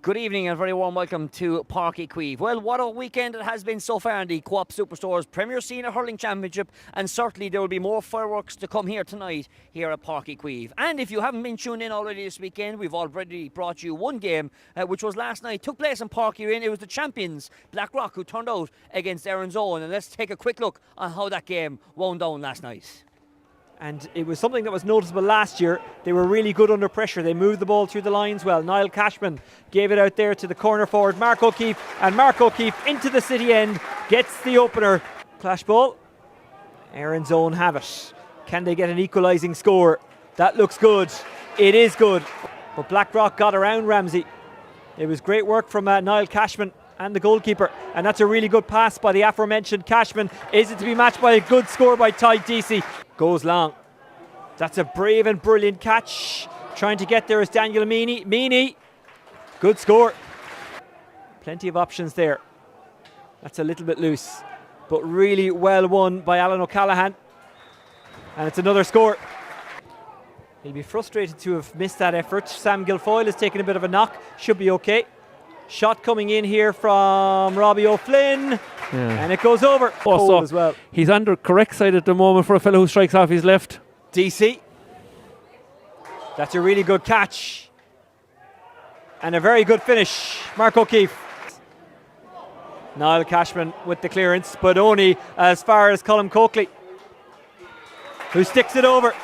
Good evening and a very warm welcome to Páirc Uí Chaoimh. Well, what a weekend it has been so far in the Coop Superstores Premier Senior Hurling Championship, and certainly there will be more fireworks to come here tonight here at Páirc Uí Chaoimh. And if you haven't been tuned in already this weekend, we've already brought you one game, which was last night, took place in Páirc Uí Chaoimh. It was the champions, Blackrock, who turned out against Erin's Own. And let's take a quick look on how that game wound down last night. And it was something that was noticeable last year. They were really good under pressure. They moved the ball through the lines well. Niall Cashman gave it out there to the corner forward, Páirc O'Keefe, and Páirc O'Keefe into the city end, gets the opener. Clash ball. Erin's Own have it. Can they get an equalising score? That looks good. It is good. But Blackrock got around Ramsey. It was great work from Niall Cashman and the goalkeeper, and that's a really good pass by the aforementioned Cashman. Is it to be matched by a good score by Ty Deasy? Goes long. That's a brave and brilliant catch. Trying to get there is Daniel Meany. Meany, good score. Plenty of options there. That's a little bit loose, but really well won by Alan O'Callaghan. And it's another score. He'll be frustrated to have missed that effort. Sam Guilfoyle has taken a bit of a knock. Should be okay. Shot coming in here from Robbie O'Flynn, and it goes over. So as well. He's under correct side at the moment for a fellow who strikes off his left. DC. That's a really good catch. And a very good finish. Páirc O'Keefe. Niall Cashman with the clearance, but only as far as Colm Coakley, who sticks it over.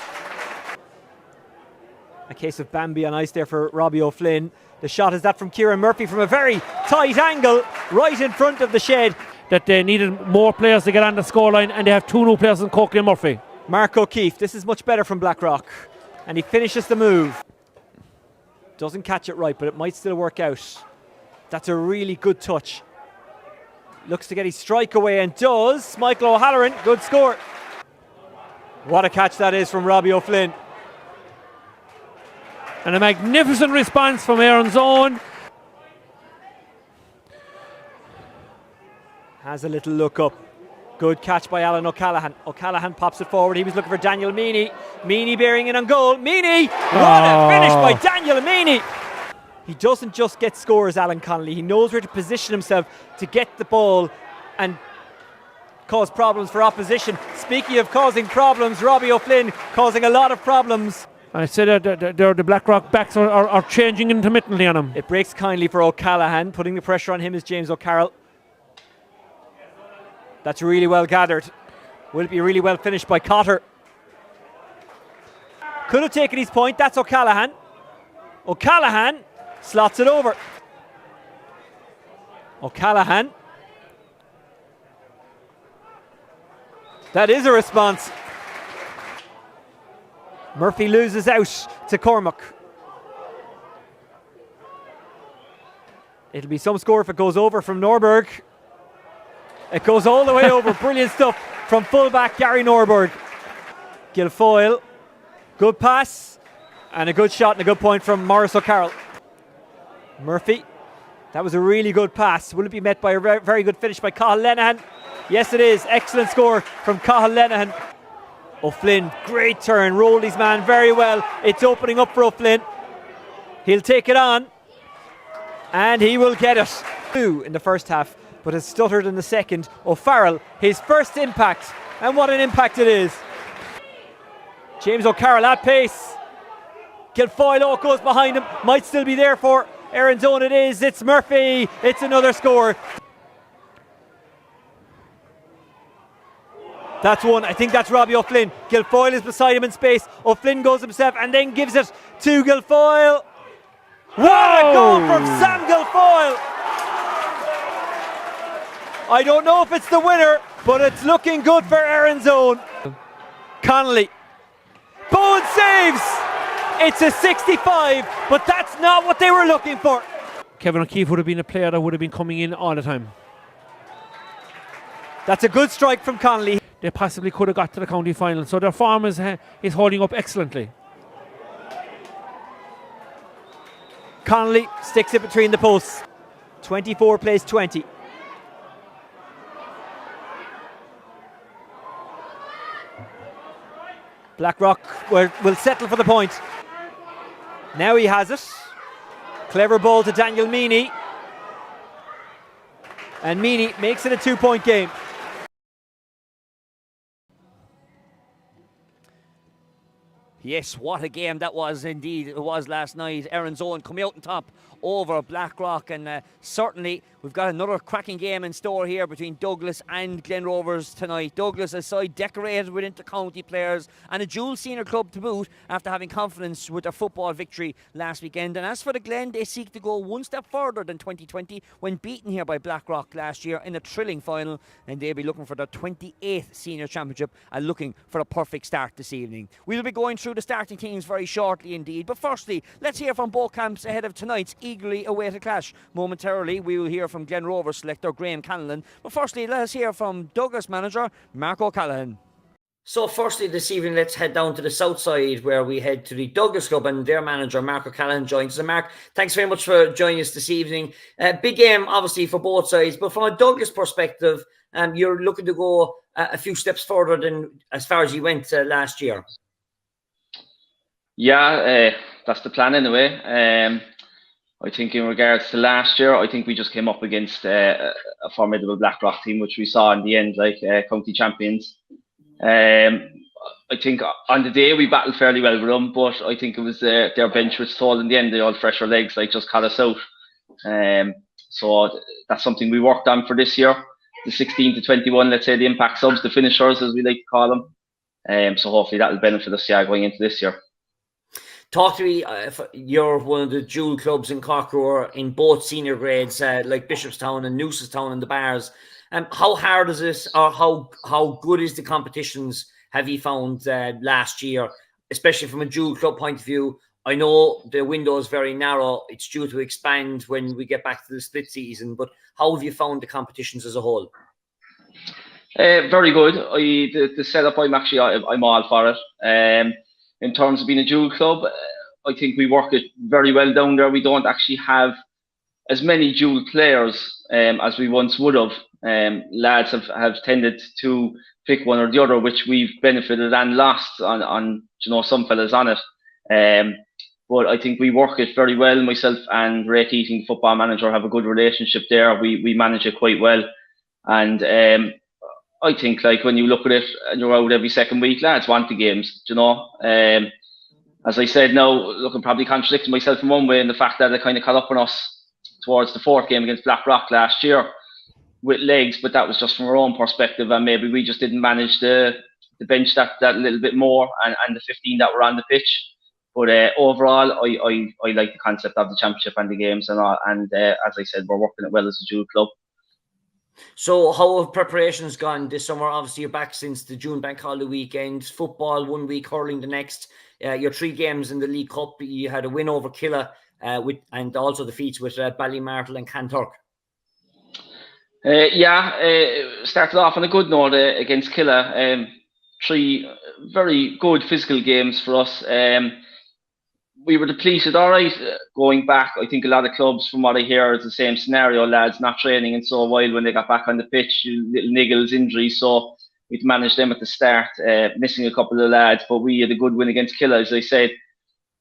A case of Bambi on ice there for Robbie O'Flynn. The shot is that from Kieran Murphy from a very tight angle right in front of the shed. That they needed more players to get on the scoreline, and they have two new players in Coakley and Murphy. Páirc O'Keefe, this is much better from Blackrock. And he finishes the move. Doesn't catch it right, but it might still work out. That's a really good touch. Looks to get his strike away and does. Michael O'Halloran, good score. What a catch that is from Robbie O'Flynn. And a magnificent response from Erin's Own. Has a little look up. Good catch by Alan O'Callaghan. O'Callaghan pops it forward. He was looking for Daniel Meany. Meany bearing in on goal. Meany! What a finish by Daniel Meany! He doesn't just get scores, Alan Connolly. He knows where to position himself to get the ball and cause problems for opposition. Speaking of causing problems, Robbie O'Flynn causing a lot of problems. I said the Blackrock backs are changing intermittently on him. It breaks kindly for O'Callaghan. Putting the pressure on him is James O'Carroll. That's really well gathered. Will it be really well finished by Cotter? Could have taken his point. That's O'Callaghan. O'Callaghan slots it over. O'Callaghan. That is a response. Murphy loses out to Cormac. It'll be some score if it goes over from Norberg. It goes all the way over. Brilliant stuff from fullback Gary Norberg. Guilfoyle, good pass and a good shot and a good point from Maurice O'Carroll. Murphy, that was a really good pass. Will it be met by a very good finish by Cathal Lenihan? Yes, it is. Excellent score from Cathal Lenihan. O'Flynn, great turn, rolled his man very well. It's opening up for O'Flynn. He'll take it on and he will get it. Two in the first half, but has stuttered in the second. O'Farrell, his first impact, and what an impact it is. James O'Carroll at pace. Guilfoyle goes behind him, might still be there for Erin's Own. It is, it's Murphy, it's another score. That's one. I think that's Robbie O'Flynn. Guilfoyle is beside him in space. O'Flynn goes himself and then gives it to Guilfoyle. What a goal from Sam Guilfoyle! I don't know if it's the winner, but it's looking good for Erin's Own. Connolly. Bowen saves! It's a 65, but that's not what they were looking for. Kevin O'Keefe would have been a player that would have been coming in all the time. That's a good strike from Connolly. They possibly could have got to the county final, so their form is holding up excellently. Connolly sticks it between the posts. 24 plays 20. Blackrock will settle for the point. Now he has it. Clever ball to Daniel Meany. And Meany makes it a 2-point game. Yes, what a game that was indeed. It was last night. Erin's Owen coming out on top over Blackrock, and certainly we've got another cracking game in store here between Douglas and Glen Rovers tonight. Douglas, a side decorated with inter-county players and a dual senior club to boot after having confidence with their football victory last weekend. And as for the Glen, they seek to go one step further than 2020 when beaten here by Blackrock last year in a thrilling final, and they'll be looking for their 28th senior championship and looking for a perfect start this evening. We'll be going through the starting teams very shortly indeed, but firstly, let's hear from both camps ahead of tonight's eagerly awaited clash. Momentarily, we will hear from Glen Rovers selector Graham Canavan, but firstly, let us hear from Douglas manager Mark O'Callaghan. So firstly this evening, let's head down to the south side where we head to the Douglas Club, and their manager Mark O'Callaghan joins us. And Mark, thanks very much for joining us this evening. Big game obviously for both sides, but from a Douglas perspective, you're looking to go a few steps further than as far as you went last year. Yeah, that's the plan anyway. I think in regards to last year, I think we just came up against a formidable Blackrock team, which we saw in the end, like county champions. I think on the day we battled fairly well with them, but I think it was their bench was told in the end, they all fresher legs, like just cut us out. So that's something we worked on for this year. The 16 to 21, let's say the impact subs, the finishers as we like to call them. So hopefully that will benefit us going into this year. Talk to me, you're one of the dual clubs in Cork who are in both senior grades, like Bishopstown and Newcestown and the Bars. How hard is this, or how good is the competitions have you found last year, especially from a dual club point of view? I know the window is very narrow. It's due to expand when we get back to the split season, but how have you found the competitions as a whole? Very good. The setup, I'm all for it. In terms of being a dual club, I think we work it very well down there. We don't actually have as many dual players as we once would have. Lads have tended to pick one or the other, which we've benefited and lost on some fellas on it. But I think we work it very well. Myself and Ray Keating, football manager, have a good relationship there. We manage it quite well. And I think like when you look at it and you're out every second week, lads want the games, as I said now, look, I'm probably contradicting myself in one way in the fact that it kind of caught up on us towards the fourth game against Blackrock last year with legs, but that was just from our own perspective, and maybe we just didn't manage the bench that little bit more and the 15 that were on the pitch. But overall, I like the concept of the championship and the games and all, and as I said, we're working it well as a dual club. So how have preparations gone this summer? Obviously, you're back since the June bank holiday weekend. Football 1 week, hurling the next. Your 3 games in the League Cup. You had a win over Killa and also defeats with Ballymartle and Kanturk. Started off on a good note against Killa. 3 very good physical games for us. We were depleted, all right, going back. I think a lot of clubs, from what I hear, is the same scenario. Lads not training and so a while when they got back on the pitch, little niggles, injuries. So we'd managed them at the start, missing a couple of lads. But we had a good win against Killa, as I said.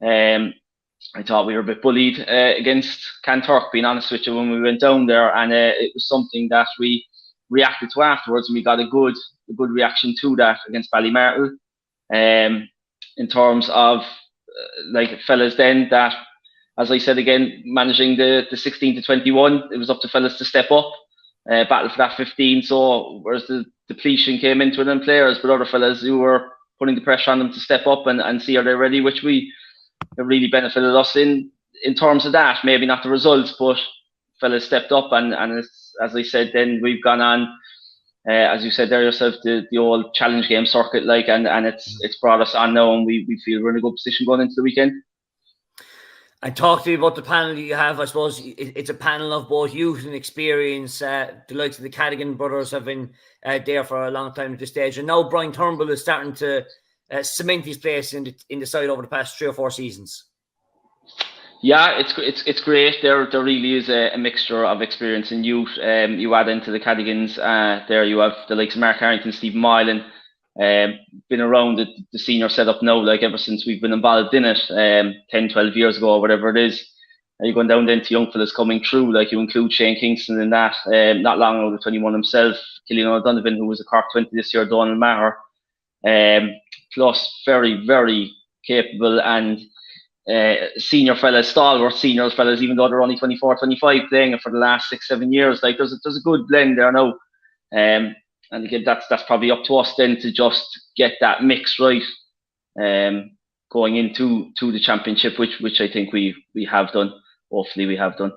I thought we were a bit bullied against Kanturk, being honest with you, when we went down there. And it was something that we reacted to afterwards, and we got a good reaction to that against Ballymartle. In terms of like fellas then, that, as I said again, managing the 16 to 21, it was up to fellas to step up, battle for that 15. So whereas the depletion came into them players, but other fellas who were putting the pressure on them to step up and see are they ready, which it really benefited us in terms of that. Maybe not the results, but fellas stepped up, and it's, as I said, then we've gone on, as you said there yourself, the old challenge game circuit, and it's brought us on now, and we feel we're in a good position going into the weekend. And talk to me about the panel you have. I suppose it's a panel of both youth and experience. The likes of the Cadigan brothers have been there for a long time at this stage, and now Brian Turnbull is starting to cement his place in the side over the past 3 or 4 seasons. Yeah, it's great. There really is a mixture of experience and youth. You add into the Cadigans, there you have the likes of Mark Harrington, Stephen Moylan, been around the senior setup now, like ever since we've been involved in it, 10, 12 years ago, or whatever it is. And you're going down then to young fellas coming through, like you include Shane Kingston in that, not long out of 21 himself, Killian O'Donovan, who was a Cork 20 this year, Donald Maher, plus very, very capable and senior fellas, stalwart seniors fellas, even though they're only 24, 25, playing it for the last 6-7 years. Like there's a good blend there now. And again, that's probably up to us then to just get that mix right, going into the championship, which I think we have done. Hopefully, we have done.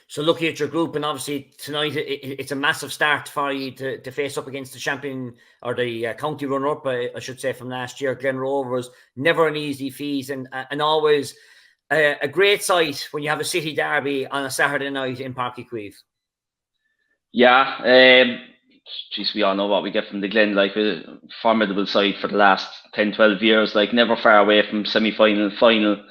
So looking at your group, and obviously tonight it's a massive start for you to face up against the champion or the county runner-up, I should say, from last year, Glen Rovers. Never an easy feat, and always a great sight when you have a city derby on a Saturday night in Páirc Uí Chaoimh. Yeah, we all know what we get from the Glen, like a formidable side for the last 10, 12 years, like never far away from semi-final, final.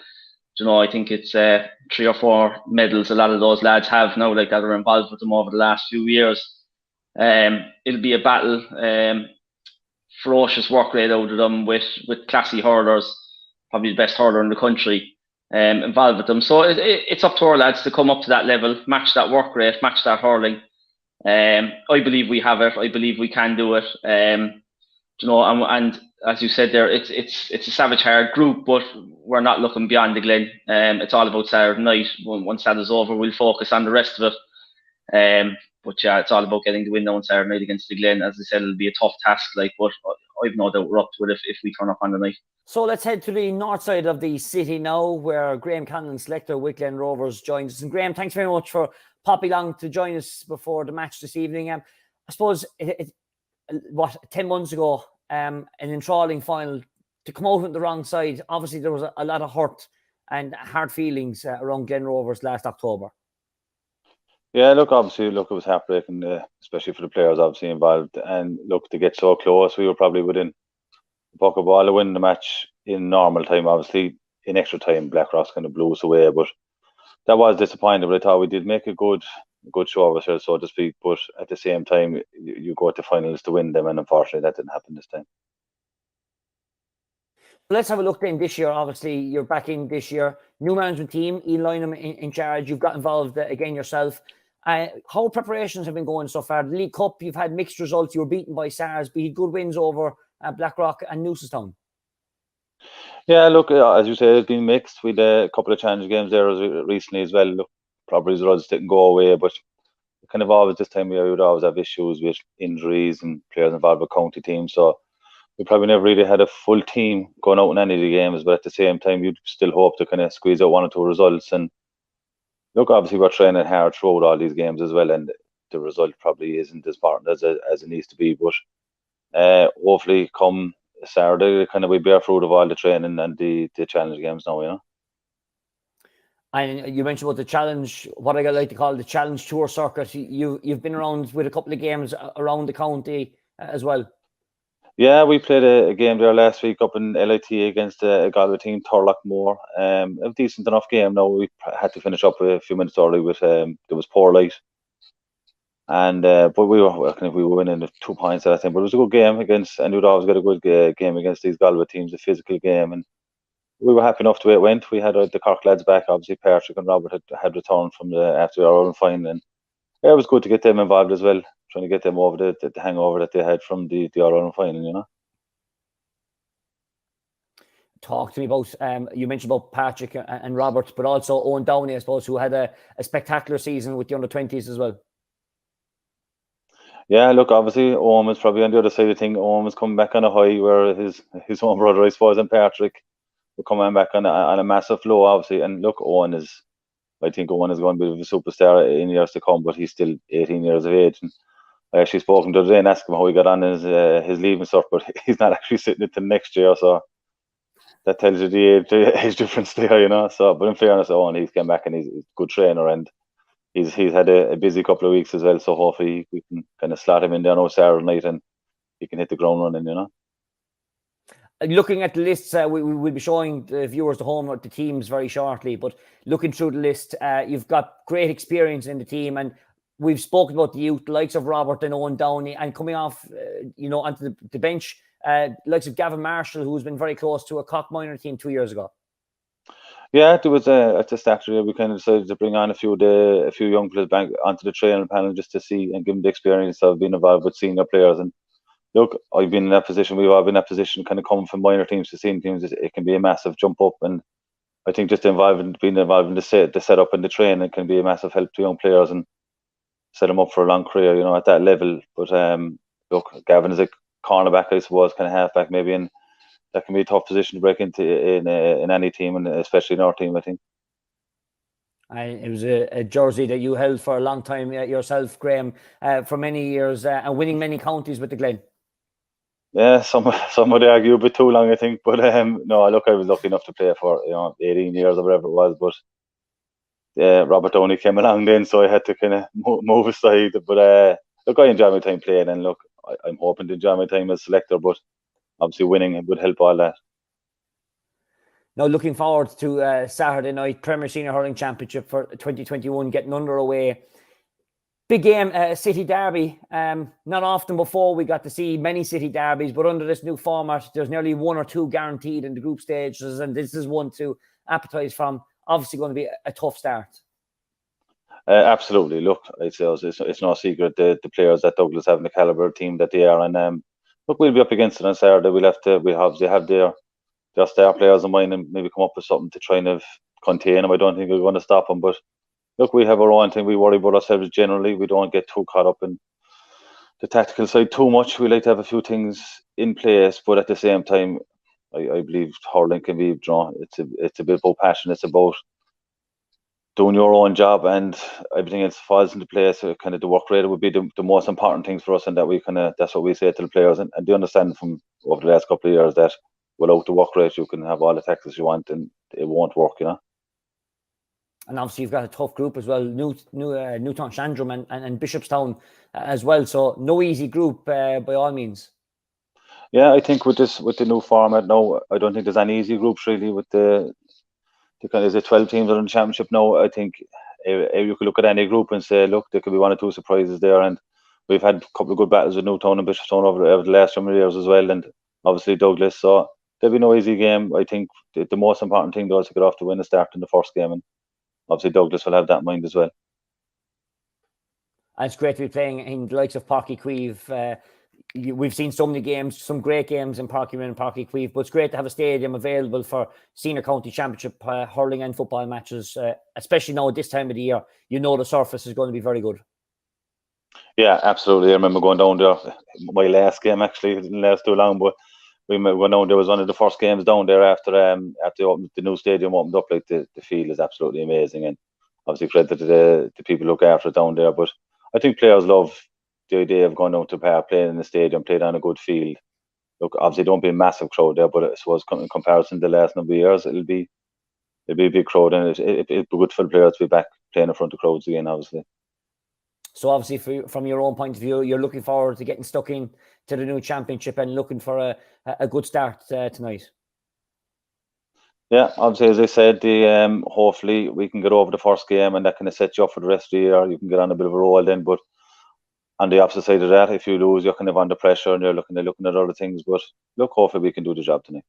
You know, I think it's 3 or 4 medals a lot of those lads have now, like that are involved with them over the last few years. It'll be a battle, ferocious work rate out of them with classy hurlers, probably the best hurler in the country, involved with them. So it's up to our lads to come up to that level, match that work rate, match that hurling. I believe we have it. I believe we can do it. You know, and as you said there, it's a savage hard group, but we're not looking beyond the Glen. It's all about Saturday night. Once that is over, we'll focus on the rest of it. But yeah, it's all about getting the win now on Saturday night against the Glen. As I said, it'll be a tough task, like, but I've no doubt we're up to it if we turn up on the night. So let's head to the north side of the city now, where Graham Conlon, selector with Glen Rovers, joins us. And Graham, thanks very much for popping along to join us before the match this evening. I suppose 10 months ago, an enthralling final, to come out on the wrong side. Obviously, there was a lot of hurt and hard feelings around Glen Rovers last October. Yeah, obviously, it was heartbreaking, especially for the players obviously involved. And to get so close, we were probably within a buck of ball of winning the match in normal time. Obviously, in extra time, Blackrock's kind of blew us away, but that was disappointing. But I thought we did make a good show of ourselves, so to speak. But at the same time, you go to finals to win them, and unfortunately, that didn't happen this time. Let's have a look then this year. Obviously, you're back in this year. New management team, Ian Lynham in charge. You've got involved again yourself. How preparations have been going so far? The League Cup, you've had mixed results. You were beaten by SARS, but you had good wins over Blackrock and Newcestown. Yeah, as you say, it's been mixed. We had a couple of challenge games there recently as well. Probably the results didn't go away, but kind of always this time of year, we would always have issues with injuries and players involved with county teams. So we probably never really had a full team going out in any of the games, but at the same time, you'd still hope to kind of squeeze out 1 or 2 results. And obviously we're training hard throughout all these games as well, and the result probably isn't as important as it needs to be. But hopefully come Saturday, kind of we bear fruit of all the training and the challenge games now, you know. And you mentioned about the challenge, what I like to call the challenge tour circuit. You've been around with a couple of games around the county as well. Yeah, we played a game there last week up in LIT against a Galway team, Thurlockmore. A decent enough game. Now we had to finish up a few minutes early with there was poor light, and but we were winning 2 points at that time. But it was a good game and we'd always get a good game against these Galway teams, a physical game, and we were happy enough the way it went. We had the Cork lads back. Obviously, Páirc and Robert had returned from after our own final, and it was good to get them involved as well, trying to get them over the hangover that they had from the All-Ireland final, you know. Talk to me about, you mentioned about Patrick and Robert, but also Owen Downey, I suppose, who had a spectacular season with the under-20s as well. Yeah, obviously Owen was probably on the other side of things. Owen was coming back on a high, where his own brother, I suppose, and Patrick were coming back on a massive low, obviously. And I think Owen is going to be a superstar in years to come, but he's still 18 years of age. And I actually spoke to him the other day and asked him how he got on his leaving stuff, but he's not actually sitting it till next year, so that tells you the age difference there, you know. So, but in fairness, Owen, he's come back and he's a good trainer, and he's had a busy couple of weeks as well. So hopefully we can kind of slot him in there on Saturday night and he can hit the ground running, you know. Looking at the lists, we will be showing the viewers the teams very shortly. But looking through the list, you've got great experience in the team, and we've spoken about the youth, the likes of Robert and Owen Downey, and coming off, onto the bench, likes of Gavin Marshall, who's been very close to a Cork minor team 2 years ago. Yeah, there was at the start of the year we kind of decided to bring on a few young players back onto the training panel just to see and give them the experience of being involved with senior players. And look, I've been in that position. We've all been in that position, kind of coming from minor teams to senior teams. It can be a massive jump up, and I think just being involved in the setup and the training can be a massive help to young players and set them up for a long career, at that level. But look, Gavin is a cornerback, I suppose, kind of halfback maybe, and that can be a tough position to break into in any team, and especially in our team, I think. And it was a jersey that you held for a long time yourself, Graham, for many years, and winning many counties with the Glen. Yeah, some would argue a bit too long, I think. But no, look, I was lucky enough to play for 18 years or whatever it was. But Robert Downey came along then, so I had to kind of move aside. But look, I enjoy my time playing, and look, I'm hoping to enjoy my time as selector. But obviously, winning would help all that. Now, looking forward to Saturday night Premier Senior Hurling Championship for 2021 getting underway. Big game, City Derby. Not often before we got to see many City Derbies, but under this new format, there's nearly one or two guaranteed in the group stages, and this is one to appetise from. Obviously going to be a tough start. Absolutely. Look, I'd say it's no secret the players that Douglas have in the calibre team that they are, and look, we'll be up against it on Saturday. We obviously have their star players in mind and maybe come up with something to try and contain them. I don't think we're going to stop them, but look, we have our own thing. We worry about ourselves generally. We don't get too caught up in the tactical side too much. We like to have a few things in place, but at the same time, I believe hurling can be, it's a bit about passion. It's about doing your own job, and everything else falls into place. So kind of the work rate would be the most important things for us, and that's what we say to the players, and they understand from over the last couple of years that without the work rate, you can have all the tactics you want, and it won't work, And obviously, you've got a tough group as well, Newtown Shandrum and Bishopstown as well. So no easy group by all means. Yeah, I think with the new format now, I don't think there's any easy groups really. With the kind of 12 teams that are in the championship now, I think you could look at any group and say, look, there could be one or two surprises there. And we've had a couple of good battles with Newtown and Bishopstown over the last few years as well, and obviously Douglas. So there'll be no easy game. I think the most important thing though is to get off to win a start in the first game, and obviously Douglas will have that in mind as well. And it's great to be playing in the likes of Páirc Uí Chaoimh. We've seen so many games, some great games in Páirc Uí and Páirc Uí Chaoimh, but it's great to have a stadium available for senior county championship hurling and football matches, especially now at this time of the year. The surface is going to be very good. Yeah, absolutely. I remember going down there, my last game actually, it didn't last too long, but we went down there. Was one of the first games down there after the new stadium opened up. Like the field is absolutely amazing, and obviously credit to the people who look after it down there. But I think players love the idea of going down to park, playing in the stadium, playing on a good field. Look, obviously don't be a massive crowd there, but I suppose in comparison to the last number of years, it'll be a big crowd, and it'll be good for the players to be back playing in front of crowds again, obviously. So obviously, from your own point of view, you're looking forward to getting stuck in to the new championship and looking for a good start tonight. Yeah, obviously, as I said, hopefully we can get over the first game, and that kind of sets you up for the rest of the year. You can get on a bit of a roll then, but on the opposite side of that, if you lose, you're kind of under pressure and you're looking at other things. But look, hopefully we can do the job tonight.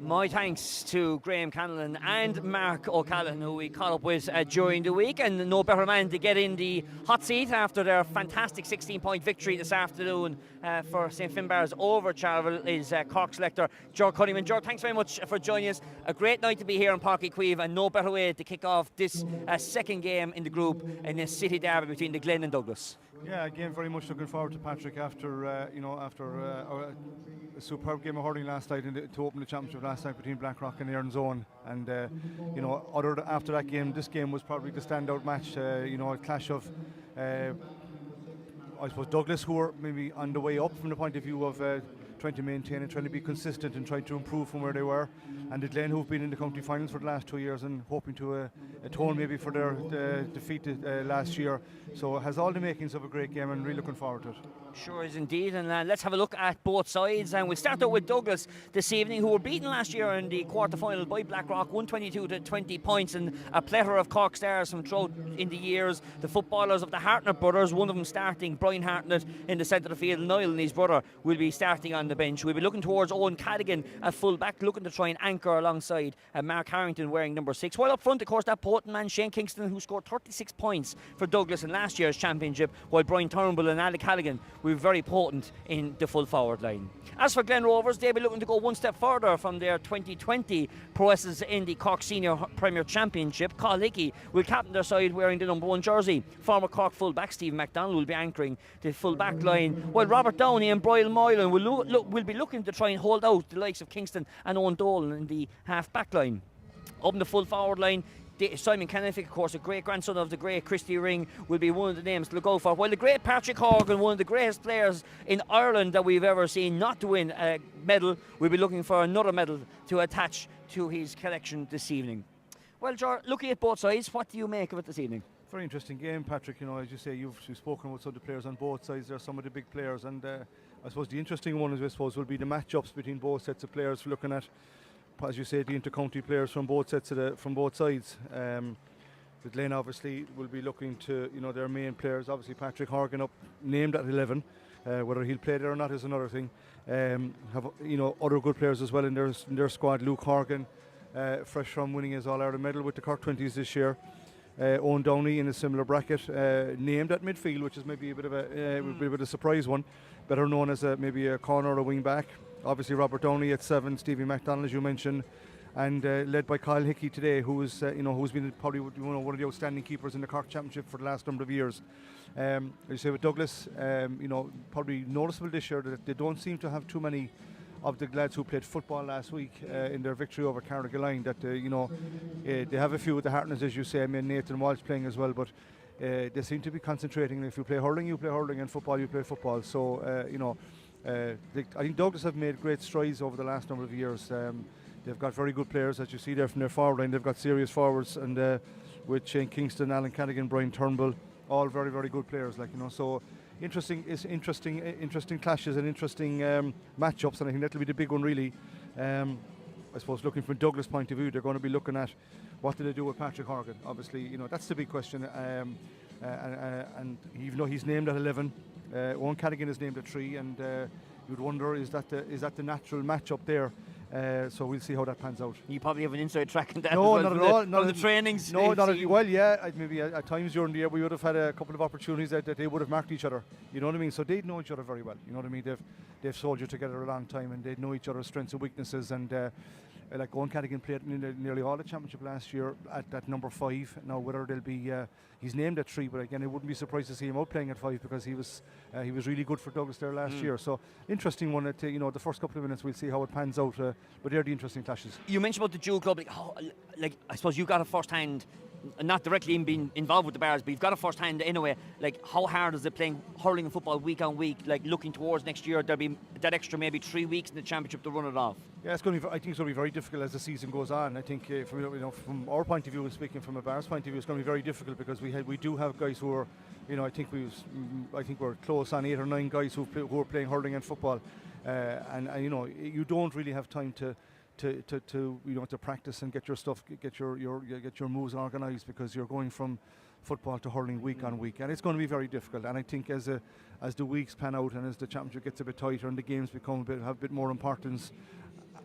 My thanks to Graham Canavan and Mark O'Callaghan, who we caught up with during the week, and no better man to get in the hot seat after their fantastic 16-point victory this afternoon for St Finbarr's over Charleville is Cork selector George Cunningham. George, thanks very much for joining us. A great night to be here in Páirc Uí Chaoimh, and no better way to kick off this second game in the group in this city derby between the Glen and Douglas. Yeah, again, very much looking forward to Patrick after a superb game of hurling last night to open the championship last night between Blackrock and Erin's Own. And after that game, this game was probably the standout match. A clash of I suppose Douglas, who were maybe on the way up from the point of view of trying to maintain and trying to be consistent and trying to improve from where they were, and the Glen, who've been in the county finals for the last 2 years and hoping to atone maybe for their defeat last year. So it has all the makings of a great game, and really looking forward to it. Sure is indeed, and let's have a look at both sides, and we'll start out with Douglas this evening, who were beaten last year in the quarter-final by Blackrock, 122 to 20 points, and a plethora of Cork stars from throughout in the years. The footballers of the Hartnett brothers, one of them starting, Brian Hartnett in the centre of the field, Niall and his brother will be starting on the bench. We'll be looking towards Owen Cadigan at full back, looking to try and anchor alongside Mark Harrington wearing number 6, while up front, of course, that potent man Shane Kingston, who scored 36 points for Douglas in last year's championship, while Brian Turnbull and Alec Callaghan were very potent in the full forward line. As for Glen Rovers, they'll be looking to go one step further from their 2020 prowesses in the Cork Senior Premier Championship. Cathal Hickey will captain their side wearing the number 1 jersey. Former Cork full-back Stephen MacDonald will be anchoring the full-back line, while Robert Downey and Brian Moylan will be looking to try and hold out the likes of Kingston and Owen Dolan in the half-back line. Up in the full forward line, Simon Kenneth, of course, a great grandson of the great Christy Ring, will be one of the names to look out for. While the great Patrick Horgan, one of the greatest players in Ireland that we've ever seen not to win a medal, will be looking for another medal to attach to his collection this evening. Well, Ger, looking at both sides, what do you make of it this evening? Very interesting game, Patrick. You know, as you say, you've spoken with some of the players on both sides. There are some of the big players, and I suppose the interesting one, will be the matchups between both sets of players. We're looking at, as you say, the inter-county players from both sets from both sides. The Glen obviously will be looking to, their main players. Obviously, Patrick Horgan up named at 11. Whether he'll play there or not is another thing. Have other good players as well in their squad. Luke Horgan, fresh from winning his All-Ireland medal with the Cork 20s this year. Owen Downey in a similar bracket, named at midfield, which is maybe a bit of a surprise one. Better known as maybe a corner or a wing back. Obviously, Robert Downey at 7, Stevie MacDonald, as you mentioned, and led by Cathal Hickey today, who's been probably one of the outstanding keepers in the Cork Championship for the last number of years. As you say with Douglas, probably noticeable this year that they don't seem to have too many of the lads who played football last week in their victory over Carrigaline. That they have a few of the Hartnets, as you say. I mean, Nathan Walsh playing as well, but they seem to be concentrating. If you play hurling, you play hurling, and football, you play football. So I think Douglas have made great strides over the last number of years. They've got very good players, as you see there from their forward line. They've got serious forwards, and with Shane Kingston, Alan Cadigan, Brian Turnbull, all very, very good players. So interesting clashes and interesting matchups, and I think that'll be the big one really. I suppose looking from Douglas' point of view, they're going to be looking at what do they do with Patrick Horgan. Obviously, that's the big question. And even though he's named at 11, Owen Cadigan is named at 3, and you'd wonder is that the natural matchup there. So we'll see how that pans out. You probably have an inside track in that. No, not at all. Not the trainings. No, not at all. Well, yeah, maybe at times during the year we would have had a couple of opportunities that they would have marked each other. You know what I mean? So they'd know each other very well. You know what I mean? They've soldiered together a long time, and they'd know each other's strengths and weaknesses. And like Owen Cadigan played in nearly all the championship last year at number 5. Now whether they'll be, he's named at 3, but again, I wouldn't be surprised to see him out playing at 5 because he was really good for Douglas there last year. So interesting one. The first couple of minutes we'll see how it pans out. But they're the interesting clashes. You mentioned about the Jewel Club. I suppose you got a first-hand, not directly in being involved with the Bars, but you've got a first-hand anyway. Like, how hard is it playing hurling and football week on week? Like, looking towards next year, there'll be that extra maybe 3 weeks in the championship to run it off. Yeah, I think it's going to be very difficult as the season goes on. I think from our point of view, speaking from a Bars point of view, it's going to be very difficult because we do have guys who are, I think we're close on 8 or 9 guys who are playing hurling and football, and you don't really have time to practice and get your stuff, get your moves organised because you're going from football to hurling week on week, and it's going to be very difficult. And I think as the weeks pan out and as the championship gets a bit tighter and the games have a bit more importance,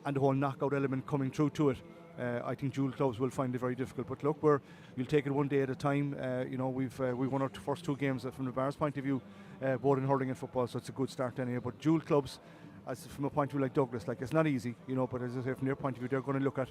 and the whole knockout element coming through to it, I think dual clubs will find it very difficult. But look, we'll take it one day at a time. We've won our first 2 games from the Bars point of view, both in hurling and football, so it's a good start anyway. But dual clubs, from a point of view like Douglas, it's not easy, but as I say, from their point of view, they're going to look at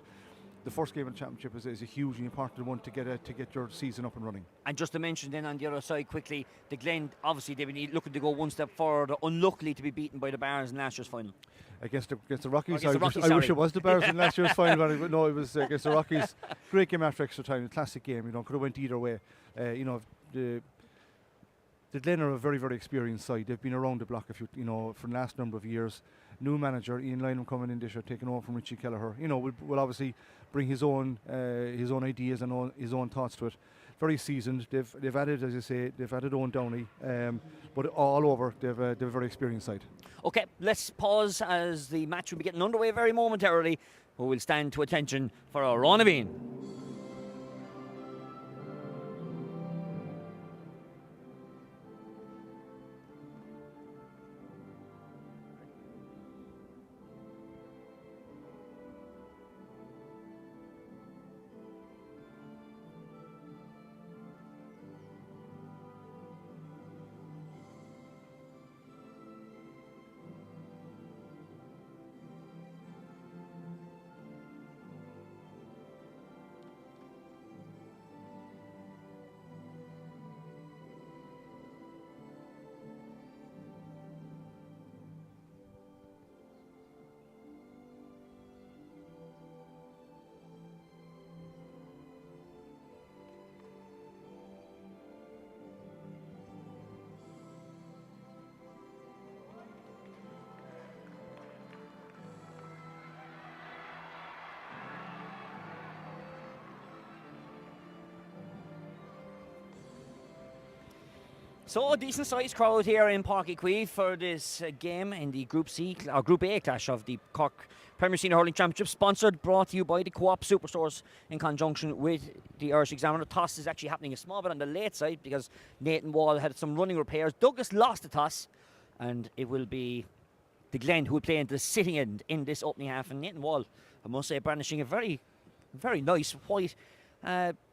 the first game of the championship is a hugely important one to get your season up and running. And just to mention then on the other side quickly, the Glen, obviously they've been looking to go one step forward, unluckily to be beaten by the Bars in last year's final. Against the Rockies. I wish it was the Bars in last year's final, but no, it was against the Rockies. Great game after extra time, a classic game. Could have went either way. The Glen are a very, very experienced side. They've been around the block for the last number of years. New manager Ian Lynham coming in this year, taking over from Richie Kelleher. Will obviously bring his own ideas and his own thoughts to it. very seasoned. They've added, as you say, they've added Owen Downey, but all over they've a very experienced side. Okay, let's pause as the match will be getting underway very momentarily. We will stand to attention for a run of in. So a decent sized crowd here in Páirc Uí Chaoimh for this game in the Group C or Group A clash of the Cork Premier Senior Hurling Championship, sponsored, brought to you by the Coop Superstores in conjunction with the Irish Examiner. The toss is actually happening a small bit on the late side because Nathan Wall had some running repairs. Douglas lost the toss, and it will be the Glen who will play into the sitting end in this opening half. And Nathan Wall, I must say, brandishing a very, very nice white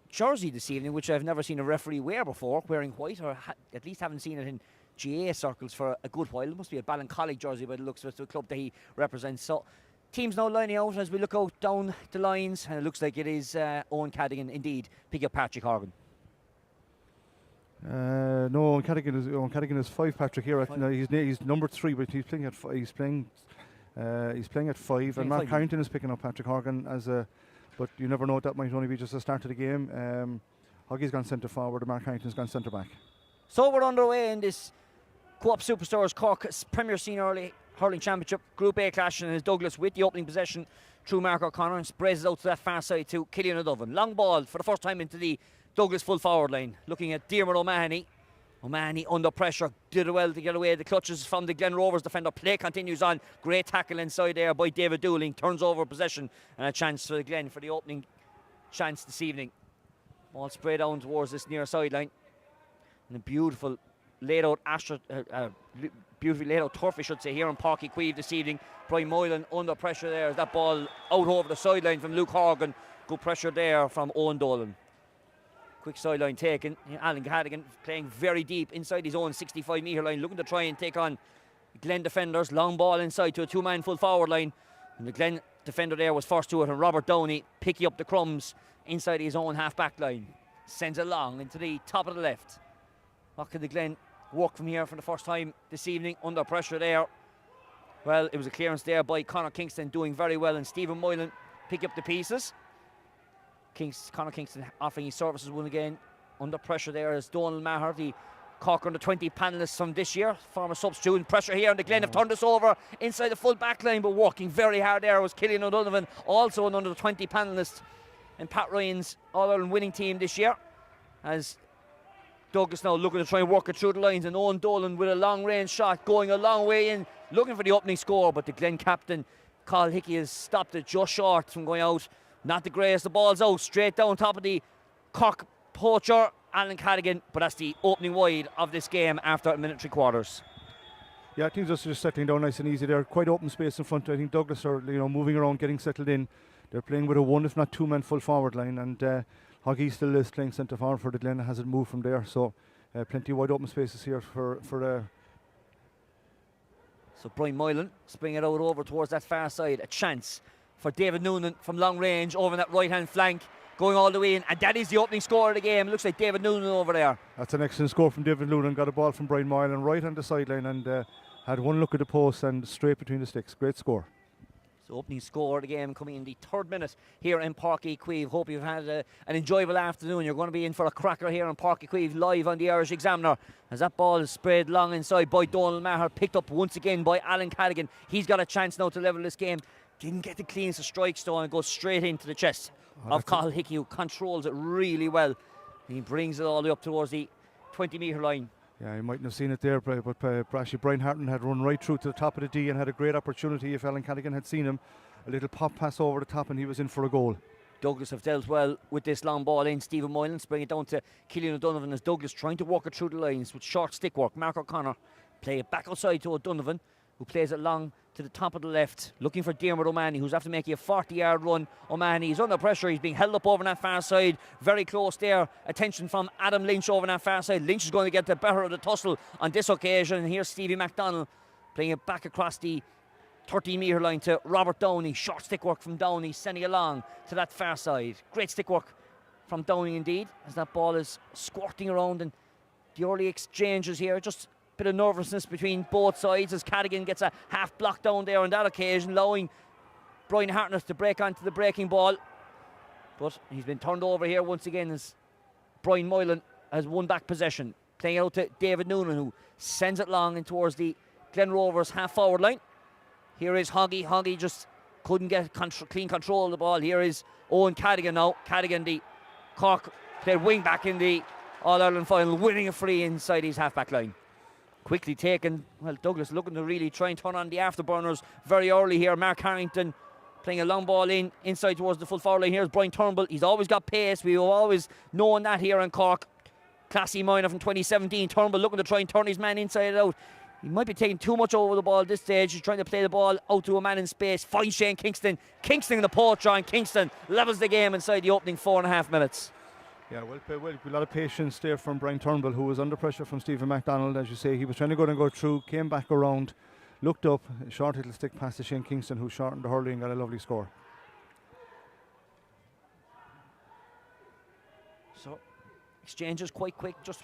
jersey this evening, which I've never seen a referee wear before, wearing white, or at least haven't seen it in GA circles for a good while. It must be a Ballincollig jersey by the looks of it, the club that he represents. So teams now lining out as we look out down the lines, and it looks like it is Owen Cadigan indeed picking up Patrick Horgan. No, Owen Cadigan is 5. Patrick here. No, he's number 3, but he's playing at 5. And Mark Harrington is picking up Patrick Horgan as a. But you never know, that might only be just the start of the game. Hoggy's gone centre forward and Mark Harrington's gone centre back. So we're underway in this Coop Superstores Cork Premier Senior Hurling Championship Group A clash, and is Douglas with the opening possession through Mark O'Connor and spreads it out to that far side to Killian O'Donovan. Long ball for the first time into the Douglas full forward line, looking at Diarmuid O'Mahony. O'Mahony under pressure, did well to get away the clutches from the Glen Rovers defender. Play continues on. Great tackle inside there by David Dooling. Turns over possession and a chance for the Glen for the opening chance this evening. Ball spread down towards this near sideline. And a beautiful laid out beautifully laid out turf, I should say, here in Páirc Uí Chaoimh this evening. Brian Moylan under pressure there as that ball out over the sideline from Luke Horgan. Good pressure there from Owen Dolan. Quick sideline taken. Alan Cadigan playing very deep inside his own 65-metre line, looking to try and take on Glen defenders. Long ball inside to a 2-man full forward line. And the Glen defender there was first to it, and Robert Downey picking up the crumbs inside his own half-back line. Sends it long into the top of the left. What can the Glen work from here for the first time this evening? Under pressure there. Well, it was a clearance there by Conor Kingston, doing very well, and Stephen Moylan pick up the pieces. Conor Kingston offering his services one again. Under pressure there is Donald Maher, the Cork under 20 panellists from this year, former substitute. Pressure here, and the Glen have turned this over inside the full back line, but working very hard there was Killian O'Donovan, also an under 20 panellist in Pat Ryan's All-Ireland winning team this year. As Douglas now looking to try and work it through the lines, and Owen Dolan with a long range shot going a long way in, looking for the opening score, but the Glen captain Carl Hickey has stopped it just short from going out. Not the greatest. The ball's out straight down top of the Cork poacher Alan Cadigan, but that's the opening wide of this game after a minute 3/4. Yeah, things are just settling down nice and easy. They're quite open space in front. I think Douglas are moving around, getting settled in. They're playing with a 1 if not 2-man full forward line, and Hoggy still is playing centre forward for the Glen. Hasn't moved from there, so plenty of wide open spaces here for So Brian Moylan springing it out over towards that far side. A chance for David Noonan from long range over in that right hand flank, going all the way in, and that is the opening score of the game. Looks like David Noonan over there. That's an excellent score from David Noonan. Got a ball from Brian Moylan right on the sideline, and had one look at the post and straight between the sticks. Great score. So opening score of the game coming in the 3rd minute here in Páirc Uí Chaoimh. Hope you've had an enjoyable afternoon. You're going to be in for a cracker here in Páirc Uí Chaoimh, live on the Irish Examiner, as that ball is spread long inside by Donald Maher, picked up once again by Alan Cadigan. He's got a chance now to level this game. Didn't get the cleanest of strikes though, and goes straight into the chest of Cathal Hickey, who controls it really well. He brings it all the way up towards the 20-metre line. Yeah, you mightn't have seen it there, but actually Brian Harton had run right through to the top of the D and had a great opportunity if Alan Cadigan had seen him. A little pop pass over the top and he was in for a goal. Douglas have dealt well with this long ball in. Stephen Moylan bring it down to Killian O'Donovan as Douglas trying to work it through the lines with short stick work. Mark O'Connor play it back outside to O'Donovan, who plays it long to the top of the left, looking for Dermot O'Mahony, who's after making a 40-yard run. O'Mahony is under pressure. He's being held up over on that far side. Very close there. Attention from Adam Lynch over on that far side. Lynch is going to get the better of the tussle on this occasion. And here's Stevie MacDonald playing it back across the 30-metre line to Robert Downey. Short stick work from Downey, sending it along to that far side. Great stick work from Downey indeed, as that ball is squirting around. And the early exchanges here, just bit of nervousness between both sides as Cadigan gets a half block down there on that occasion, allowing Brian Hartnett to break onto the breaking ball. But he's been turned over here once again as Brian Moylan has won back possession. Playing out to David Noonan, who sends it long in towards the Glen Rovers half-forward line. Here is Hoggy. Hoggy just couldn't get clean control of the ball. Here is Owen Cadigan now. Cadigan, the Cork played wing back in the All-Ireland final, winning a free inside his half-back line. Quickly taken. Well, Douglas looking to really try and turn on the afterburners very early here. Mark Harrington playing a long ball inside towards the full forward line. Here's Brian Turnbull. He's always got pace. We've always known that here in Cork. Classy minor from 2017. Turnbull looking to try and turn his man inside and out. He might be taking too much over the ball at this stage. He's trying to play the ball out to a man in space. Finds Shane Kingston. Kingston in the poacher, and Kingston levels the game inside the opening 4.5 minutes. Yeah, well, a lot of patience there from Brian Turnbull, who was under pressure from Stephen MacDonald. As you say, he was trying to go through, came back around, looked up, a short little stick pass to Shane Kingston, who shortened the hurley and got a lovely score. So, exchanges quite quick, just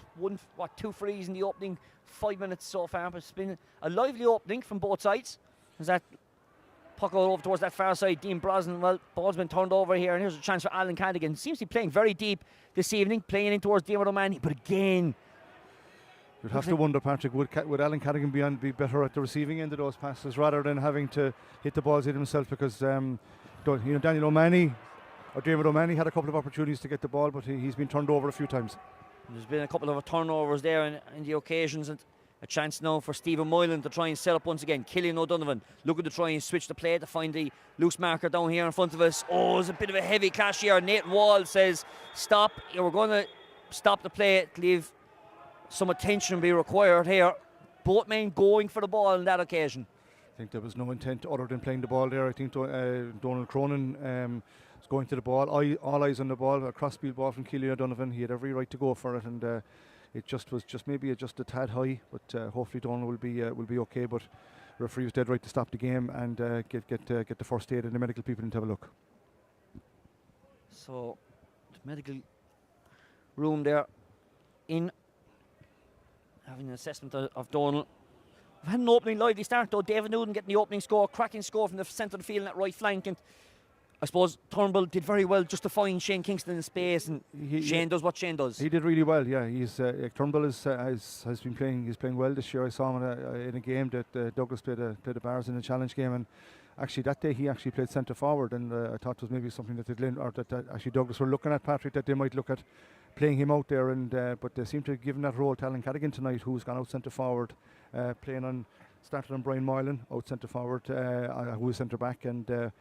two frees in the opening 5 minutes so far, but it's been a lively opening from both sides. As that puck over towards that far side, Dean Brosnan, well, ball's been turned over here, and here's a chance for Alan Cadigan. Seems to be playing very deep this evening, playing in towards Dermot O'Mahony, but again, you'd have to wonder, Patrick, would Alan Cadigan be better at the receiving end of those passes rather than having to hit the balls in himself, because Daniel O'Mahony or Dermot O'Mahony had a couple of opportunities to get the ball, but he's been turned over a few times. There's been a couple of turnovers there in the occasions, and a chance now for Stephen Moylan to try and set up once again. Killian O'Donovan looking to try and switch the play to find the loose marker down here in front of us. Oh, there's a bit of a heavy clash here. Nathan Wall says, stop. We're going to stop the play to leave some attention be required here. Both men going for the ball on that occasion. I think there was no intent other than playing the ball there. I think Donald Cronin was going to the ball. All eyes on the ball. A crossfield ball from Killian O'Donovan. He had every right to go for it, and it was maybe a tad high, but hopefully Donald will be okay. But the referee was dead right to stop the game and get the first aid and the medical people in to have a look. So the medical room there in having an assessment of Donald. We've had an opening lively start though. David Newton getting the opening score, cracking score from the centre of the field in that right flank, and I suppose Turnbull did very well just to find Shane Kingston in space, and Shane does what Shane does. He did really well, yeah. Turnbull has been playing. He's playing well this year. I saw him in a game that Douglas played the Bars in a challenge game, and actually that day he actually played centre forward, and I thought it was maybe something that actually Douglas were looking at, Patrick, that they might look at playing him out there, and but they seem to have given that role to Alan Cadigan tonight, who's gone out centre forward, started on Brian Moylan out centre forward, who is centre back, and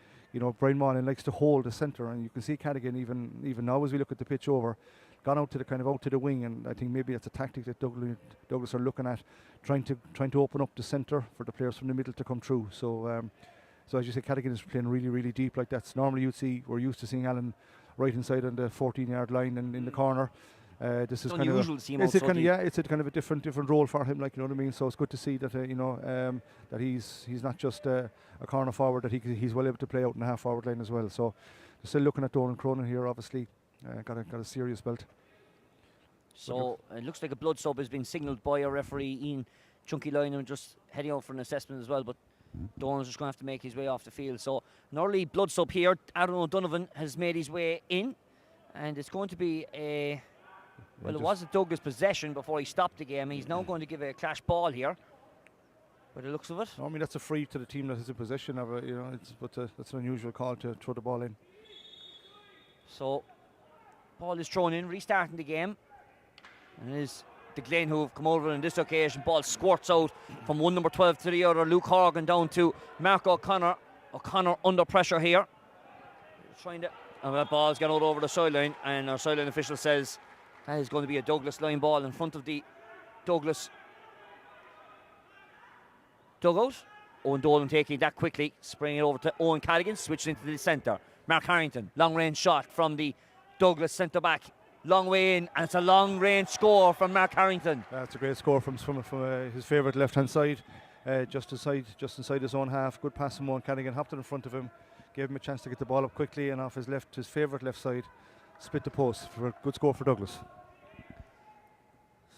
Brian Moylan likes to hold the centre, and you can see Cadigan even now as we look at the pitch over, gone out to the wing, and I think maybe that's a tactic that Douglas are looking at, trying to open up the centre for the players from the middle to come through. So as you say, Cadigan is playing really, really deep like that. Normally we're used to seeing Alan right inside on the 14-yard line and in the corner. This is unusual to see him it's a kind of a different role for him, like, you know what I mean. So it's good to see that that he's not just a corner forward, that he's well able to play out in the half forward line as well. So still looking at Donald Cronin here, obviously got a serious belt. So it looks like a blood sub has been signalled by a referee, Ian Chunky Lynham, just heading out for an assessment as well, but Donald's just going to have to make his way off the field. So an early blood sub here. Aaron O'Donovan has made his way in, and it's going to be a... Well, it was a Douglas possession before he stopped the game. He's now going to give a clash ball here, by the looks of it. I mean, that's a free to the team that is in possession of it. That's an unusual call to throw the ball in. So Ball is thrown in, restarting the game. And it is the Glen who have come over on this occasion. Ball squirts out from one number 12 to the other. Luke Horgan down to Mark O'Connor. O'Connor under pressure here. Trying to, and that ball's gone out over the sideline, and our sideline official says that is going to be a Douglas line ball in front of the Douglas dugout. Owen Dolan taking that quickly, spraying it over to Owen Callaghan, switching into the centre. Mark Harrington, long range shot from the Douglas centre back, long way in, and it's a long range score from Mark Harrington. That's a great score from his favourite left hand side, just inside his own half. Good pass from Owen Callaghan, hopped it in front of him, gave him a chance to get the ball up quickly, and off his favourite left side, split the post for a good score for Douglas.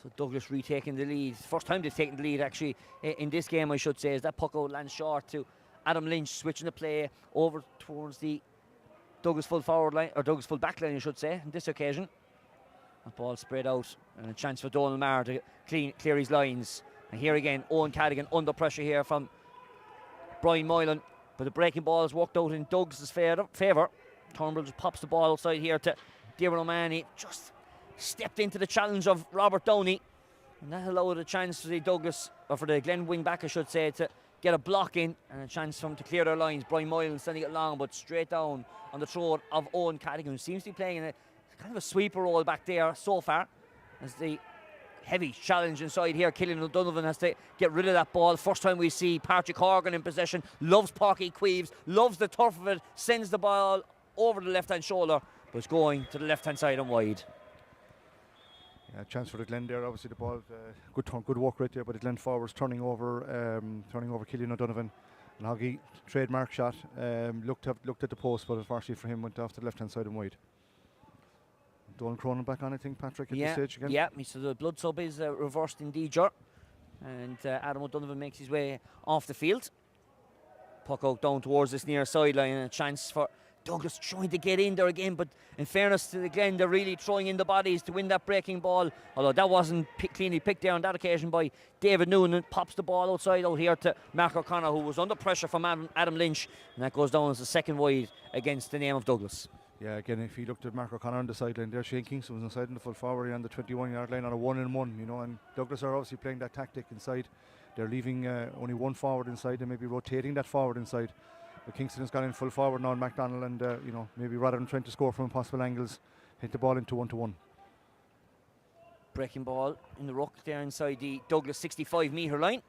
So Douglas retaking the lead. First time they've taken the lead actually in this game, I should say, as that puck out lands short to Adam Lynch, switching the play over towards the Douglas full forward line, or Douglas full back line, I should say, on this occasion. The ball spread out, and a chance for Donald Maher to clear his lines. And here again, Owen Callaghan under pressure here from Brian Moylan, but the breaking ball has worked out in Douglas' favour. Turnbull just pops the ball outside here to Darren O'Mahony, just stepped into the challenge of Robert Downey, and that allowed a chance for the Douglas, or for the Glen wing back I should say, to get a block in and a chance for them to clear their lines. Brian Moylan sending it long, but straight down on the throat of Owen Callaghan, who seems to be playing in a kind of a sweeper role back there so far, as the heavy challenge inside here. Killian O'Donovan has to get rid of that ball. First time we see Páirc Horgan in possession, loves Páirc Uí Chaoimh, loves the turf of it, sends the ball over the left hand shoulder, but it's going to the left hand side and wide. Yeah, chance for the Glen there. Obviously the ball, good work right there by the Glen forwards, turning over Killian O'Donovan. And Hoggy, trademark shot, looked at the post, but unfortunately for him went off to the left hand side and wide. Dolan Cronin back on, I think, Patrick, at this stage again. Yeah, so the blood sub is reversed indeed, and Adam O'Donovan makes his way off the field. Puck out down towards this near sideline, and a chance for Douglas trying to get in there again, but in fairness to the Glen, they're really throwing in the bodies to win that breaking ball, although that wasn't cleanly picked there on that occasion by David Noonan. Pops the ball outside out here to Mark O'Connor, who was under pressure from Adam Lynch, and that goes down as a second wide against the name of Douglas. Yeah, again, if you looked at Mark O'Connor on the sideline there, Shane Kingston was inside in the full forward on the 21-yard line on a 1-on-1, you know, and Douglas are obviously playing that tactic inside. They're leaving only one forward inside and maybe rotating that forward inside. But Kingston has gone in full forward now on McDonald, and you know, maybe rather than trying to score from impossible angles, hit the ball into 1-to-1. Breaking ball in the ruck there inside the Douglas 65-metre line.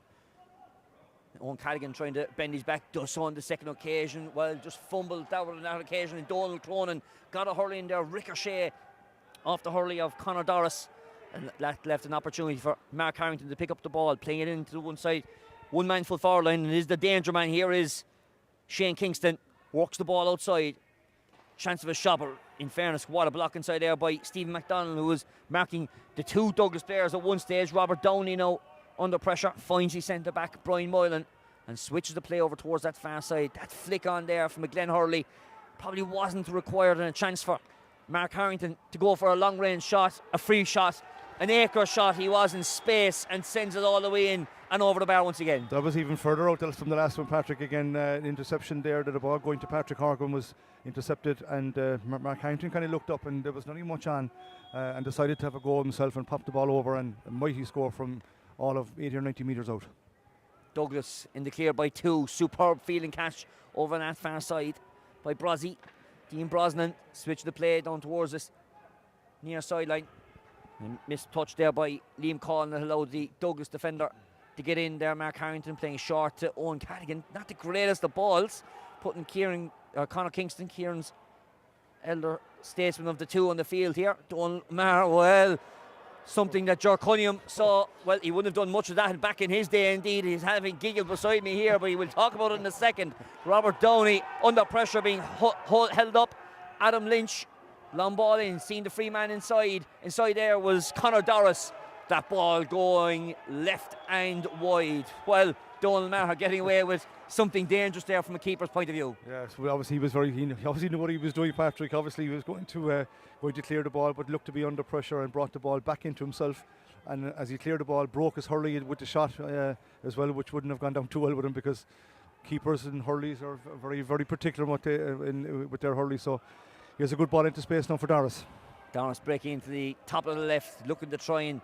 Owen Callaghan trying to bend his back, does so on the second occasion. Well, just fumbled that on that occasion, and Donald Cronin got a hurley in there, ricochet off the hurley of Conor Doris, and that left an opportunity for Mark Harrington to pick up the ball, playing it into the one side, one man full forward line, and it is the danger man here is Shane Kingston, works the ball outside. Chance of a shot, but in fairness, what a block inside there by Stephen McDonald, who was marking the two Douglas players at one stage. Robert Downey now under pressure, finds his centre back Brian Moylan and switches the play over towards that far side. That flick on there from a Glen Hurley probably wasn't required, and a chance for Mark Harrington to go for a long range shot, a free shot, an acre shot. He was in space and sends it all the way in and over the bar once again. That was even further out from the last one, Patrick. Again, interception there. The ball going to Páirc Horgan was intercepted, and Mark Harrington kind of looked up, and there was nothing much on, and decided to have a go himself and pop the ball over, and a mighty score from all of 80 or 90 metres out. Douglas in the clear by two. Superb fielding catch over on that far side by Brozzy. Dean Brosnan switched the play down towards this near sideline. And missed touch there by Liam Collin that allowed the Douglas defender to get in there. Mark Harrington playing short to Owen Callaghan. Not the greatest of balls, putting Conor Kingston, Kieran's elder statesman of the two, on the field here. Donald Maher, well, something that Ger Cunningham saw. Well, he wouldn't have done much of that back in his day, indeed. He's having giggled beside me here, but he will talk about it in a second. Robert Downey under pressure, being held up. Adam Lynch, long ball in, seeing the free man inside. Inside there was Conor Doris. That ball going left and wide. Well, Donald Maher getting away with something dangerous there from a keeper's point of view. Yes, well, obviously he obviously knew what he was doing, Patrick. Obviously he was going to clear the ball, but looked to be under pressure and brought the ball back into himself. And as he cleared the ball, broke his hurley with the shot as well, which wouldn't have gone down too well with him, because keepers and hurleys are very, very particular with their hurley. So he has a good ball into space now for Doris. Doris breaking into the top of the left, looking to try and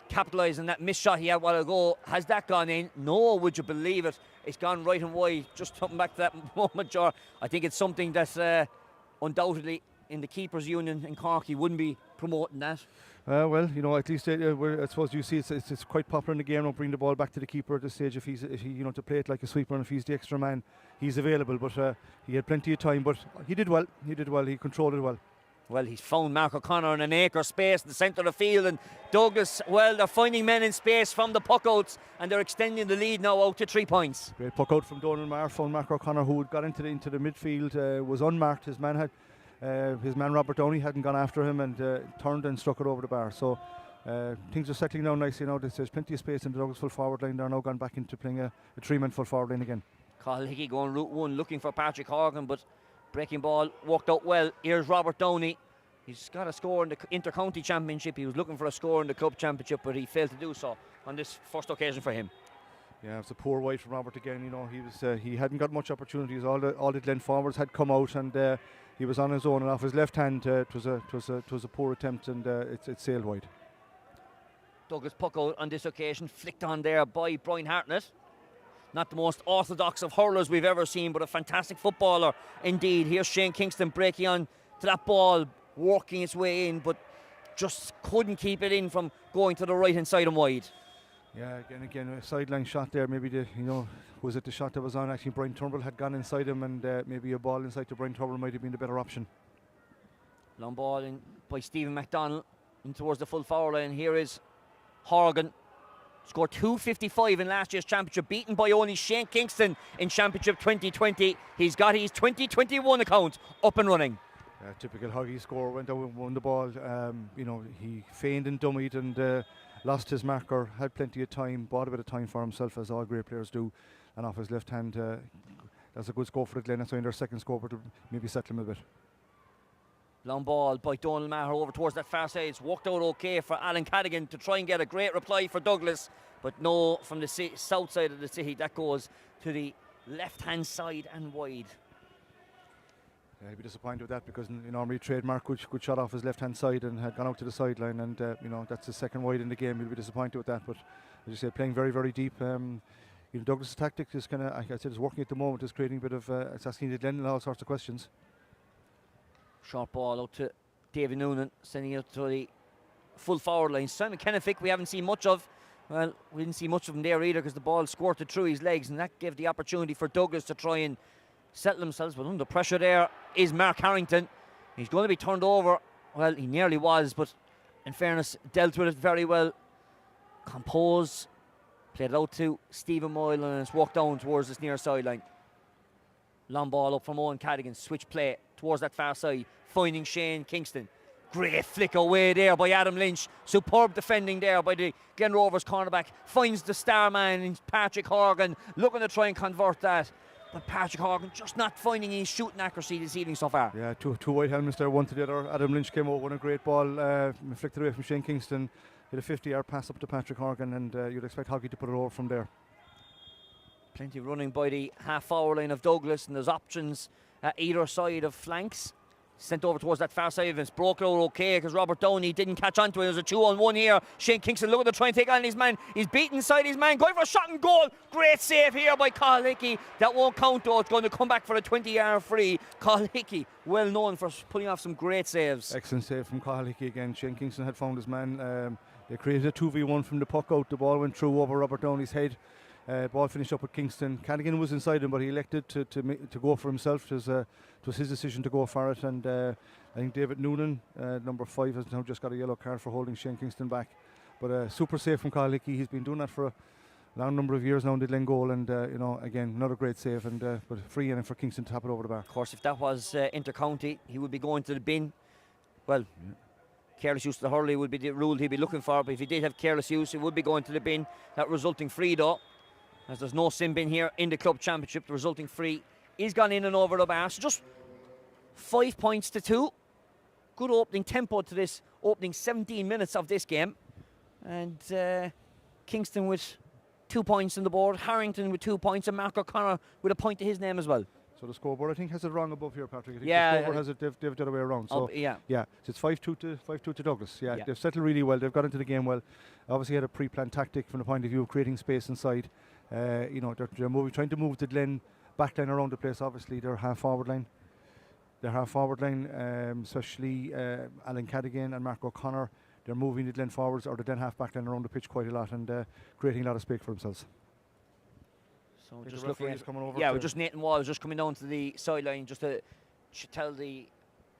capitalise on that missed shot he had a while ago. Has that gone in? No, would you believe it? It's gone right and wide. Just coming back to that moment, Jar. I think it's something that undoubtedly in the keepers union in Cork he wouldn't be promoting that. Well, you know, at least I suppose you see it's quite popular in the game. Don't bring the ball back to the keeper at this stage if he you know, to play it like a sweeper, and if he's the extra man, he's available. But he had plenty of time. But he did well. He controlled it well. Well, he's found Mark O'Connor in an acre space in the centre of the field, and Douglas, well, they're finding men in space from the puckouts, and they're extending the lead now out to 3 points. Great puck out from Donald Maher, found Mark O'Connor, who had got into the midfield, was unmarked. His man Robert Downey hadn't gone after him, and turned and struck it over the bar. So things are settling down nicely now. There's plenty of space in the Douglas full forward line. They're now gone back into playing a 3-man full forward line again. Cathal Hickey going route one, looking for Páirc Horgan, but breaking ball worked out well. Here's Robert Downey. He's got a score in the inter-county championship. He was looking for a score in the club championship, but he failed to do so on this first occasion for him. Yeah, it's a poor wide from Robert again. You know, he hadn't got much opportunities. All the Glen forwards had come out, and he was on his own, and off his left hand. It was a poor attempt, and it sailed wide. Douglas puck out on this occasion, flicked on there by Brian Hartnett. Not the most orthodox of hurlers we've ever seen, but a fantastic footballer indeed. Here's Shane Kingston breaking on to that ball, working its way in, but just couldn't keep it in from going to the right hand side and wide. Yeah, again, a sideline shot there. Maybe was it the shot that was on? Actually, Brian Turnbull had gone inside him, and maybe a ball inside to Brian Turnbull might have been the better option. Long ball in by Stephen McDonald in towards the full forward line. Here is Horgan. Scored 255 in last year's championship, beaten by only Shane Kingston in championship 2020. He's got his 2021 account up and running. Typical Huggy score, went out and won the ball. You know, he feigned and dummied and lost his marker, had plenty of time, bought a bit of time for himself, as all great players do, and off his left hand, that's a good score for the Glen. That's only their second score, but maybe settle him a bit. Long ball by Donald Maher over towards that far side. It's worked out okay for Alan Cadigan to try and get a great reply for Douglas, but no, from the south side of the city, that goes to the left hand side and wide. Yeah, he'd be disappointed with that, because normally trademark good shot off his left hand side and had gone out to the sideline, and you know, that's his second wide in the game. He'll be disappointed with that, but as you say, playing very, very deep. You know, Douglas' tactic is kind of, like I said, is working at the moment. It's creating a bit of it's asking the Glen all sorts of questions. Short ball out to David Noonan, sending it to the full forward line. Simon Kennefick we haven't seen much of. Well, we didn't see much of him there either, because the ball squirted through his legs, and that gave the opportunity for Douglas to try and settle themselves. But under pressure there is Mark Harrington. He's going to be turned over. Well, he nearly was, but in fairness, dealt with it very well. Composed, played it out to Stephen Moyle, and it's walked down towards this near sideline. Long ball up from Owen Cadigan, switch play towards that far side, finding Shane Kingston. Great flick away there by Adam Lynch. Superb defending there by the Glen Rovers cornerback. Finds the star man in Páirc Horgan, looking to try and convert that. But Páirc Horgan just not finding his shooting accuracy this evening so far. Yeah, two white helmets there, one to the other. Adam Lynch came over, won a great ball, flicked away from Shane Kingston. Hit a 50-yard pass up to Páirc Horgan, and you'd expect Hoggy to put it over from there. Plenty of running by the half-forward line of Douglas, and there's options at either side of flanks. Sent over towards that far side, and it's broke out okay because Robert Downey didn't catch onto it. There's a 2-on-1 here. Shane Kingston looking to try and take on his man. He's beaten inside his man, going for a shot and goal. Great save here by Cathal Hickey. That won't count though. It's going to come back for a 20-yard free. Cathal Hickey, well known for pulling off some great saves. Excellent save from Cathal Hickey again. Shane Kingston had found his man. They created a 2v1 from the puck out. The ball went through over Robert Downey's head. Ball finished up with Kingston. Cadigan was inside him, but he elected to go for himself. It was his decision to go for it, and I think David Noonan, number 5, has now just got a yellow card for holding Shane Kingston back. But super save from Cathal Hickey. He's been doing that for a long number of years now in the Glen goal, and you know, again, another great save, and but free in for Kingston to tap it over the bar. Of course, if that was inter-county, he would be going to the bin. Well, yeah. Careless use of the hurley would be the rule he'd be looking for, but if he did have careless use, it would be going to the bin. That resulting free though, as there's no sin bin here in the club championship, the resulting free is gone in and over the bar. So just 5 points to 2. Good opening tempo to this opening 17 minutes of this game. And Kingston with 2 points on the board, Harrington with 2 points, and Mark O'Connor with a point to his name as well. So the scoreboard, I think, has it wrong above here, Patrick. I think Yeah, the scoreboard has it, they've the other way around. So yeah. so it's 5-2 to Douglas. Yeah, Yeah. they've settled really well. They've got into the game well. Obviously had a pre-planned tactic from the point of view of creating space inside. They're trying to move the Glen back line around the place. Obviously, their half forward line, especially Alan Cadigan and Mark O'Connor. They're moving the Glen forwards or the Glen half back line around the pitch quite a lot and creating a lot of space for themselves. So I think just the looking referee's at, coming over yeah, to- we're just Nathan Wall just coming down to the sideline just to tell the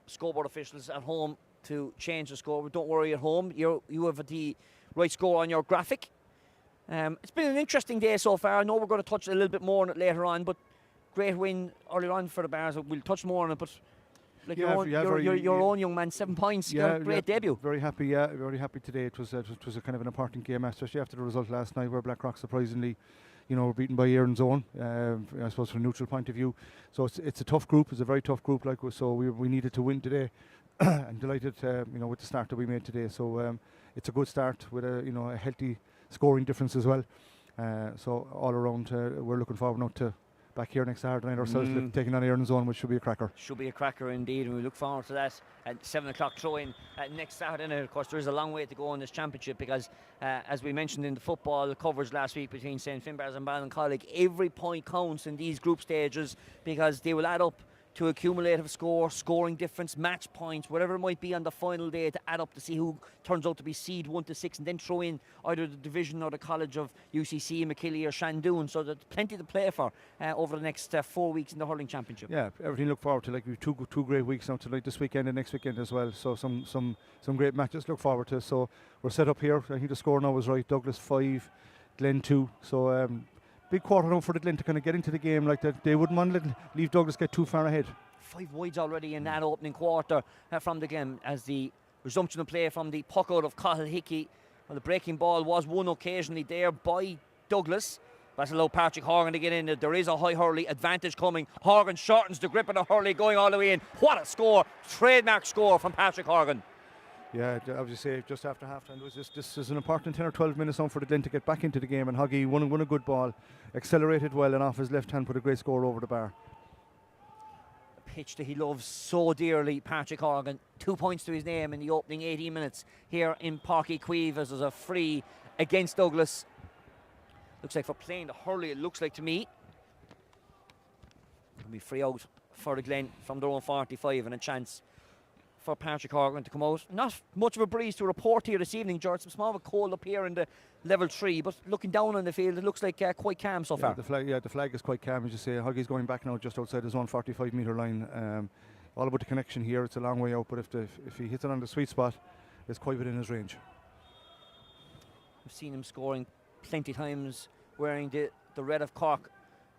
scoreboard officials at home to change the score. But don't worry at home, you have the right score on your graphic. It's been an interesting day so far. I know we're going to touch a little bit more on it later on, but great win earlier on for the Bears. We'll touch more on it, but like your own young man, 7 points, great debut. Very happy, very happy today. It was a kind of an important game, especially after the result last night, where Blackrock surprisingly, were beaten by Erin's Own. I suppose from a neutral point of view. So it's a tough group. It's a very tough group. So we needed to win today. I'm delighted, with the start that we made today. So it's a good start with a healthy scoring difference as well. So all around, we're looking forward now to back here next Saturday night ourselves, taking on Erin's Own, which should be a cracker. Should be a cracker indeed, and we look forward to that at 7 o'clock throw-in next Saturday night. Of course, there is a long way to go in this championship because, as we mentioned in the football coverage last week between St. Finbarrs and Ballincollig, every point counts in these group stages because they will add up to a cumulative score, scoring difference, match points, whatever it might be on the final day to add up to see who turns out to be seed 1 to 6 and then throw in either the division or the college of UCC, McKinley or Shandoon. So there's plenty to play for over the next 4 weeks in the hurling championship. Yeah, everything to look forward to. Like we've two great weeks now tonight, this weekend and next weekend as well. So some great matches to look forward to. So we're set up here. I think the score now is right. Douglas 5, Glen 2. So big quarter now for the Glen to kind of get into the game like that. They wouldn't want to leave Douglas get too far ahead. 5 wides already in that opening quarter from the Glen as the resumption of play from the puck out of Cathal Hickey. Well, the breaking ball was won occasionally there by Douglas. That's allowed Patrick Horgan to get in. There is a high hurley advantage coming. Horgan shortens the grip of the hurley going all the way in. What a score! Trademark score from Patrick Horgan. Yeah, I was just say just after half-time, this is an important 10 or 12 minutes on for the Glen to get back into the game, and Hoggy won a good ball, accelerated well, and off his left hand put a great score over the bar. A pitch that he loves so dearly, Patrick Horgan. 2 points to his name in the opening 18 minutes here in Páirc Uí Chaoimh as there's a free against Douglas. Looks like for playing the hurley, it looks like to me. It'll be free out for the Glen from their own 45 and a chance for Patrick Horgan to come out. Not much of a breeze to report here this evening, George. Some small of a cold up here in the level 3, but looking down on the field, it looks like quite calm so far. The flag is quite calm, as you say. Hoggy's going back now just outside his own 45-metre line. All about the connection here. It's a long way out, but if he hits it on the sweet spot, it's quite within his range. We've seen him scoring plenty times wearing the red of Cork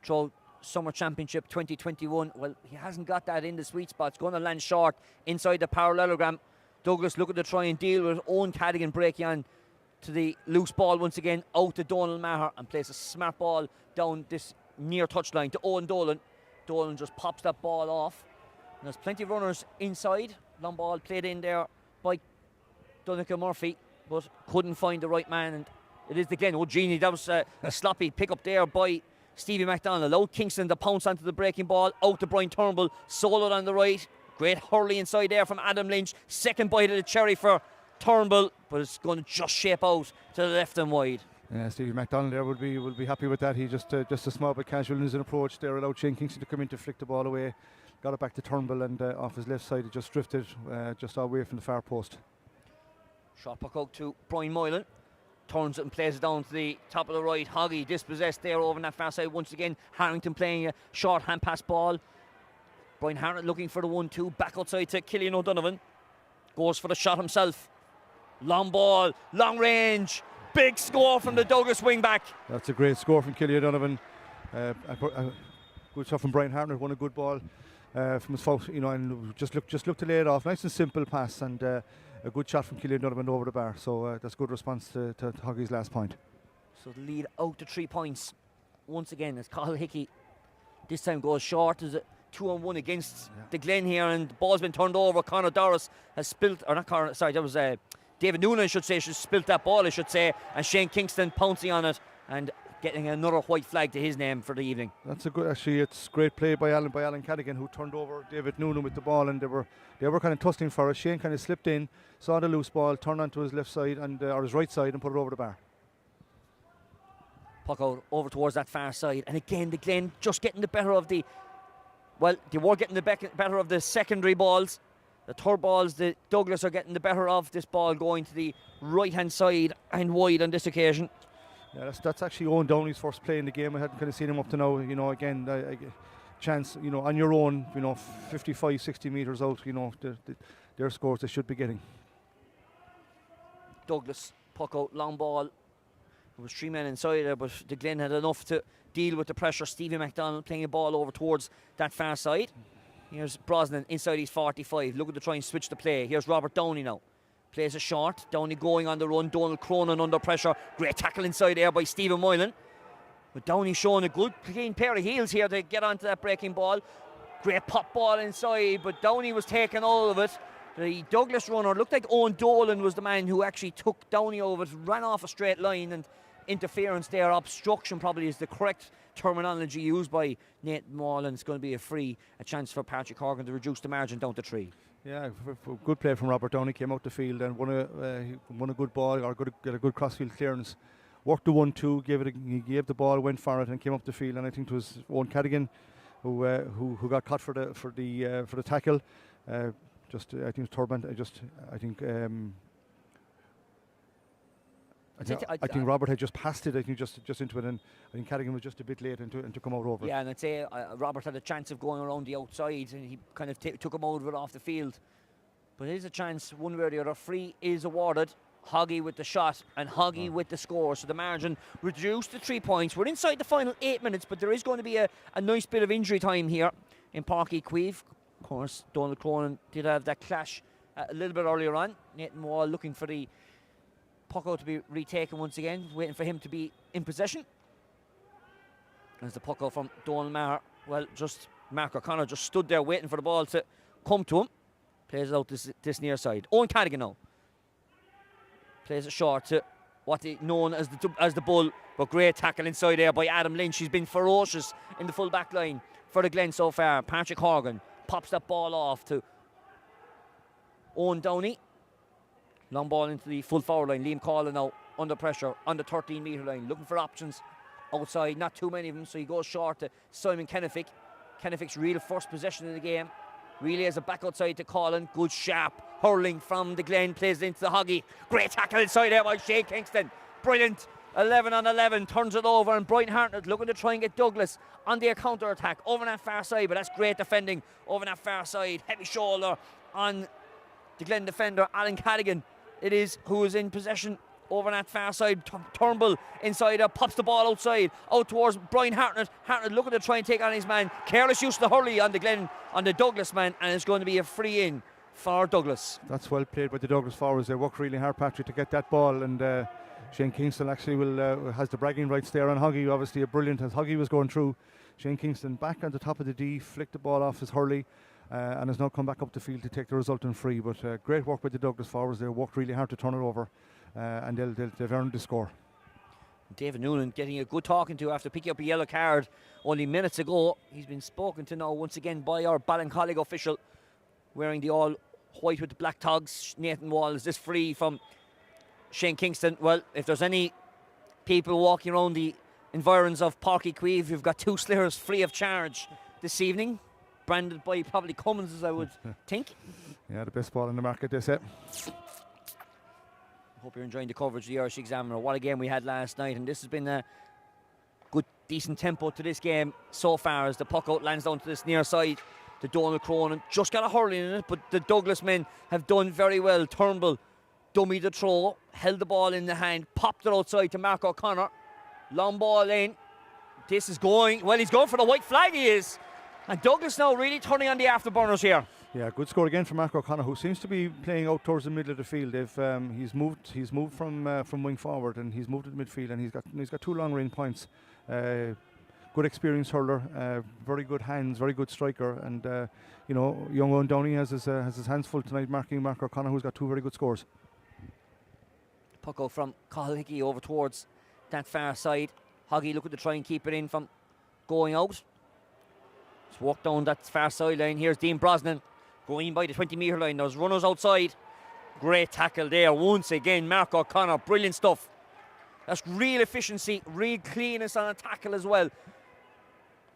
throughout Summer Championship 2021. Well, he hasn't got that in the sweet spot. It's going to land short inside the parallelogram. Douglas looking to try and deal with his own Cadigan, breaking on to the loose ball once again out to Donald Maher and plays a smart ball down this near touchline to Owen Dolan. Dolan just pops that ball off. And there's plenty of runners inside. Long ball played in there by Donica Murphy, but couldn't find the right man. And it is the Glen. Oh, Genie, that was a sloppy pick up there by Stevie McDonald. Allowed Kingston to pounce onto the breaking ball. Out to Brian Turnbull. Soloed on the right. Great hurley inside there from Adam Lynch. Second bite of the cherry for Turnbull, but it's going to just shape out to the left and wide. Yeah, Stevie McDonald there will be happy with that. He just a small bit casual in his approach there. Allowed Shane Kingston to come in to flick the ball away. Got it back to Turnbull, and off his left side it just drifted just away from the far post. Shot puck out to Brian Moylan. Turns it and plays it down to the top of the right. Hoggy dispossessed there over on that far side once again. Harrington playing a short hand pass ball. Brian Harrington looking for the 1-2. Back outside to Killian O'Donovan. Goes for the shot himself. Long ball, long range. Big score from the Douglas wing back. That's a great score from Killian O'Donovan. Good shot from Brian Harrington. Won a good ball from his foot, and just look to lay it off. Nice and simple pass, and a good shot from Killian Donovan over the bar. So that's a good response to Hoggy's last point. So the lead out to 3 points once again as Cathal Hickey this time goes short. There's a 2-on-1 against the Glen here, and the ball's been turned over. Conor Doris has spilt, or not Conor, sorry, that was David Noonan, I should say, spilt that ball, I should say, and Shane Kingston pouncing on it and getting another white flag to his name for the evening. That's a good. Actually, it's great play by Alan Cadigan, who turned over David Noonan with the ball, and they were kind of tussling for it. Shane kind of slipped in, saw the loose ball, turned onto his left side and or his right side, and put it over the bar. Puck out over towards that far side, and again the Glen just getting the better of the. Well, they were getting the better of the secondary balls. The third balls, the Douglas are getting the better of. This ball going to the right hand side and wide on this occasion. Yeah, that's actually Owen Downey's first play in the game. I hadn't kind of seen him up to now. You know, again, chance, you know, on your own, you know, 55, 60 metres out, you know, their scores they should be getting. Douglas, puck out, long ball. There was 3 men inside there, but the Glen had enough to deal with the pressure. Stevie McDonald playing a ball over towards that far side. Here's Brosnan inside his 45, looking to try and switch the play. Here's Robert Downey now. Plays a short. Downey going on the run. Donald Cronin under pressure. Great tackle inside there by Stephen Moylan. But Downey showing a good clean pair of heels here to get onto that breaking ball. Great pop ball inside, but Downey was taking all of it. The Douglas runner looked like Owen Dolan was the man who actually took Downey over it, ran off a straight line, and interference there, obstruction probably is the correct terminology used by Nathan Moreland. It's going to be a chance for Páirc Uí Chaoimh to reduce the margin down to 3. Yeah, good play from Robert Downey. Came out the field and won a good ball, or got a good crossfield clearance. Worked the 1-2, he gave the ball, went for it, and came up the field. And I think it was Owen Cadigan who got caught for the tackle. I think it was Turbant. I think Robert had just passed it. I think just into it, and I think Cadigan was just a bit late and to come out over. Yeah, and I'd say Robert had a chance of going around the outside, and he kind of took him out of it off the field. But it is a chance, one way or the other. Free is awarded. Hoggy with the shot and Hoggy with the score. So the margin reduced to 3 points. We're inside the final 8 minutes, but there is going to be a nice bit of injury time here in Páirc Uí Chaoimh. Of course, Donald Cronin did have that clash a little bit earlier on. Nathan Wall looking for the puck out to be retaken once again, waiting for him to be in possession. As the puck out from Donald Maher, well, just Mark O'Connor just stood there waiting for the ball to come to him. Plays it out this near side. Owen Cadigan now. Plays it short to what is known as the Bull, but great tackle inside there by Adam Lynch. He's been ferocious in the full back line for the Glen so far. Páirc Uí Chaoimh pops that ball off to Owen Downey. Long ball into the full forward line. Liam Collin now under pressure on the 13 metre line, looking for options outside. Not too many of them, so he goes short to Simon Kennefick. Kennefick's real first possession in the game. Really has a back outside to Collin. Good sharp hurling from the Glen. Plays it into the Hoggy. Great tackle inside there by Shane Kingston. Brilliant. 11 on 11. Turns it over, and Brian Hartnett looking to try and get Douglas on their counter attack over that far side. But that's great defending over that far side. Heavy shoulder on the Glen defender, Alan Cadigan. It is who is in possession over that far side. Turnbull inside there, pops the ball outside, out towards Brian Hartnett. Hartnett looking to try and take on his man. Careless use of the hurley on the Douglas man, and it's going to be a free in for Douglas. That's well played by the Douglas forwards. They work really hard, Patrick, to get that ball, and Shane Kingston actually has the bragging rights there on Hoggy. Obviously a brilliant, as Hoggy was going through. Shane Kingston back on the top of the D, flicked the ball off his hurley. And has now come back up the field to take the resultant free. But great work by the Douglas forwards. They worked really hard to turn it over, and they've earned the score. David Noonan getting a good talking to after picking up a yellow card only minutes ago. He's been spoken to now once again by our Ballincollig official, wearing the all white with the black togs. Nathan Wall, is this free from Shane Kingston? Well, if there's any people walking around the environs of Páirc Uí Chaoimh, we've got 2 slayers free of charge this evening. Branded by probably Cummins, as I would think. Yeah, the best ball in the market, they say. Hope you're enjoying the coverage of the Irish Examiner. What a game we had last night, and this has been a good, decent tempo to this game so far as the puck out lands down to this near side. The Donald Cronin just got a hurley in it, but the Douglas men have done very well. Turnbull dummied the throw, held the ball in the hand, popped it outside to Mark O'Connor. Long ball in. This is going, well, he's going for the white flag, he is. And Douglas now really turning on the afterburners here. Yeah, good score again from Mark O'Connor, who seems to be playing out towards the middle of the field. He's moved from wing forward, and he's moved to the midfield, and he's got 2 long range points. Good experienced hurler, very good hands, very good striker, and young Owen Downey has his hands full tonight, marking Mark O'Connor, who's got 2 very good scores. Puck out from Cahill Hickey over towards that far side. Hoggy looking to try and keep it in from going out. It's walked down that far sideline. Here's Dean Brosnan going by the 20-metre line. There's runners outside. Great tackle there once again. Mark O'Connor, brilliant stuff. That's real efficiency, real cleanness on a tackle as well. And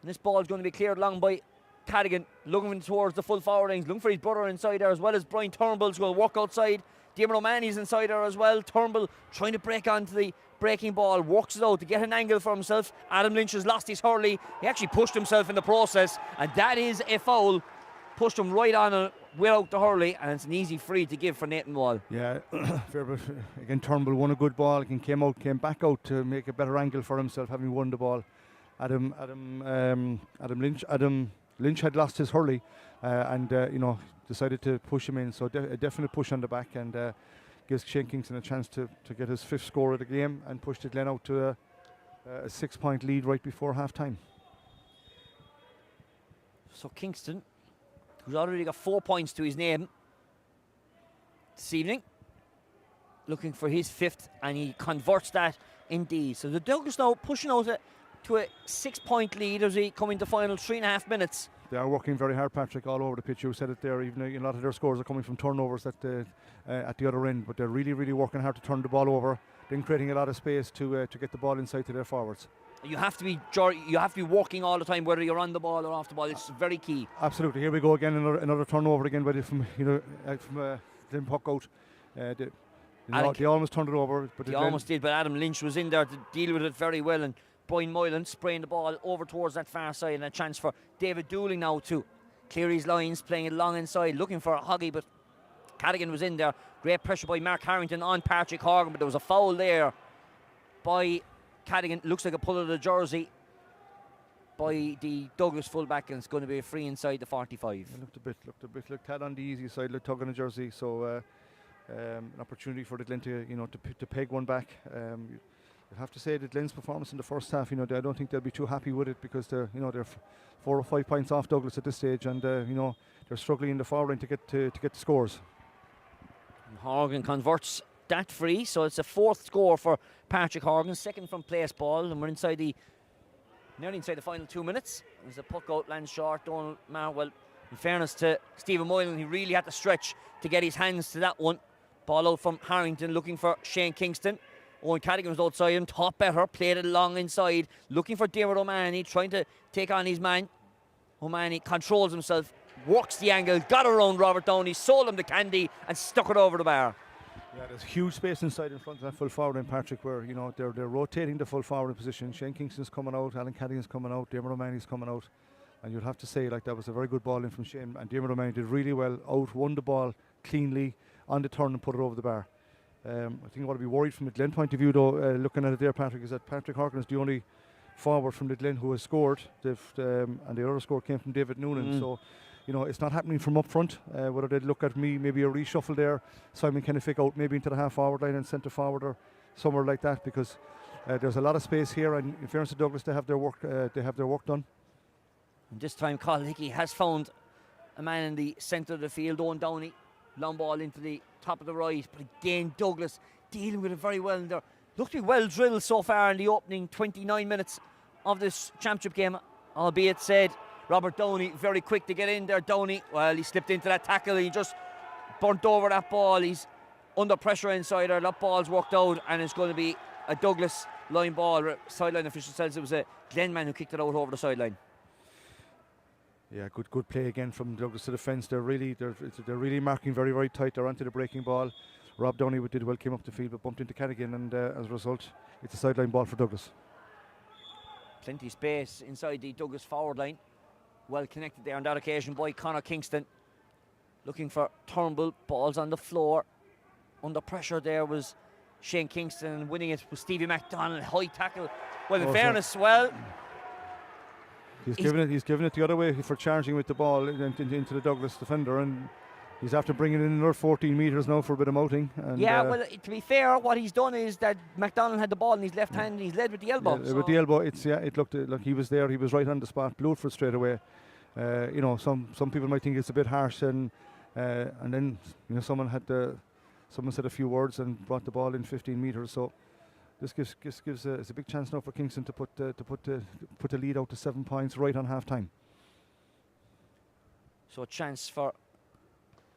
this ball is going to be cleared along by Cadigan, looking towards the full forward lines, looking for his brother inside there, as well as Brian Turnbull's going to walk outside. Diarmuid O'Mahony's inside there as well. Turnbull trying to break onto the breaking ball, works it out to get an angle for himself. Adam Lynch has lost his hurley. He actually pushed himself in the process, and that is a foul. Pushed him right on without the hurley, and it's an easy free to give for Nathan Wall. Yeah, again, Turnbull won a good ball. Again, came back out to make a better angle for himself, having won the ball. Adam Lynch had lost his hurley, and decided to push him in. So a definite push on the back, and gives Shane Kingston a chance to get his 5th score of the game, and pushed the Glen out to a 6-point lead right before half time. So Kingston, who's already got 4 points to his name this evening, looking for his 5th, and he converts that indeed. So the Douglas now pushing out to a 6-point lead as we come into final 3.5 minutes. They are working very hard, Patrick, all over the pitch. You said it there. Even a lot of their scores are coming from turnovers at the other end, but they're really, really working hard to turn the ball over, then creating a lot of space to get the ball inside to their forwards. You have to be working all the time, whether you're on the ball or off the ball. It's very key. Absolutely. Here we go again. Another turnover again, but from Glen Puck out. They almost turned it over, but they almost did. But Adam Lynch was in there to deal with it very well, and Brian Moylan spraying the ball over towards that far side, and a chance for David Dooling now to clear his lines, playing it long inside, looking for a Hoggy, but Cadigan was in there. Great pressure by Mark Harrington on Páirc Horgan, but there was a foul there by Cadigan. Looks like a pull of the jersey by the Douglas fullback, and it's going to be a free inside the 45. It looked a bit like Tad on the easy side, like tugging a jersey. So an opportunity for the Glen to peg one back. I have to say that Glen's performance in the first half, I don't think they'll be too happy with it, because they're 4 or 5 points off Douglas at this stage, and they're struggling in the forward line to get the scores. And Horgan converts that free, so it's a 4th score for Páirc Horgan, 2nd from place ball, and we're nearly inside the final 2 minutes. As the puck out lands short, Donald Marwell. In fairness to Stephen Moylan, he really had to stretch to get his hands to that one. Ball out from Harrington, looking for Shane Kingston. Owen Cadigan was outside him, thought better, played it long inside, looking for Diarmuid O'Mahony, trying to take on his man. O'Mahony controls himself, works the angle, got around Robert Downey, sold him the candy, and stuck it over the bar. Yeah, there's huge space inside in front of that full forward in Patrick, where they're rotating the full forward position. Shane Kingston's coming out, Alan Cadigan's coming out, Diarmuid O'Mahony's coming out, and you'd have to say that was a very good ball in from Shane, and Diarmuid O'Mahony did really well, won the ball cleanly on the turn and put it over the bar. I think what I'd be worried from the Glen point of view, though, looking at it there, Patrick, is that Páirc Horgan is the only forward from the Glen who has scored, and the other score came from David Noonan. So, it's not happening from up front. Whether they'd look at maybe a reshuffle there, Simon Kennefick out maybe into the half forward line and centre forward or somewhere like that, because there's a lot of space here, and in fairness to Douglas, they have their work done. And this time, Colin Hickey has found a man in the centre of the field, Owen Downey. Long ball into the top of the right, but again Douglas dealing with it very well. And they're looking well drilled so far in the opening 29 minutes of this championship game, albeit said Robert Downey very quick to get in there. Downey, well, he slipped into that tackle, he just burnt over that ball. He's under pressure inside there, that ball's worked out, and it's going to be a Douglas line ball. Sideline official says it was a Glen man who kicked it out over the sideline. Yeah, good play again from Douglas to the fence. They're really marking very, very tight. They're onto the breaking ball. Rob Downey did well, came up the field, but bumped into Cadigan, and as a result, it's a sideline ball for Douglas. Plenty space inside the Douglas forward line. Well connected there on that occasion by Conor Kingston. Looking for Turnbull, balls on the floor. Under pressure there was Shane Kingston, winning it was Stevie McDonald, high tackle. Well, in fairness, He's given it the other way for charging with the ball into the Douglas defender, and he's after bringing in another 14 metres now for a bit of mouting. And well, to be fair, what he's done is that McDonald had the ball in his left hand and he's led with the elbow. Yeah, with the elbow, it looked like he was there. He was right on the spot, blew it for straight away. Some people might think it's a bit harsh, and then someone said a few words and brought the ball in 15 metres. So this gives it's a big chance now for Kingston to put the lead out to 7 points right on half time. So a chance for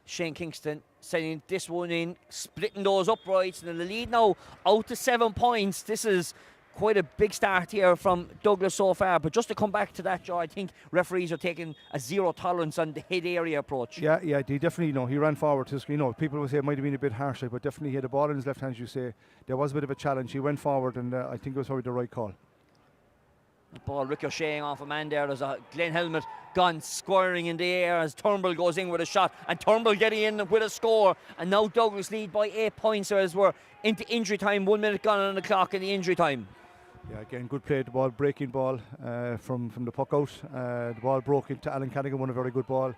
Shane Kingston sending this one in, splitting those uprights, and the lead now out to 7 points. This is quite a big start here from Douglas so far, but just to come back to that, Joe, I think referees are taking a zero tolerance on the head area approach. Yeah, he definitely, he ran forward to the screen. People will say it might have been a bit harsh, but definitely he had the ball in his left hand, as you say. There was a bit of a challenge. He went forward, and I think it was probably the right call. The ball ricocheting off a man there. There's a Glen helmet gone squaring in the air as Turnbull goes in with a shot, and Turnbull getting in with a score, and now Douglas lead by 8 points as we're into injury time. 1 minute gone on the clock in the injury time. Yeah, again, good play. The ball, breaking ball from the puck out. The ball broke into Alan Cunningham, won a very good ball.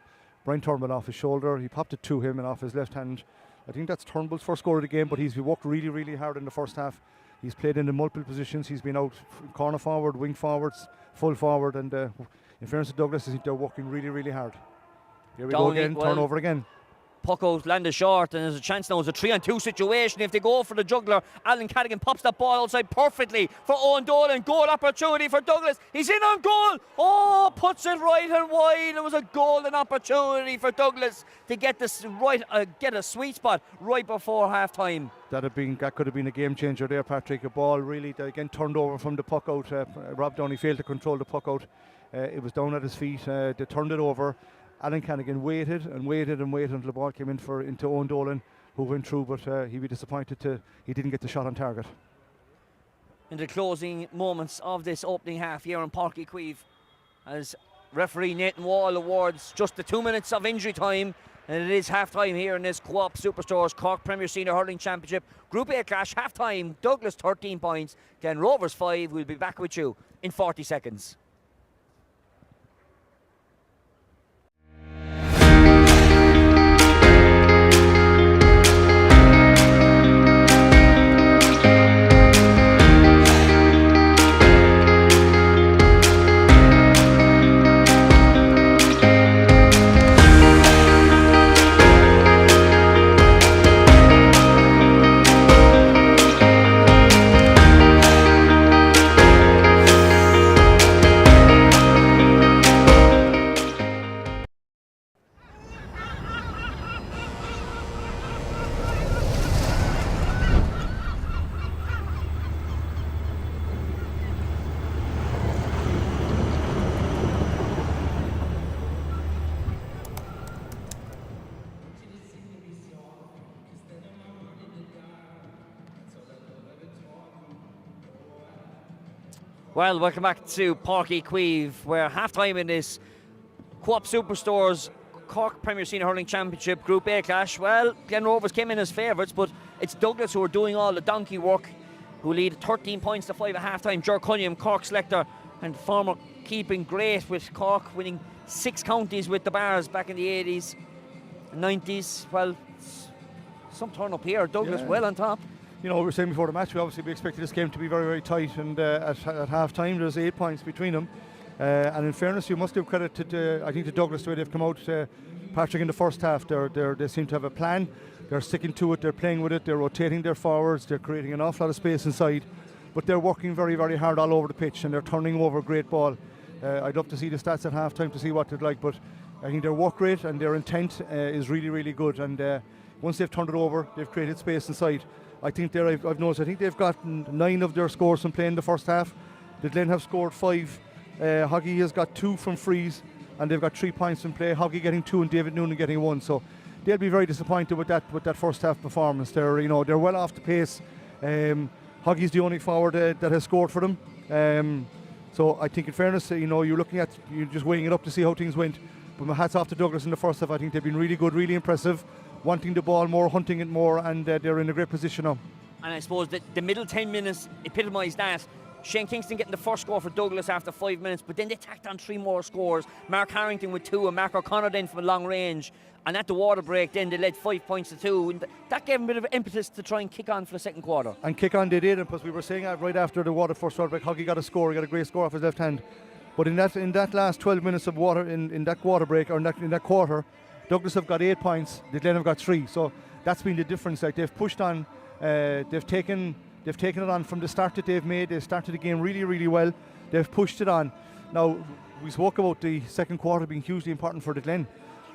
Brian Turnbull off his shoulder. He popped it to him and off his left hand. I think that's Turnbull's first score of the game, but he's worked really, really hard in the first half. He's played in the multiple positions. He's been out corner forward, wing forwards, full forward, and in fairness to Douglas, I think they're working really, really hard. Here we go again, turnover again. Puck out, landed short, and there's a chance now. It's a 3-on-2 situation. If they go for the juggler, Alan Cadigan pops that ball outside perfectly for Owen Dolan. Goal opportunity for Douglas. He's in on goal. Oh, puts it right and wide. It was a golden opportunity for Douglas to get this right, get a sweet spot right before half time. That could have been a game changer there, Patrick. A ball really again turned over from the puck out. Rob Downey failed to control the puck out. It was down at his feet. They turned it over. Alan Canigan waited until the ball came into Owen Dolan, who went through, but he'd be disappointed he didn't get the shot on target. In the closing moments of this opening half here in Páirc Uí Chaoimh, as referee Nathan Wall awards just the 2 minutes of injury time, and it is half time here in this Coop Superstores Cork Premier Senior Hurling Championship Group A clash. Half time, Douglas 13 points, Glen Rovers 5. We'll be back with you in 40 seconds. Well, welcome back to Páirc Uí Chaoimh, where half-time in this Coop Superstores Cork Premier Senior Hurling Championship Group A clash. Well, Glen Rovers came in as favourites, but it's Douglas who are doing all the donkey work, who lead 13 points to 5 at half-time. Cunningham, Cork selector, and former keeping great with Cork, winning 6 counties with the Bars back in the 80s and 90s. Well, some turn up here. Douglas well on top. We were saying before the match, we expected this game to be very, very tight, and at half time there's 8 points between them. And in fairness, you must give credit to Douglas the way they've come out, Patrick, in the first half. They seem to have a plan. They're sticking to it. They're playing with it. They're rotating their forwards. They're creating an awful lot of space inside, but they're working very, very hard all over the pitch, and they're turning over great ball. I'd love to see the stats at half time to see what they're like, but I think their work rate and their intent is really, really good. And once they've turned it over, they've created space inside. I think I've noticed, I think they've gotten 9 of their scores from playing the first half. The Glen have scored 5. Hoggy has got 2 from frees, and they've got 3 points from play. Hoggy getting 2 and David Noonan getting 1. So they'll be very disappointed with that first half performance. They're well off the pace. Hoggy's the only forward that has scored for them. So I think in fairness, you're just weighing it up to see how things went. But my hats off to Douglas in the first half. I think they've been really good, really impressive, wanting the ball more, hunting it more, and they're in a great position now. And I suppose that the middle 10 minutes epitomised that. Shane Kingston getting the first score for Douglas after 5 minutes, but then they tacked on 3 more scores. Mark Harrington with 2, and Mark O'Connor then from a long range. And at the water break, then they led 5 points to 2. And that gave them a bit of impetus to try and kick on for the second quarter. And kick on they did, because we were saying right after the first water break, Hoggy got a score. He got a great score off his left hand. But in that last 12 minutes of water, in that water break, or in that quarter, Douglas have got 8 points, the Glen have got 3. So that's been the difference. Like, they've pushed on, they've taken They've taken it on from the start that they've made. They started the game really, really well. They've pushed it on. Now, we spoke about the second quarter being hugely important for the Glen,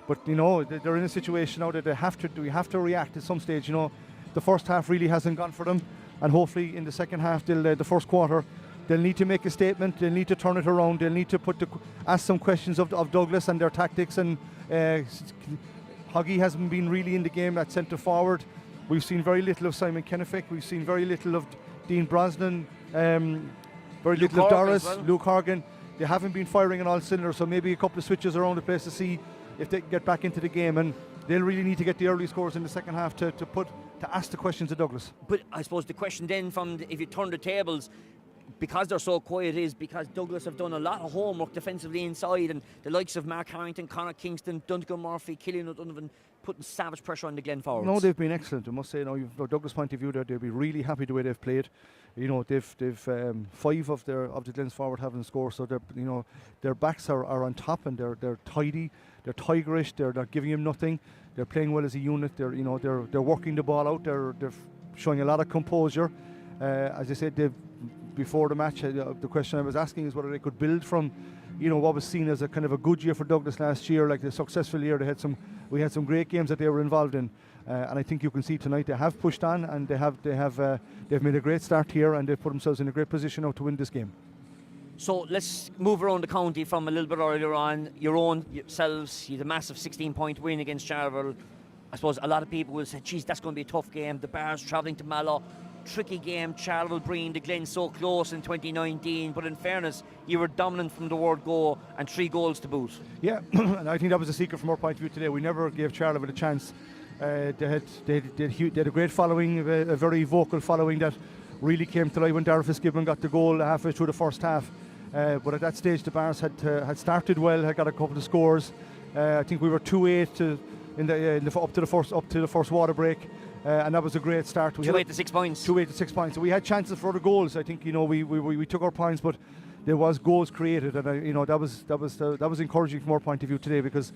but you know they're in a situation now that we have to react at some stage. You know, the first half really hasn't gone for them, and hopefully in the second half, the first quarter, they'll need to make a statement. They'll need to turn it around. They'll need to ask some questions of Douglas and their tactics. And Hoggy hasn't been really in the game at centre forward. We've seen very little of Simon Kennefick. We've seen very little of Dean Brosnan. Very little of Doris, well. Luke Horgan. They haven't been firing on all cylinders, so maybe a couple of switches around the place to see if they can get back into the game. And they'll really need to get the early scores in the second half to ask the questions of Douglas. But I suppose the question then, if you turn the tables, because they're so quiet, is because Douglas have done a lot of homework defensively inside, and the likes of Mark Harrington, Conor Kingston, Duncan Murphy, Killian O'Donovan putting savage pressure on the Glen forwards. No, they've been excellent. I must say, from Douglas' point of view, they'll be really happy the way they've played. You know, they've 5 of the Glen's forward haven't scored, so their backs are on top, and they're tidy, they're tigerish, they're not giving him nothing. They're playing well as a unit. They're working the ball out. They're showing a lot of composure. As I said, before the match, the question I was asking is whether they could build from, what was seen as a kind of a good year for Douglas last year, like a successful year. We had some great games that they were involved in, and I think you can see tonight they have pushed on, and they've made a great start here, and they've put themselves in a great position now to win this game. So let's move around the county from a little bit earlier on. Your own yourselves, you had a massive 16-point win against Charleville. I suppose a lot of people will say, geez, that's going to be a tough game. The Bars travelling to Mallow. Tricky game, Charleville bringing the Glen so close in 2019, but in fairness, you were dominant from the word go, and 3 goals to boot. Yeah, and I think that was a secret from our point of view today. We never gave Charleville a chance. They had a great following, a very vocal following that really came to life when Darragh Fitzgibbon got the goal halfway through the first half. But at that stage, the Bars had started well, had got a couple of scores. I think we were 2-8 up to the first water break. And that was a great start. 2-8 to 6 points. 2-8 to 6 points. So we had chances for the goals. I think we took our points, but there was goals created, and that was encouraging from our point of view today, because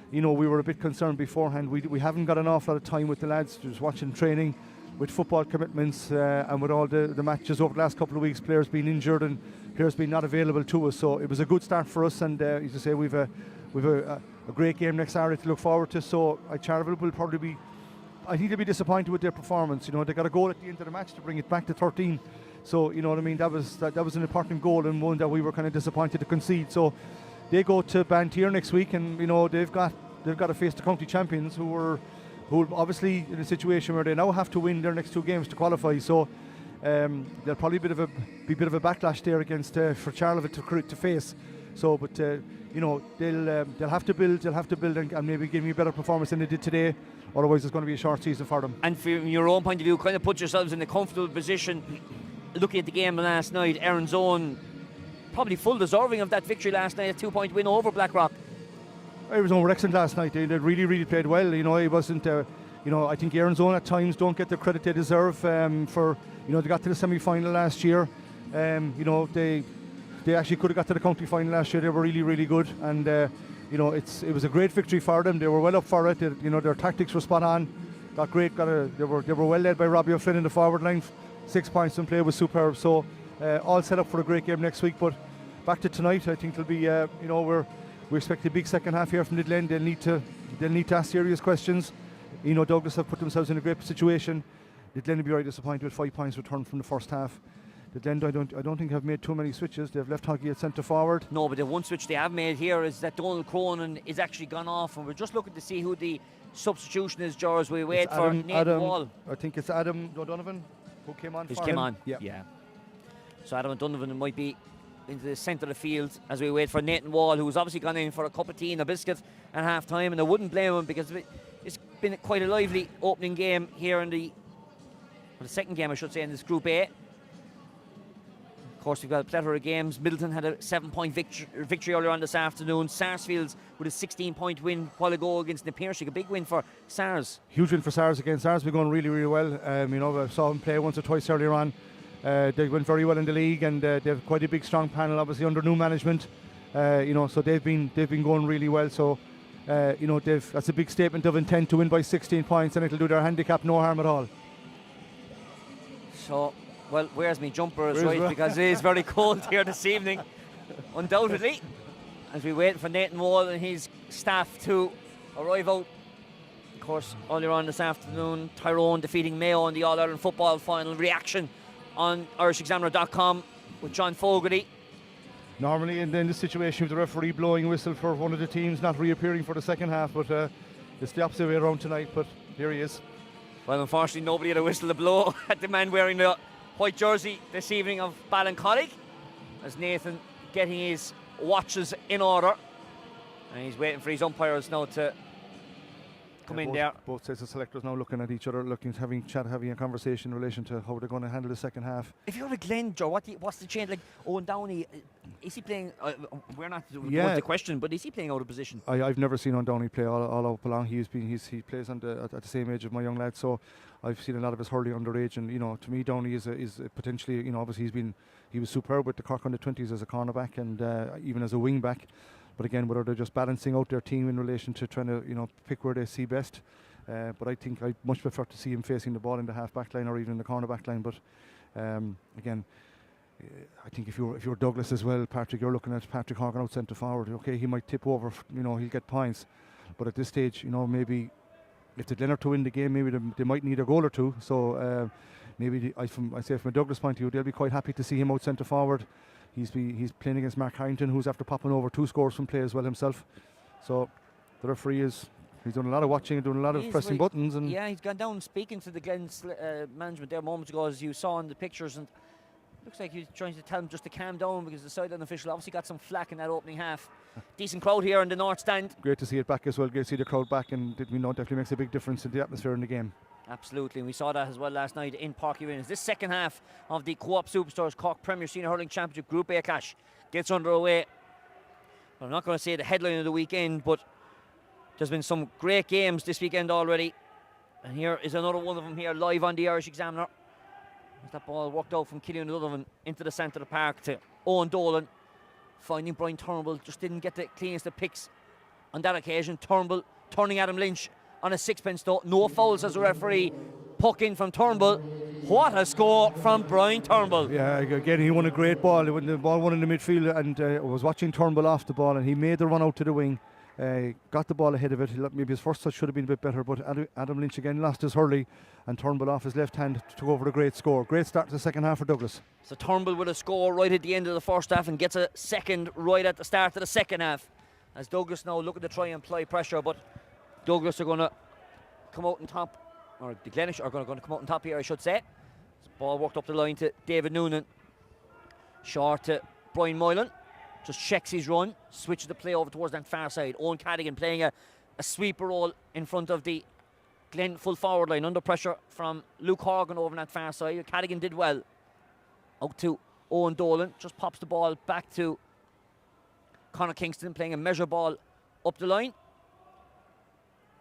we were a bit concerned beforehand. We haven't got an awful lot of time with the lads, just watching training, with football commitments, and with all the matches over the last couple of weeks, players being injured and players being not available to us. So it was a good start for us, and as I say, we've a great game next Saturday to look forward to. So Charleville will probably be. I think they'll be disappointed with their performance. They got a goal at the end of the match to bring it back to 13. So you know what I mean. That was an important goal, and one that we were kind of disappointed to concede. So they go to Bantier next week, and they've got to face the county champions, who are obviously in a situation where they now have to win their next 2 games to qualify. So there'll probably be a bit of a backlash there against for Charleville to face. So, but they'll have to build and maybe give me a better performance than they did today. Otherwise, it's going to be a short season for them. And from your own point of view, kind of put yourselves in a comfortable position. Looking at the game last night, Aaron's Own probably full deserving of that victory last night, a 2-point win over Blackrock. Aaron's Own were excellent last night. They really, really played well. It wasn't. I think Aaron's Own at times don't get the credit they deserve. For they got to the semi-final last year. They actually could have got to the county final last year. They were really, really good, and it was a great victory for them. They were well up for it. Their tactics were spot on. They were well led by Robbie O'Flynn in the forward line. 6 points in play was superb. So all set up for a great game next week. But back to tonight, I think it'll be. We expect a big second half here from the Glen. They'll need to ask serious questions. Douglas have put themselves in a great situation. The Glen will be very disappointed with 5 points returned from the first half. The Glen, I don't think have made too many switches. They've left Hoggy at centre forward. No, but the one switch they have made here is that Donald Cronin is actually gone off, and we're just looking to see who the substitution is, George. We wait for Nathan Wall. I think it's Adam O'Donovan who came on. Yeah. So Adam O'Donovan might be into the centre of the field as we wait for Nathan Wall, who's obviously gone in for a cup of tea and a biscuit at half time, and I wouldn't blame him, because it's been quite a lively opening game here in the second game, I should say, in this Group A. Of course, we've got a plethora of games. Middleton had a 7-point victory earlier on this afternoon. Sarsfields with a 16-point win a while ago against Napier. A big win for Sars. Huge win for Sars again. Sars have been going really, really well. I saw them play once or twice earlier on. They went very well in the league, and they have quite a big, strong panel, obviously under new management. So they've been going really well. So that's a big statement of intent to win by 16 points, and it'll do their handicap no harm at all. So Well, where's my jumper is Where's right, because it is very cold here this evening, undoubtedly, as we wait for Nathan Wall and his staff to arrive out. Of course, earlier on this afternoon, Tyrone defeating Mayo in the All-Ireland football final. Reaction on IrishExaminer.com with John Fogarty. Normally, and then the situation with the referee blowing a whistle for one of the teams not reappearing for the second half, but it's the opposite way around tonight. But here he is. Well, unfortunately, nobody had a whistle to blow at the man wearing the white jersey this evening of Ballincollig, as Nathan getting his watches in order, and he's waiting for his umpires now to come in there. Both sets of selectors now looking at each other, having a conversation in relation to how they're going to handle the second half. If you're a Glen, Joe, what's the change? Like Owen Downey, is he playing? We're not Yeah. the question, but is he playing out of position? I've never seen Owen Downey play all up along. He plays at the same age of my young lad, so I've seen a lot of his hurling underage, and to me Downey is potentially, obviously he was superb with the Cork under-20s as a cornerback and even as a wing back. But again, whether they're just balancing out their team in relation to trying to pick where they see best. But I think I'd much prefer to see him facing the ball in the half-back line or even in the corner-back line. But again, I think if you're Douglas as well, Patrick, you're looking at Patrick Horgan out centre forward. Okay, he might tip over, he'll get points. But at this stage, maybe if the Glen are to win the game, maybe they might need a goal or two. So maybe I say from a Douglas point of view, they'll be quite happy to see him out centre forward. He's playing against Mark Harrington, who's after popping over 2 scores from play as well himself. So the referee he's done a lot of watching and doing a lot of pressing buttons. And yeah, he's gone down speaking to the Glen management there moments ago, as you saw in the pictures, and looks like he's trying to tell him just to calm down, because the sideline official obviously got some flack in that opening half. Decent crowd here in the north stand. Great to see it back as well. Great to see the crowd back, and definitely makes a big difference in the atmosphere in the game. Absolutely, and we saw that as well last night in Páirc Uí Chaoimh. This second half of the Coop Superstores Cork Premier Senior Hurling Championship Group A clash gets underway. Well, I'm not going to say the headline of the weekend, but there's been some great games this weekend already. And here is another one of them here live on the Irish Examiner. As that ball worked out from Killian O'Donovan into the centre of the park to Owen Dolan. Finding Brian Turnbull, just didn't get the cleanest of picks on that occasion. Turnbull turning Adam Lynch on a sixpence though. No fouls as a referee. Puck in from Turnbull. What a score from Brian Turnbull. Yeah, again, he won a great ball. The ball won in the midfield, and I was watching Turnbull off the ball, and he made the run out to the wing. Got the ball ahead of it. Maybe his first touch should have been a bit better, but Adam Lynch again lost his hurley, and Turnbull off his left hand took over a great score. Great start to the second half for Douglas. So Turnbull with a score right at the end of the first half and gets a second right at the start of the second half. As Douglas now looking to try and apply pressure, but Douglas are going to come out on top, or the Glenish are going to come out on top here, I should say. Ball worked up the line to David Noonan. Short to Brian Moylan. Just checks his run, switches the play over towards that far side. Owen Cadigan playing a sweeper role in front of the Glen full forward line, under pressure from Luke Horgan over on that far side. Cadigan did well. Out to Owen Dolan, just pops the ball back to Conor Kingston, playing a measure ball up the line.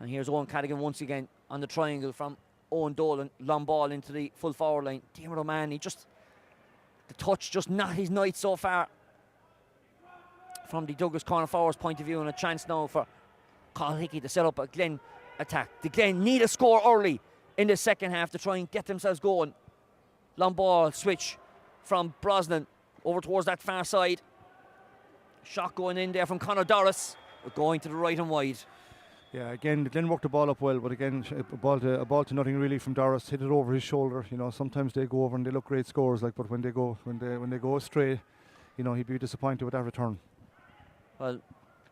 And here's Owen Cadigan once again on the triangle from Owen Dolan. Long ball into the full forward line. Diarmuid O'Mahony, just the touch, just not his night so far from the Douglas corner forwards point of view, and a chance now for Carl Hickey to set up a Glen attack. The Glen need a score early in the second half to try and get themselves going. Long ball switch from Brosnan over towards that far side. Shot going in there from Conor Doris, going to the right and wide. Yeah, again, Glen worked the ball up well, but again, a ball to nothing really from Doris. Hit it over his shoulder. Sometimes they go over and they look great scores, but when they go astray, he'd be disappointed with that return. Well,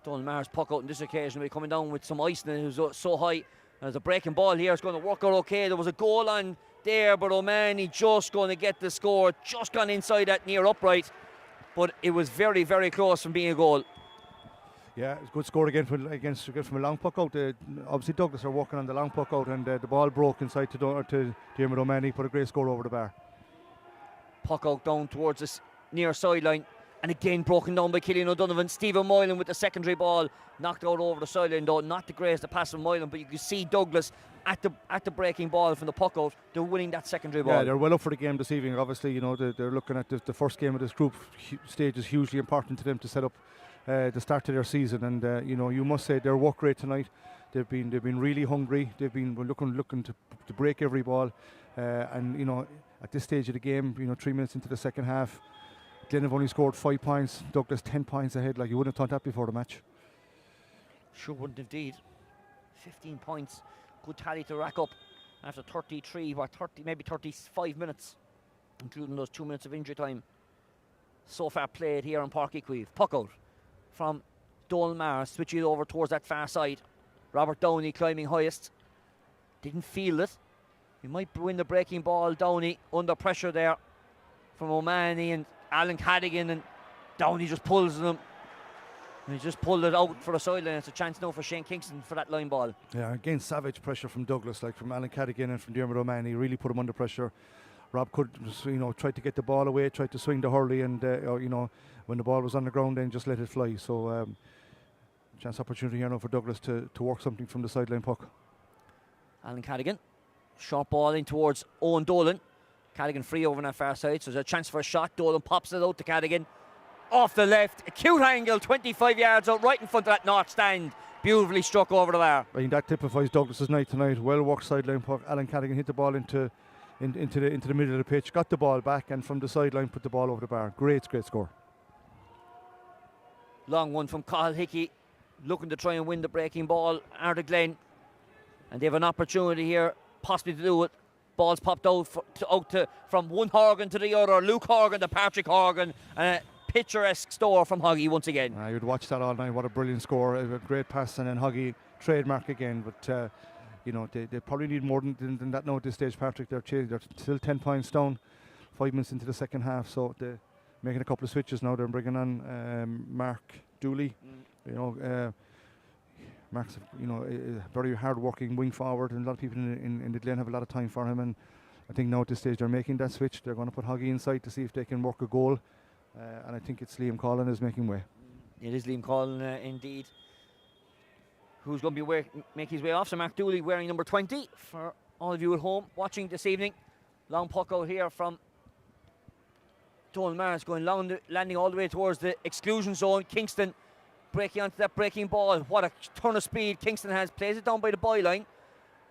Donald Maher's puck out on this occasion will be coming down with some ice, and it was so high. There's a breaking ball here. It's going to work out okay. There was a goal on there, but O'Mahony just going to get the score. Just gone inside that near upright, but it was very, very close from being a goal. Yeah, it's a good score again from a long puck out. Obviously, Douglas are working on the long puck out, and the ball broke inside to Diarmuid O'Mahony. Put a great score over the bar. Puck out down towards this near sideline. And again broken down by Killian O'Donovan. Stephen Moylan with the secondary ball, knocked out over the sideline though. Not the greatest of pass from Moylan, but you can see Douglas at the breaking ball from the puck out. They're winning that secondary ball. Yeah, they're well up for the game this evening. Obviously, they're looking at the first game of this group stage is hugely important to them to set up the start of their season. And you must say their work rate tonight. They've been really hungry. They've been looking to break every ball, and at this stage of the game, 3 minutes into the second half, Glen have only scored 5 points. Douglas 10 points ahead. Like, you wouldn't have thought that before the match. Sure wouldn't indeed. 15 points. Good tally to rack up after 33, maybe 35 minutes, including those 2 minutes of injury time. So far played here on Páirc Uí Chaoimh. Puck out from Donal Maher, switching it over towards that far side. Robert Downey climbing highest. Didn't feel it. He might win the breaking ball. Downey under pressure there from O'Mahony and Alan Cadigan, and Downey just pulls them. And he just pulled it out for a sideline. It's a chance now for Shane Kingston for that line ball. Yeah, again, savage pressure from Douglas, like from Alan Cadigan and from Dermot O'Mahony. Really put him under pressure. Rob could, try to get the ball away, try to swing the hurley, and when the ball was on the ground, then just let it fly. So, chance opportunity here now for Douglas to work something from the sideline puck. Alan Cadigan, short ball in towards Owen Dolan. Cadigan free over on that far side, so there's a chance for a shot. Dolan pops it out to Cadigan. Off the left, acute angle, 25 yards out, right in front of that north stand. Beautifully struck over the bar. I think that typifies Douglas's night tonight. Well worked sideline puck. Alan Cadigan hit the ball into the middle of the pitch, got the ball back, and from the sideline put the ball over the bar. Great score. Long one from Cathal Hickey, looking to try and win the breaking ball. Arda Glen, and they have an opportunity here, possibly to do it. Ball's popped out from one Horgan to the other. Luke Horgan to Patrick Horgan, and a picturesque score from Huggy once again. You'd watch that all night. What a brilliant score. A great pass, and then Huggy trademark again. But they probably need more than that now at this stage, Patrick. They're still 10 points down, 5 minutes into the second half. So they're making a couple of switches now. They're bringing on Mark Dooley. Mark's a very hard-working wing forward, and a lot of people in the Glen have a lot of time for him. And I think now at this stage they're making that switch. They're going to put Huggy inside to see if they can work a goal. And I think it's Liam Collin is making way. It is Liam Collin indeed, who's going to be make his way off. So Mark Dooley wearing number 20 for all of you at home watching this evening. Long puck out here from Donal Maher, going long, landing all the way towards the exclusion zone. Kingston breaking onto that breaking ball. What a ton of speed Kingston has. Plays it down by the byline.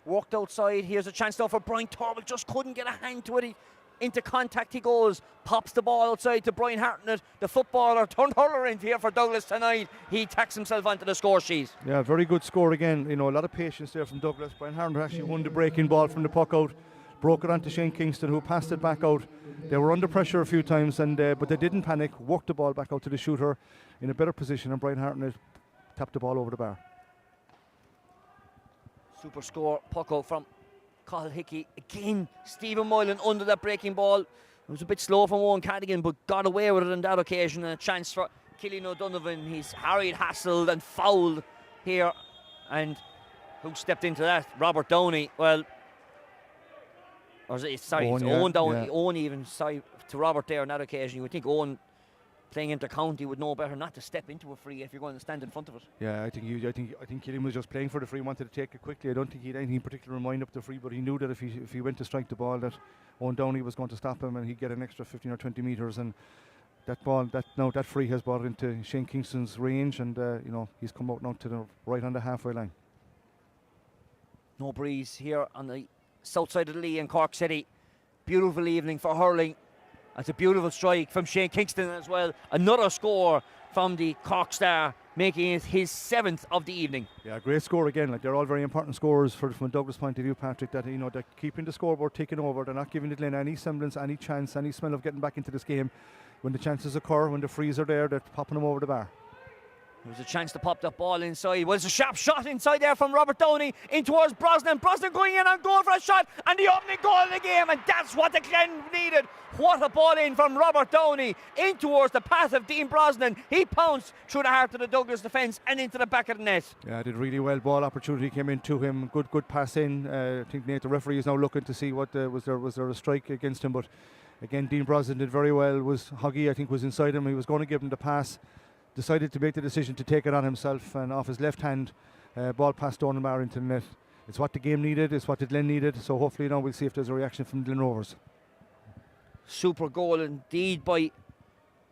Worked outside. Here's a chance now for Brian Turble. Just couldn't get a hand to it. Into contact he goes, pops the ball outside to Brian Hartnett, the footballer turned hurler in here for Douglas tonight. He tacks himself onto the score sheet. Yeah, very good score again. A lot of patience there from Douglas. Brian Hartnett actually won the breaking ball from the puck out, broke it onto Shane Kingston, who passed it back out. They were under pressure a few times, but they didn't panic, worked the ball back out to the shooter in a better position, and Brian Hartnett tapped the ball over the bar. Super score, puck out from Cathal Hickey. Again, Stephen Moylan under that breaking ball. It was a bit slow from Owen Cadigan, but got away with it on that occasion. And a chance for Cillian O'Donovan. He's harried, hassled and fouled here. And who stepped into that? Robert Downey. Well, or is it, sorry, Owen, it's Owen Downey. yeah. Owen even, sorry, to Robert there on that occasion. You would think Owen, playing inter-county, would know better not to step into a free if you're going to stand in front of it. Yeah, I think Cillian was just playing for the free, wanted to take it quickly. I don't think he had anything particular in mind up the free, but he knew that if he went to strike the ball, that Owen Downey was going to stop him, and he'd get an extra 15 or 20 metres. And that ball, that free has brought into Shane Kingston's range, and he's come out now to the right on the halfway line. No breeze here on the south side of the Lee in Cork City. Beautiful evening for hurling. That's a beautiful strike from Shane Kingston as well. Another score from the Cork Star, making it his 7th of the evening. Yeah, great score again. Like, they're all very important scores from a Douglas point of view, Patrick. That they're keeping the scoreboard ticking over. They're not giving the Glen any semblance, any chance, any smell of getting back into this game. When the chances occur, when the frees are there, they're popping them over the bar. There was a chance to pop that ball inside. Well, it's a sharp shot inside there from Robert Downey in towards Brosnan. Brosnan going in and going for a shot, and the opening goal of the game, and that's what the Glen needed. What a ball in from Robert Downey in towards the path of Dean Brosnan. He pounced through the heart of the Douglas defence and into the back of the net. Yeah, did really well. Ball opportunity came in to him. Good pass in. I think Nate, the referee, is now looking to see what was there a strike against him. But again, Dean Brosnan did very well. Huggy, I think, was inside him. He was going to give him the pass. Decided to make the decision to take it on himself, and off his left hand, ball past Donal Maher into the net. It's what the game needed, it's what the Glen needed, so hopefully now we'll see if there's a reaction from Glen Rovers. Super goal indeed by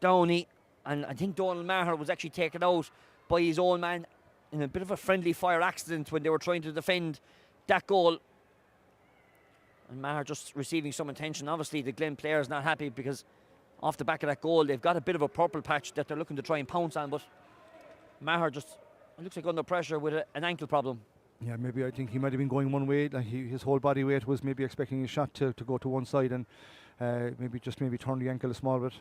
Downey, and I think Donal Maher was actually taken out by his own man in a bit of a friendly fire accident when they were trying to defend that goal. And Maher just receiving some attention. Obviously, the Glen players not happy because off the back of that goal, they've got a bit of a purple patch that they're looking to try and pounce on. But Maher just looks like under pressure with an ankle problem. Yeah, maybe I think he might have been going one way. Like his whole body weight was maybe expecting a shot to go to one side, and maybe turn the ankle a small bit.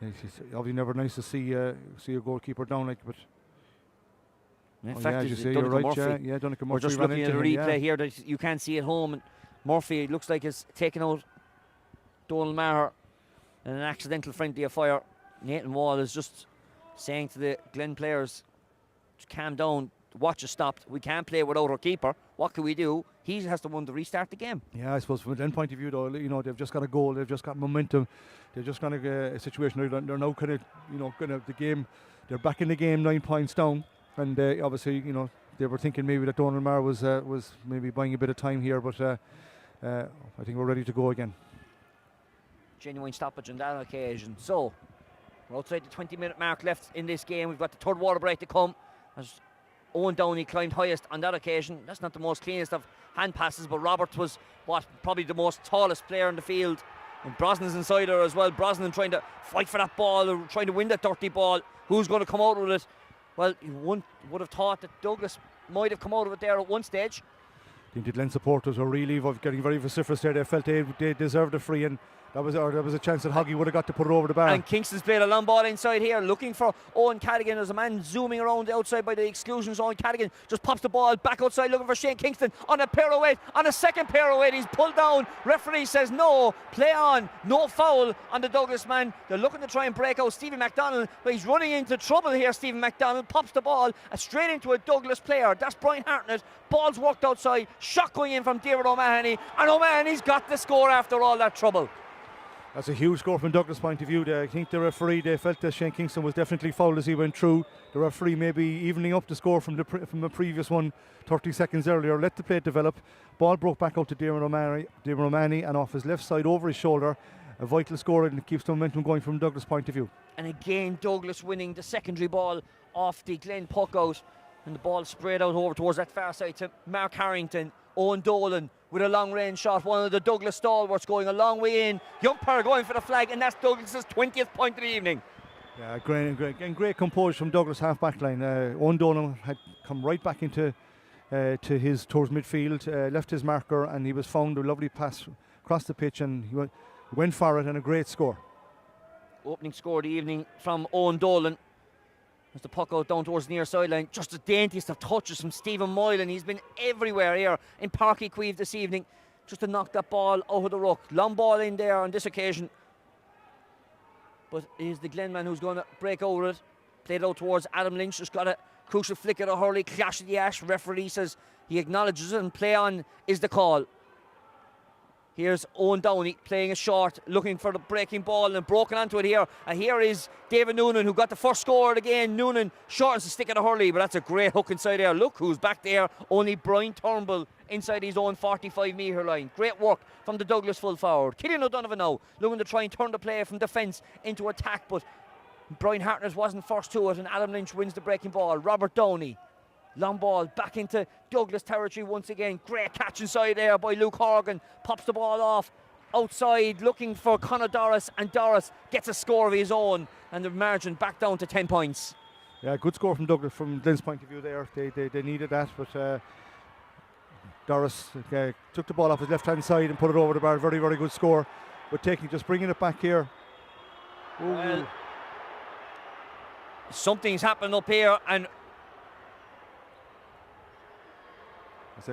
It's obviously never nice to see a goalkeeper down like, but. In fact, as you say, you're right. Yeah, Donegal Murphy. We're just ran looking at into a him, replay here that you can't see at home. And Murphy looks like is taking out Donald Maher in an accidental friendly fire. Nathan Wall is just saying to the Glen players, just calm down, watch us stopped. We can't play without our keeper. What can we do? He has to want to restart the game. Yeah, I suppose from a Glen point of view, though, they've just got a goal, they've just got momentum, they've just got a situation where they're now kind of, the game, they're back in the game, 9 points down, and obviously, they were thinking maybe that Donald Maher was maybe buying a bit of time here, but I think we're ready to go again. Genuine stoppage on that occasion. So, we're outside the 20-minute mark left in this game. We've got the third water break to come. As Owen Downey climbed highest on that occasion. That's not the most cleanest of hand passes, but Roberts was probably the most tallest player in the field. And Brosnan's inside her as well. Brosnan trying to fight for that ball, or trying to win that dirty ball. Who's going to come out with it? Well, one would have thought that Douglas might have come out of it there at one stage. I think the Glen supporters were really getting very vociferous there. They felt they deserved a free, and there was a chance that Hoggy would have got to put it over the bar. And Kingston's played a long ball inside here, looking for Owen Cadigan. There's a man zooming around the outside by the exclusion zone. Cadigan just pops the ball back outside, looking for Shane Kingston on a pirouette, on a second pirouette. He's pulled down. Referee says no, play on, no foul on the Douglas man. They're looking to try and break out Stephen MacDonald, but he's running into trouble here. Stephen MacDonald pops the ball straight into a Douglas player. That's Brian Hartnett. Ball's worked outside. Shot going in from David O'Mahony, and O'Mahony's got the score after all that trouble. That's a huge score from Douglas' point of view. I think the referee, they felt that Shane Kingston was definitely fouled as he went through. The referee maybe evening up the score from the previous one 30 seconds earlier. Let the play develop. Ball broke back out to David O'Mahony, and off his left side over his shoulder. A vital score, and it keeps the momentum going from Douglas' point of view. And again, Douglas winning the secondary ball off the Glen puck out. And the ball sprayed out over towards that far side to Mark Harrington. Owen Dolan with a long range shot, one of the Douglas stalwarts going a long way in. Young Páirc going for the flag, and that's Douglas's 20th point of the evening. Yeah, great composure from Douglas half back line. Owen Dolan had come right back into towards midfield, left his marker, and he was found. A lovely pass across the pitch, and he went for it, and a great score. Opening score of the evening from Owen Dolan. As the puck out down towards the near sideline, just the daintiest of touches from Stephen Moylan. He's been everywhere here in Páirc Uí Chaoimh this evening, just to knock that ball out of the ruck. Long ball in there on this occasion, but it is the Glen man who's going to break over it. Played out towards Adam Lynch, just got a crucial flick at a hurley, clash of the ash. Referee says he acknowledges it, and play on is the call. Here's Owen Downey playing a short, looking for the breaking ball, and broken onto it here. And here is David Noonan, who got the first score again. Noonan shortens the stick at a hurley, but that's a great hook inside there. Look who's back there. Only Brian Turnbull inside his own 45-metre line. Great work from the Douglas full forward. Killian O'Donovan now looking to try and turn the play from defence into attack, but Brian Hartnett wasn't first to it, and Adam Lynch wins the breaking ball. Robert Downey. Long ball back into Douglas territory once again. Great catch inside there by Luke Horgan. Pops the ball off outside, looking for Conor Doris, and Doris gets a score of his own, and the margin back down to 10 points. Yeah, good score from Douglas from Glen's point of view there. They needed that, but Doris took the ball off his left hand side and put it over the bar. Very, very good score. But just bringing it back here. Well, something's happened up here, and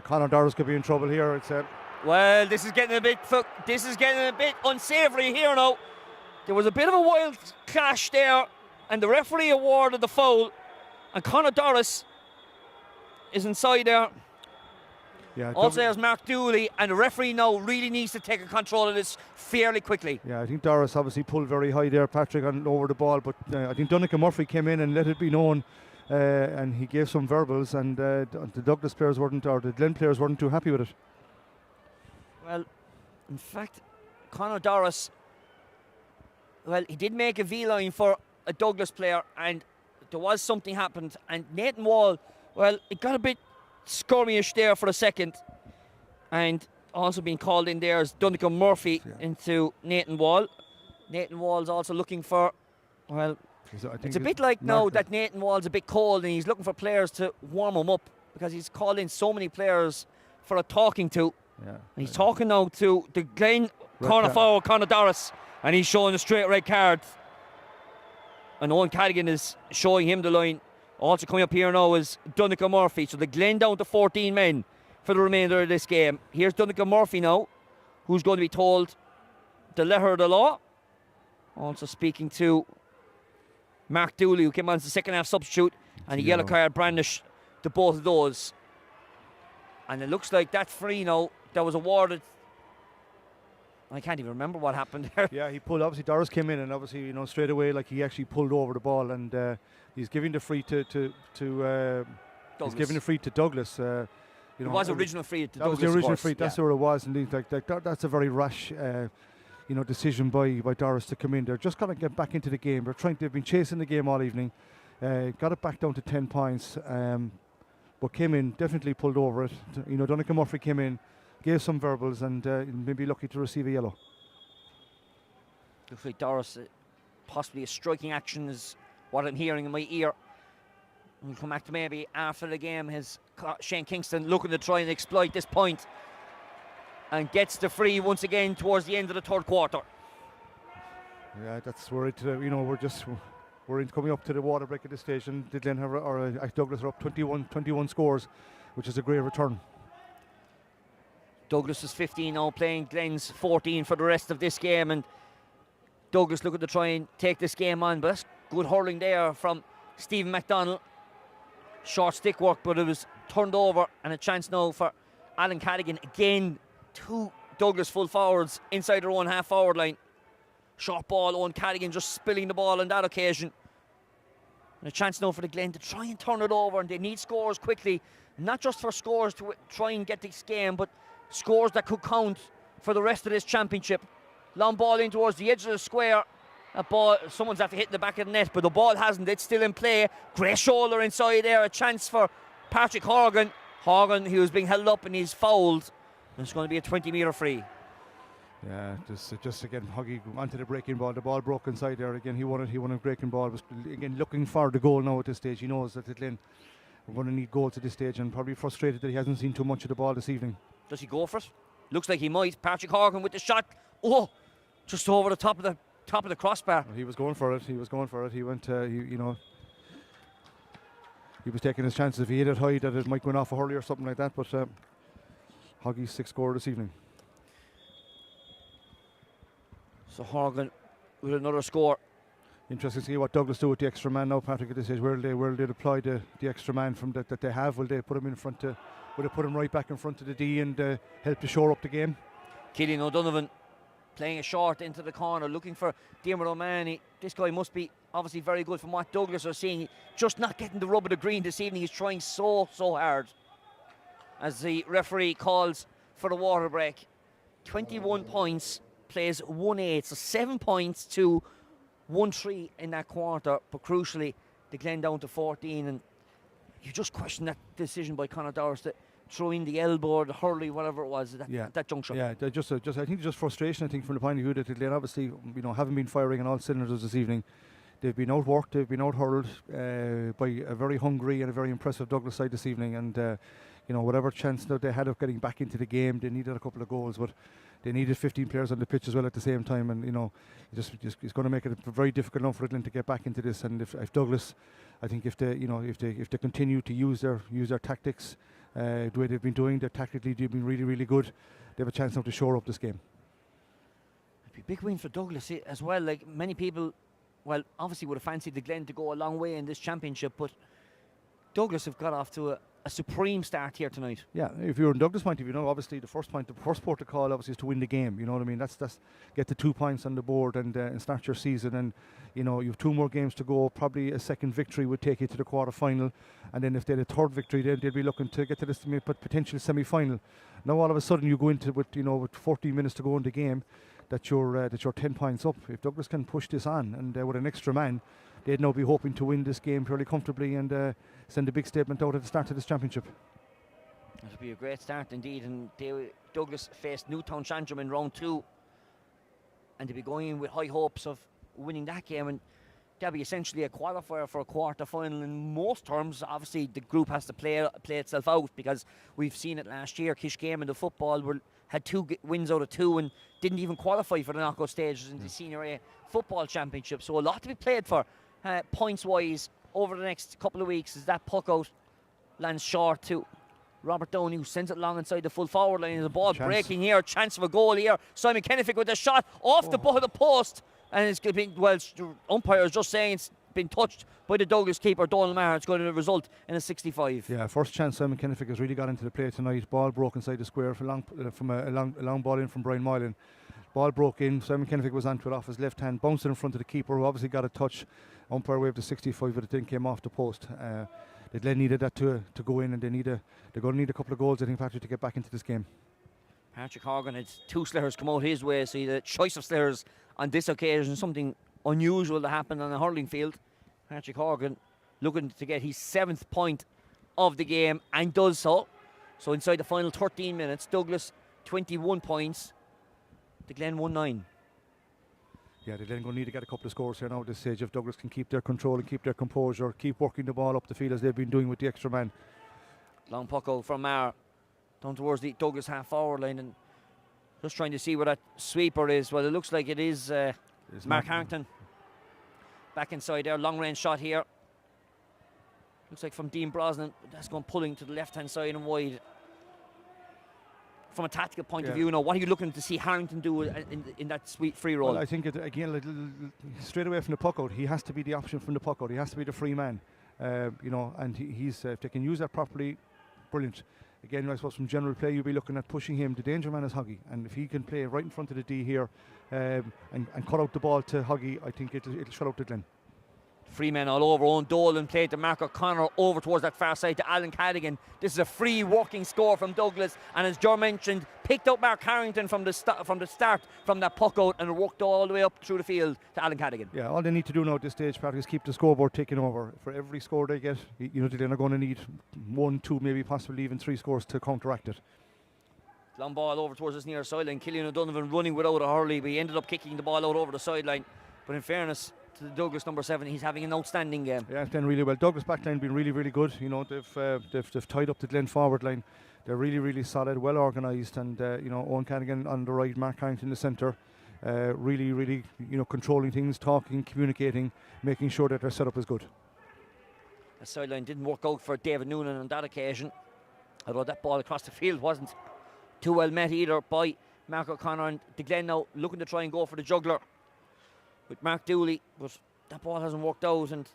Conor Doris could be in trouble here. Well, this is getting a bit unsavoury here now. There was a bit of a wild clash there, and the referee awarded the foul, and Conor Doris is inside there. Yeah, also there's Mark Dooley, and the referee now really needs to take control of this fairly quickly. Yeah, I think Doris obviously pulled very high there, Patrick, and over the ball, but I think Donegal Murphy came in and let it be known. And he gave some verbals, and the Douglas players weren't, or the Glen players weren't too happy with it. Well, in fact, Conor Doris, well, he did make a V-line for a Douglas player, and there was something happened, and Nathan Wall, well, it got a bit skirmishish there for a second, and also being called in there is Donegal Murphy into Nathan Wall. Nathan Wall's also looking for, well, it's a bit like now that Nathan Wall's a bit cold and he's looking for players to warm him up because he's called in so many players for a talking to. Yeah. And he's talking now to the Glen corner forward, Conor Doris, and he's showing a straight red card. And Owen Cadigan is showing him the line. Also coming up here now is Donegal Murphy. So the Glen down to 14 men for the remainder of this game. Here's Donegal Murphy now, who's going to be told the letter of the law. Also speaking to Mark Dooley, who came on as the second half substitute, and a yellow card brandished to both of those. And it looks like that free now that was awarded. I can't even remember what happened there. Yeah, he pulled. Obviously, Doris came in, and obviously, straight away, like he actually pulled over the ball, and he's giving the free to he's giving the free to Douglas. It was original free to Douglas. That was the original free. That's where it was, and that's a very rash, decision by Doris to come in. They're just going to get back into the game. They've been chasing the game all evening. Got it back down to 10 points, but came in, definitely pulled over it. Donegal Murphy came in, gave some verbals, and maybe lucky to receive a yellow. Looks like Doris, possibly a striking action is what I'm hearing in my ear. We'll come back to maybe after the game. Has Shane Kingston looking to try and exploit this point and gets the free once again towards the end of the third quarter. Yeah, that's where it. We're coming up to the water break at this stage, and the Glen Douglas are up 21 scores, which is a great return. Douglas is 15 now, playing Glen's 14 for the rest of this game, and Douglas looking to try and take this game on, but that's good hurling there from Stephen McDonald. Short stick work, but it was turned over, and a chance now for Alan Cadigan. Again, two Douglas full forwards inside their own half forward line. Short ball, Owen Cadigan just spilling the ball on that occasion. And a chance now for the Glen to try and turn it over, and they need scores quickly, not just for scores to try and get this game, but scores that could count for the rest of this championship. Long ball in towards the edge of the square. That ball, someone's after hitting the back of the net, but the ball hasn't. It's still in play. Great shoulder inside there. A chance for Patrick Horgan. Horgan, he was being held up and he's fouled. And it's going to be a 20-metre free. Yeah, just again, Huggy onto the breaking ball. The ball broke inside there again. He wanted breaking ball. Was again looking for the goal now at this stage. He knows that the Glen are going to need goals at this stage, and probably frustrated that he hasn't seen too much of the ball this evening. Does he go for it? Looks like he might. Patrick Horgan with the shot. Oh, just over the top of the crossbar. Well, he was going for it. He went. He was taking his chances. If he hit it high, that it might go off a hurley or something like that. But Hoggy's 6th score this evening. So Horgan with another score. Interesting to see what Douglas do with the extra man now, Patrick, at this stage. Where will they deploy the extra man from that they have? Will they put him in front will they put him right back in front of the D and help to shore up the game? Killian O'Donovan playing a short into the corner, looking for Diarmuid O'Mahony. This guy must be obviously very good from what Douglas are seeing. Just not getting the rub of the green this evening. He's trying so hard. As the referee calls for the water break. 21 points, plays 1-8, so 7 points to 1-3 in that quarter, but crucially the Glen down to 14, and you just question that decision by Conor Doris to throw in the elbow or the hurley, whatever it was at that juncture. Yeah, I think just frustration. I think from the point of view that the Glen obviously haven't been firing on all cylinders this evening. They've been outworked, they've been out-hurled by a very hungry and a very impressive Douglas side this evening, and whatever chance that they had of getting back into the game, they needed a couple of goals, but they needed 15 players on the pitch as well at the same time, and it's going to make it very difficult enough for Glen to get back into this. And if Douglas, I think if they continue to use their tactics the way they've been doing, tactically they've been really, really good. They have a chance now to shore up this game. It'd be a big win for Douglas as well. Like many people, well, obviously would have fancied the Glen to go a long way in this championship, but Douglas have got off to a supreme start here tonight. Yeah, if you're in Douglas' point of view, obviously the first port of call obviously is to win the game. You know what I mean? That's get the 2 points on the board and start your season. And you have 2 more games to go. Probably a second victory would take you to the quarter final, and then if they had a third victory, then they'd be looking to get to this potential semi-final. Now all of a sudden you go into with 14 minutes to go in the game, that you're 10 points up. If Douglas can push this on and with an extra man, they'd now be hoping to win this game fairly comfortably and send a big statement out at the start of this championship. Could be a great start indeed. And Douglas faced Newtown Shandrum in round 2. And they'll be going in with high hopes of winning that game. And that'll be essentially a qualifier for a quarter-final in most terms. Obviously, the group has to play itself out, because we've seen it last year. Kishgame in the football had 2 wins out of 2 and didn't even qualify for the knockout stages in the Senior A Football Championship. So a lot to be played for points-wise over the next couple of weeks, as that puck out lands short to Robert Downey, who sends it long inside the full forward line. There's a ball breaking here, chance of a goal here. Simon Kennefic with a shot off the butt of the post. And it's been, well, umpire is just saying it's been touched by the Douglas keeper, Donald Maher. It's going to result in a 65. Yeah, first chance Simon Kennefic has really got into the play tonight. Ball broke inside the square from a long ball in from Brian Moylan. Ball broke in. Simon Kennefic was onto it off his left hand, bounced it in front of the keeper, who obviously got a touch. Umpire waved the 65, but it then came off the post. The Glen needed that to go in, and they're going to need a couple of goals, I think, Patrick, to get back into this game. Patrick Horgan had 2 slayers come out his way, so the choice of slayers on this occasion, something unusual to happen on a hurling field. Patrick Horgan looking to get his 7th point of the game, and does so. So inside the final 13 minutes, Douglas 21 points, the Glen 1-9. Yeah, they're then going to need to get a couple of scores here now at this stage. If Douglas can keep their control and keep their composure, keep working the ball up the field as they've been doing with the extra man. Long puck out from Maher down towards the Douglas half forward line, and just trying to see where that sweeper is. Well, it looks like it is Mark Harrington back inside there. Long range shot here. Looks like from Dean Brosnan. That's going pulling to the left hand side and wide. From a tactical point of view, now, what are you looking to see Harrington do in that sweet free roll? Well, I think straight away from the puck out, he has to be the option from the puck out. He has to be the free man, and he's if they can use that properly, brilliant. Again, I suppose from general play, you'll be looking at pushing him. The danger man is Huggy, and if he can play right in front of the D here and cut out the ball to Huggy, I think it'll shut out the Glen. Free men all over. Owen Dolan played to Mark O'Connor over towards that far side to Alan Cadigan. This is a free working score from Douglas, and as Joe mentioned, picked up Mark Harrington from the start from that puck out, and worked all the way up through the field to Alan Cadigan. Yeah, all they need to do now at this stage, Patrick, is keep the scoreboard ticking over. For every score they get, they're going to need 1, 2, maybe possibly even 3 scores to counteract it. Long ball over towards this near sideline. Killian O'Donovan running without a hurley, but he ended up kicking the ball out over the sideline. But in fairness to the Douglas number 7, he's having an outstanding game. Yeah, it's been really well. Douglas backline been really, really good. They've tied up the Glen forward line. They're really, really solid, well organised, and Owen Cadigan on the right, Mark Harrington in the centre. Really, really, controlling things, talking, communicating, making sure that their setup is good. The sideline didn't work out for David Noonan on that occasion, although that ball across the field wasn't too well met either by Mark O'Connor. And the Glen now looking to try and go for the juggler with Mark Dooley, but that ball hasn't worked out, and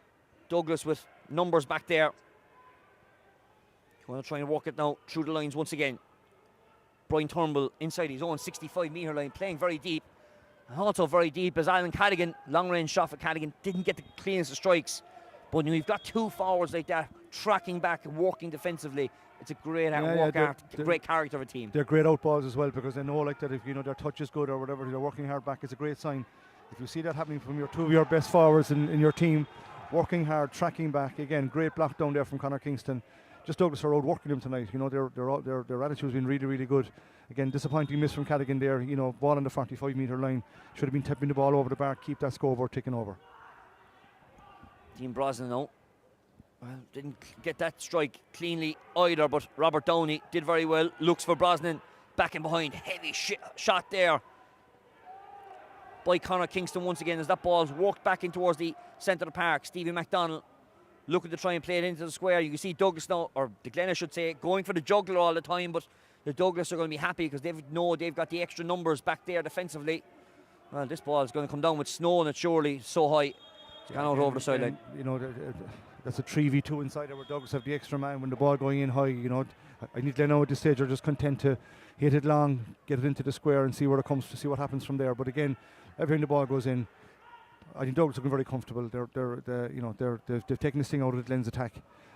Douglas with numbers back there. Going to try and work it now through the lines once again. Brian Turnbull inside his own 65-metre line, playing very deep. And also very deep as Alan Cadigan, long range shot for Cadigan, didn't get the cleanest of strikes. But you've got 2 forwards like that, tracking back and working defensively. It's a great great character of a team. They're great out balls as well, because they know like that if their touch is good or whatever, they're working hard back. It's a great sign. If you see that happening from your 2 of your best forwards in your team, working hard, tracking back, again, great block down there from Conor Kingston. Just Douglas are out working them tonight. Their attitude's been really, really good. Again, disappointing miss from Cadigan there. Ball on the 45-metre line. Should have been tipping the ball over the bar, keep that scoreboard ticking over. Dean Brosnan now. Well, didn't get that strike cleanly either, but Robert Downey did very well. Looks for Brosnan, back in behind. Heavy shot there by Conor Kingston once again as that ball's walked back in towards the centre of the park. Stevie McDonald looking to try and play it into the square. You can see Douglas now, or the Glen I should say, going for the juggler all the time, but the Douglas are going to be happy because they've got the extra numbers back there defensively. Well, this ball is going to come down with snow on it, surely, so high. It's gone out over the sideline. That's a 3v2 inside there where Douglas have the extra man when the ball going in high. I need Glen now at this stage are just content to hit it long, get it into the square and see where it comes, to see what happens from there. But again, every time the ball goes in, I think Douglas are looking very comfortable. They've taken this thing out of the Glen's attack,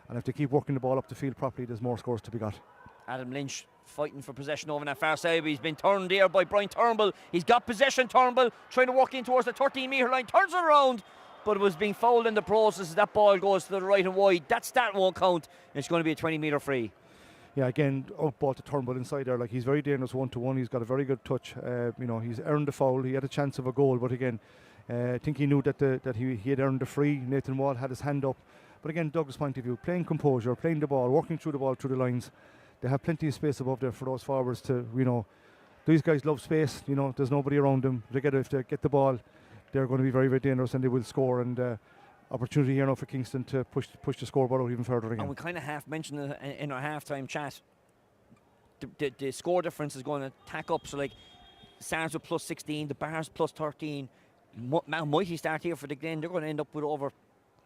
and if they keep working the ball up the field properly, there's more scores to be got. Adam Lynch fighting for possession over that far side, but he's been turned there by Brian Turnbull. He's got possession. Turnbull trying to walk in towards the 13-metre line, turns it around, but it was being fouled in the process as that ball goes to the right and wide. That stat won't count. It's going to be a 20-metre free. yeah, again, outball to Turnbull inside there. Like, he's very dangerous 1-to-1. He's got a very good touch. He's earned the foul. He had a chance of a goal, but again, I think he knew that he had earned the free. Nathan Wall had his hand up. But again, Douglas' point of view, playing composure, playing the ball, working through the ball, through the lines. They have plenty of space above there for those forwards to, these guys love space. There's nobody around them. If they get the ball, they're going to be very, very dangerous, and they will score. And opportunity here now for Kingston to push the scoreboard out even further again. And we kind of half mentioned it in our half-time chat. The score difference is going to tack up. So, like, Stars with plus 16, the Bars plus 13. Mighty start here for the Glen. They're going to end up with over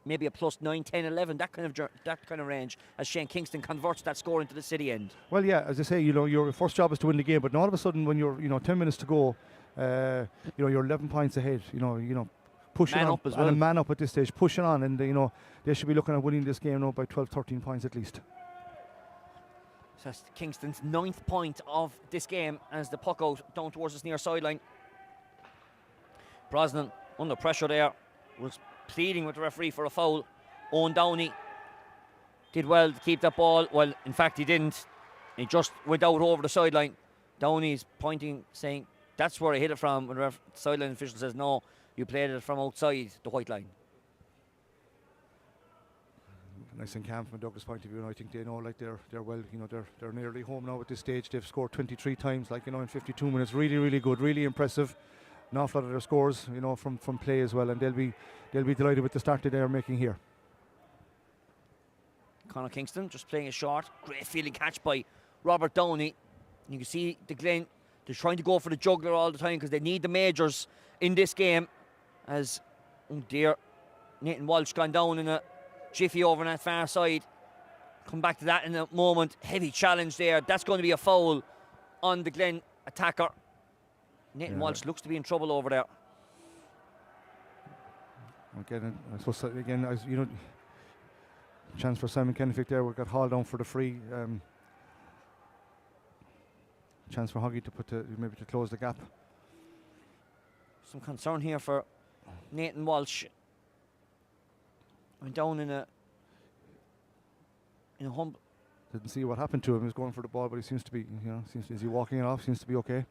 maybe a plus 9, 10, 11, that kind of range, as Shane Kingston converts that score into the city end. Well, yeah, as I say, your first job is to win the game, but all of a sudden when you're 10 minutes to go, you're 11 points ahead. Pushing man on, up as well. And a man up at this stage, pushing on, and they should be looking at winning this game now by 12, 13 points at least. So that's Kingston's 9th point of this game as the puck out down towards this near sideline. Brosnan under pressure there, was pleading with the referee for a foul. Owen Downey did well to keep that ball. Well, in fact, he didn't. He just went out over the sideline. Downey's pointing, saying that's where he hit it from. And the sideline official says, no, you played it from outside the white line. Nice and calm from Douglas' point of view, and I think they know, like, they're well, they're nearly home now at this stage. They've scored 23 times, like, in 52 minutes. Really, really good, really impressive. An awful lot of their scores, from play as well, and they'll be delighted with the start that they're making here. Conor Kingston just playing a short, great fielding catch by Robert Downey. You can see the Glen, they're trying to go for the juggler all the time because they need the majors in this game. As, oh dear, Nathan Walsh gone down in a jiffy over on that far side. Come back to that in a moment. Heavy challenge there. That's going to be a foul on the Glen attacker. Nathan Walsh looks to be in trouble over there. Again, I suppose, chance for Simon Kennefick there. We got hauled down for the free. Chance for Hoggy to maybe to close the gap. Some concern here for Nathan Walsh. Went down in a humble. Didn't see what happened to him. He was going for the ball, but he seems to be, is he walking it off? Seems to be okay.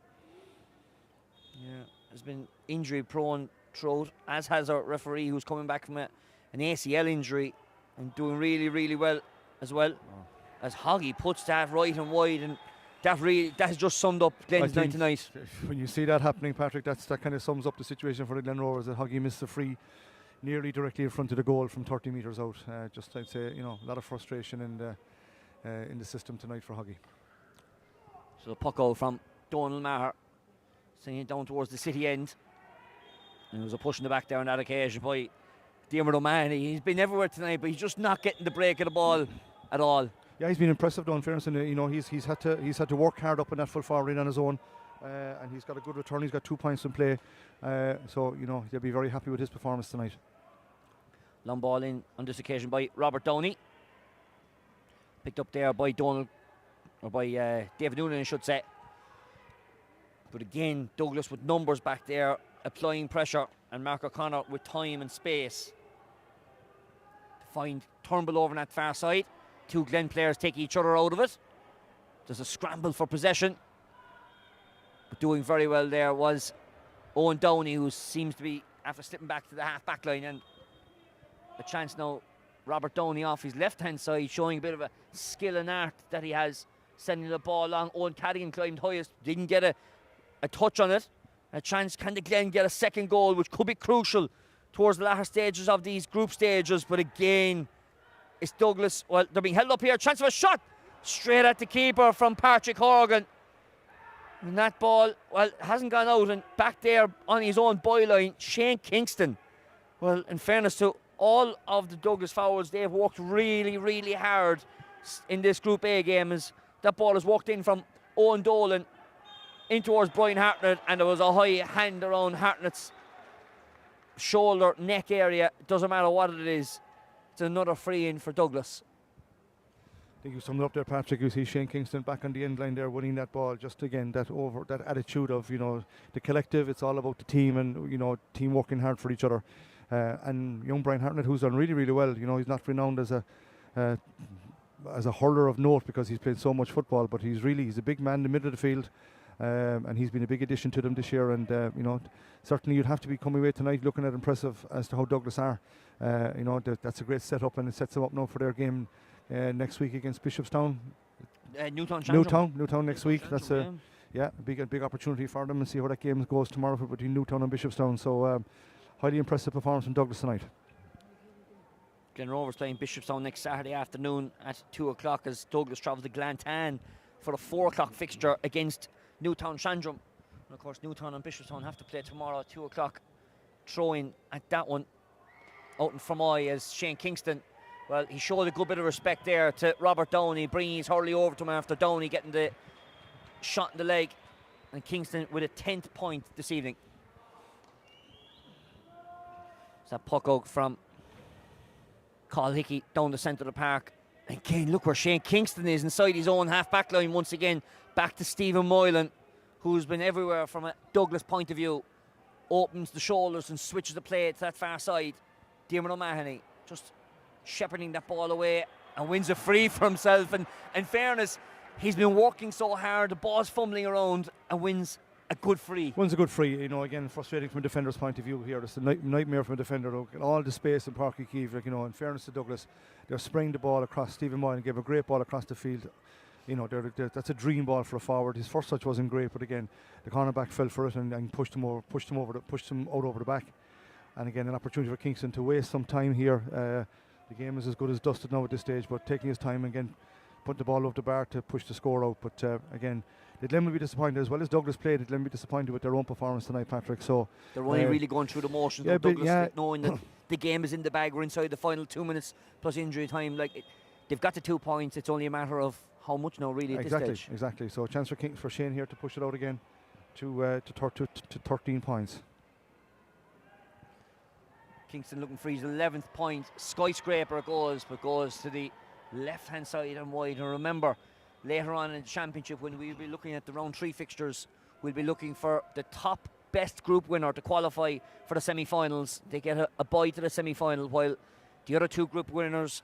Yeah, has been injury prone throughout, as has our referee, who's coming back from an ACL injury and doing really, really well as well. Oh. As Hoggy puts that right and wide, and that has just summed up Glen's night tonight. When you see that happening, Patrick, that kind of sums up the situation for the Glen Rovers. That Hoggy missed the free nearly directly in front of the goal from 30 metres out. Just, I'd say, a lot of frustration in the system tonight for Hoggy. So the puck out from Donald Maher, sending it down towards the city end. And there was a push in the back there on that occasion by Diarmuid O'Mahony. He's been everywhere tonight, but he's just not getting the break of the ball at all. Yeah, he's been impressive, though, in fairness. And, he's had to work hard up in that full forward on his own. And he's got a good return. He's got 2 points in play. So, they'll be very happy with his performance tonight. Long ball in on this occasion by Robert Downey. Picked up there by Donald, or by David Noonan, I should say. But again, Douglas with numbers back there, applying pressure, and Mark O'Connor with time and space to find Turnbull over on that far side. 2 Glen players take each other out of it. There's a scramble for possession. But doing very well there was Owen Downey, who seems to be after slipping back to the half-back line, and a chance now. Robert Downey off his left-hand side, showing a bit of a skill and art that he has, sending the ball along. Owen Cadigan climbed highest, didn't get a touch on it. A chance, can the Glen get a second goal, which could be crucial towards the latter stages of these group stages. But again, it's Douglas. Well, they're being held up here. Chance of a shot straight at the keeper from Páirc Horgan. And that ball, well, hasn't gone out. And back there on his own byline, Shane Kingston. Well, in fairness to all of the Douglas forwards, they've worked really, really hard in this Group A game. As that ball has walked in from Owen Dolan in towards Brian Hartnett, and there was a high hand around Hartnett's shoulder, neck area. It doesn't matter what it is. It's another free in for Douglas. I think you summed it up there, Patrick. You see Shane Kingston back on the end line there, winning that ball. Just again, that attitude of, the collective. It's all about the team, and team working hard for each other. And young Brian Hartnett, who's done really, really well. He's not renowned as a as a hurler of note because he's played so much football, but he's a big man in the middle of the field, and he's been a big addition to them this year. And certainly you'd have to be coming away tonight looking at impressive as to how Douglas are. That's a great setup, and it sets them up now for their game next week against Bishopstown. Newtown next week. That's a big opportunity for them, and see how that game goes tomorrow between Newtown and Bishopstown. So highly impressive performance from Douglas tonight. Glen Rovers playing Bishopstown next Saturday afternoon at 2 o'clock as Douglas travel to Glantan for a 4 o'clock fixture against Newtown Shandrum. And of course Newtown and Bishopstown have to play tomorrow at 2 o'clock. Throwing at that one out in Fermoy as Shane Kingston, well, he showed a good bit of respect there to Robert Downey, bringing his hurley over to him after Downey getting the shot in the leg, and Kingston with a 10th point this evening. It's that puck out from Carl Hickey down the centre of the park. Again, look where Shane Kingston is, inside his own half-back line once again. Back to Stephen Moylan, who's been everywhere from a Douglas point of view. Opens the shoulders and switches the play to that far side. Diarmuid O'Mahony just shepherding that ball away and wins a free for himself. And in fairness, he's been working so hard, the ball's fumbling around, and wins a good free. Wins a good free, again, frustrating from a defender's point of view here. It's a nightmare from a defender. All the space in Páirc Uí Chaoimh, in fairness to Douglas, they're spraying the ball across. Stephen Moylan gave a great ball across the field. That's a dream ball for a forward. His first touch wasn't great, but again, the cornerback fell for it and pushed him out over the back. And again, an opportunity for Kingston to waste some time here. The game is as good as dusted now at this stage, but taking his time again, putting the ball over the bar to push the score out. But again, the Glen will be disappointed as well as Douglas played. The Glen will be disappointed with their own performance tonight, Patrick. So they're only really going through the motions. Douglas, knowing that the game is in the bag. We're inside the final 2 minutes plus injury time. They've got the 2 points. It's only a matter of how much now, really, at this stage. Exactly. So a chance for Shane here to push it out again to 13 points. Kingston looking for his 11th point. Skyscraper it goes, but goes to the left-hand side and wide. And remember, later on in the championship, when we'll be looking at the round 3 fixtures, we'll be looking for the top best group winner to qualify for the semi-finals. They get a bye to the semi-final, while the other 2 group winners,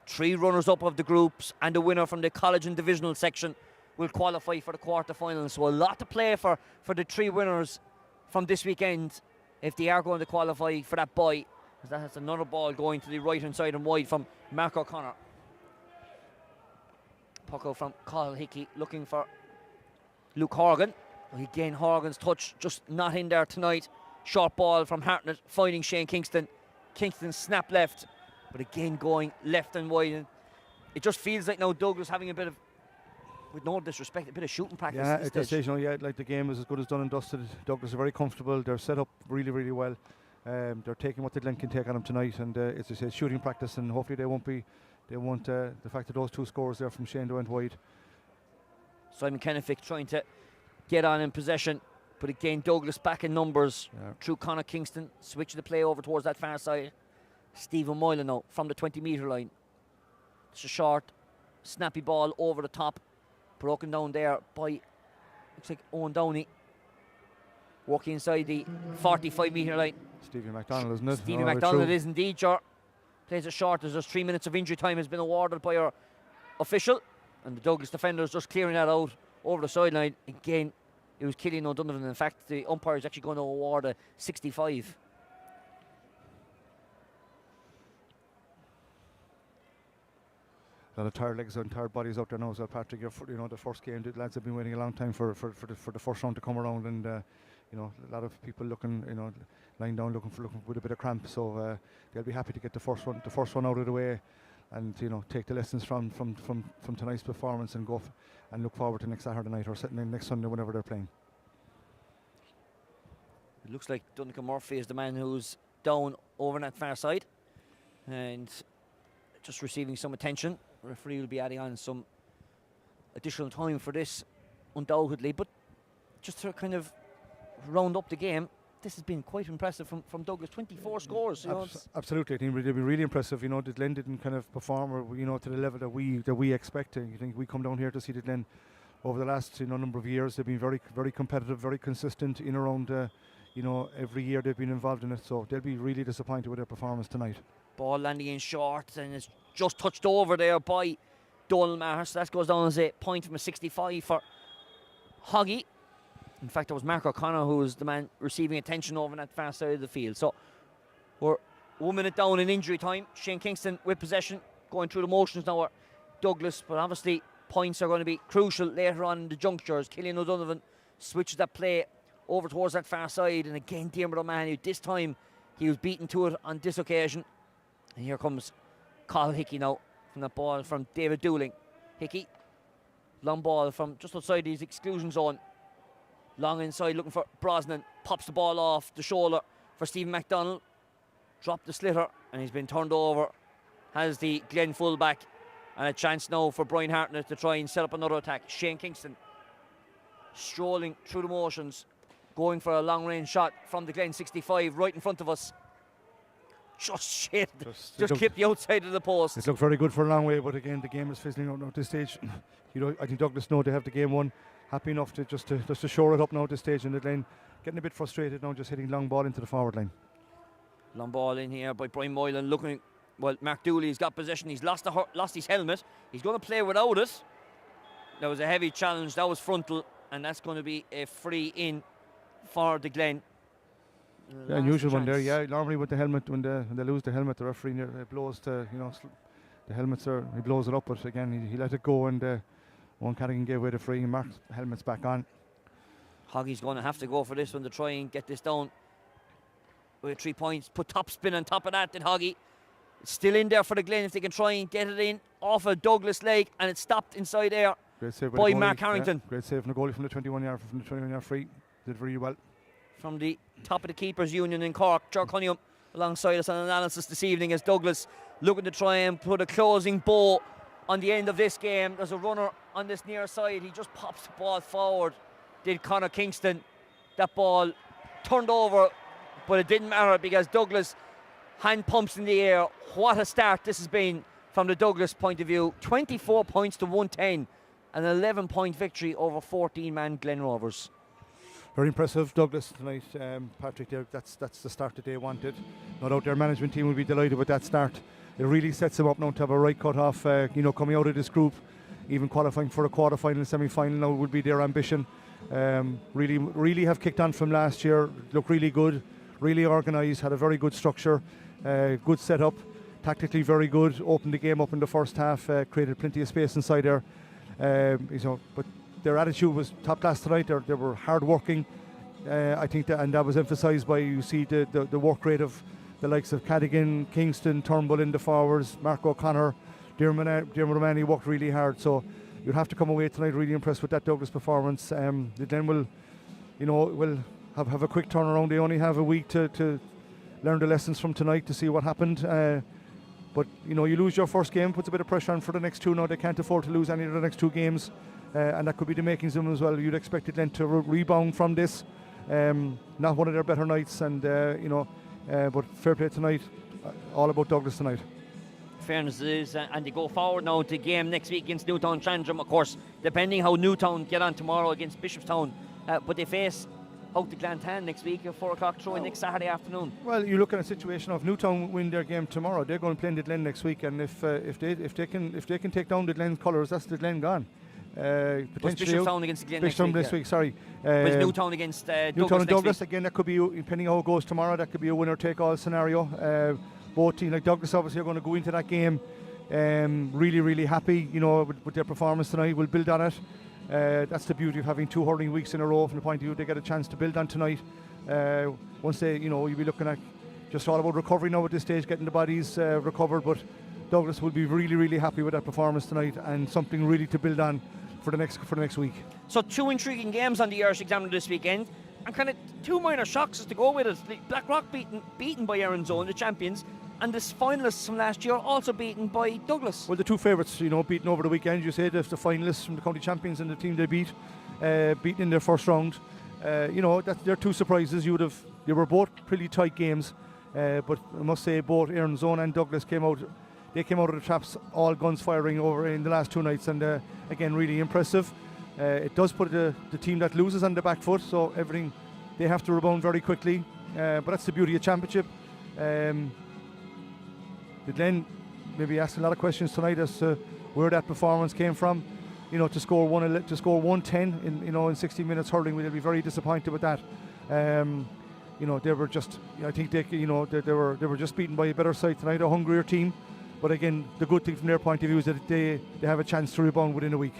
3 runners-up of the groups, and the winner from the college and divisional section will qualify for the quarter-finals. So a lot to play for the 3 winners from this weekend if they are going to qualify for that bye. That's another ball going to the right-hand side and wide from Mark O'Connor. Puck out from Kyle Hickey looking for Luke Horgan. Again, Horgan's touch just not in there tonight. Short ball from Hartnett finding Shane Kingston. Kingston snap left, but again going left and wide. And it just feels like now Douglas having a bit of, with no disrespect, a bit of shooting practice. Yeah, at this stage, like the game is as good as done and dusted. Douglas are very comfortable. They're set up really, really well. They're taking what the Glen can take on them tonight, and it's just a shooting practice. And hopefully they won't the fact that those 2 scores there from Shane went wide. Simon Kennefick trying to get on in possession, but again Douglas back in numbers through Conor Kingston, switching the play over towards that far side. Stephen Moylan now from the 20-metre line. It's a short, snappy ball over the top, broken down there by, looks like Owen Downey, working inside the 45-metre line. Stevie McDonald, isn't it? Stevie McDonald is indeed, sure. Plays it short as there's 3 minutes of injury time has been awarded by our official, and the Douglas defenders just clearing that out over the sideline. Again, it was Killian O'Donovan. In fact, the umpire is actually going to award a 65. A lot of tired legs and tired bodies out there now as well, Patrick. The first game, the lads have been waiting a long time for the first round to come around, and a lot of people looking, lying down looking with a bit of cramp. So they'll be happy to get the first one out of the way, and take the lessons from tonight's performance and go and look forward to next Saturday night or next Sunday, whenever they're playing. It looks like Duncan Murphy is the man who's down over on that far side and just receiving some attention. The referee will be adding on some additional time for this, undoubtedly, but just to kind of round up the game, this has been quite impressive from Douglas. 24 scores. Absolutely, I think they've been really impressive. The Glen didn't kind of perform, or to the level that we expect. I think we come down here to see the Glen over the last number of years. They've been very, very competitive, very consistent in around. Every year they've been involved in it, so they'll be really disappointed with their performance tonight. Ball landing in short, and it's just touched over there by dull matter, so that goes down as a point from a 65 for Hoggy. In fact, it was Mark O'Connor who was the man receiving attention over on that far side of the field. So we're 1 minute down in injury time. Shane Kingston with possession, going through the motions now are Douglas, but obviously points are going to be crucial later on in the junctures. Killian O'Donovan switches that play over towards that far side, and again Diarmuid O'Mahony, this time he was beaten to it on this occasion. And here comes Carl Hickey now from that ball from David Dooling. Hickey, long ball from just outside his exclusion zone. Long inside looking for Brosnan, pops the ball off the shoulder for Stephen MacDonald. Dropped the slitter and he's been turned over. Has the Glen fullback, and a chance now for Brian Hartnett to try and set up another attack. Shane Kingston strolling through the motions, going for a long range shot from the Glen 65 right in front of us. Just clipped the outside of the post. It looked very good for a long way, but again the game is fizzling out now at this stage. I think Douglas know they have the game won. Happy enough to just to shore it up now at this stage in the Glen. Getting a bit frustrated now, just hitting long ball into the forward line. Long ball in here by Brian Moylan, looking. Well, Mark Dooley's got possession. He's lost his helmet. He's going to play without it. That was a heavy challenge. That was frontal, and that's going to be a free in for the Glen. Yeah, unusual one there. Yeah, normally with the helmet, when they lose the helmet, the referee blows the the helmets are, he blows it up, but again he let it go, and one Cunningham gave away the free, and Mark's helmet's back on. Hoggy's going to have to go for this one to try and get this down with 3 points. Put top spin on top of that, did Hoggy. It's still in there for the Glen if they can try and get it in off a Douglas leg, and it's stopped inside there by Mark Harrington. Yeah, great save from the goalie from the 21-yard free. Did very well. From the top of the keepers union in Cork, Ger Cunningham alongside us on analysis this evening as Douglas looking to try and put a closing bow on the end of this game. There's a runner on this near side. He just pops the ball forward. Did Conor Kingston. That ball turned over, but it didn't matter because Douglas hand pumps in the air. What a start this has been from the Douglas point of view. 24 points to 110, an 11-point victory over 14-man Glen Rovers. Very impressive, Douglas tonight, Patrick. That's the start that they wanted. No doubt their management team will be delighted with that start. It really sets them up now to have a right cut off. Coming out of this group, even qualifying for a quarter-final, semi-final now would be their ambition. Really have kicked on from last year. Look really good, really organised, had a very good structure, good setup, tactically very good. Opened the game up in the first half, created plenty of space inside there. But their attitude was top class tonight. They were hard working. I think and that was emphasised by, you see, the work rate of the likes of Cadigan, Kingston, Turnbull in the forwards, Mark O'Connor, Diarmuid O'Mahony worked really hard. So you'd have to come away tonight really impressed with that Douglas performance. The Glen will have a quick turnaround. They only have a week to learn the lessons from tonight to see what happened. But you lose your first game, puts a bit of pressure on for the next two. Now they can't afford to lose any of the next two games, and that could be the makings of them as well. You'd expect the Glen to rebound from this. Not one of their better nights, and but fair play tonight. All about Douglas tonight. Fairness is, and they go forward now to game next week against Newtown Trantrim, of course, depending how Newtown get on tomorrow against Bishopstown. But they face out to Glantan next week at 4 o'clock throw next Saturday afternoon. Well, you look at a situation of Newtown win their game tomorrow, they're going to play in the Glen next week, and if they can take down the Glen colours, that's the Glen gone. Potentially Bishopstown against the Glen next week. Sorry. With Newtown against Newtown and Douglas week. Again, that could be, depending how it goes tomorrow, that could be a winner-take-all scenario. Both teams, like Douglas, obviously are going to go into that game really happy, with their performance tonight. We'll build on it. That's the beauty of having two hurling weeks in a row. From the point of view, they get a chance to build on tonight. Once they, you'll be looking at just all about recovery now at this stage, getting the bodies recovered. But Douglas will be really happy with that performance tonight, and something really to build on for the next week. So two intriguing games on the Irish Examiner this weekend, and kind of two minor shocks as to go with it. Blackrock beaten by Erin's Own, the champions, and the finalists from last year also beaten by Douglas. Well, the two favourites, beaten over the weekend. You say the finalists from the county champions and the team they beat, beaten in their first round. They're two surprises. They were both pretty tight games, but I must say both Erin's Own and Douglas came out of the traps, all guns firing over in the last two nights, and again, really impressive. It does put the team that loses on the back foot, so everything they have to rebound very quickly. But that's the beauty of championship. The Glen maybe asked a lot of questions tonight as to where that performance came from. To score 110 in 60 minutes hurling, we'll be very disappointed with that. They were just, I think they were just beaten by a better side tonight, a hungrier team. But again, the good thing from their point of view is that they have a chance to rebound within a week.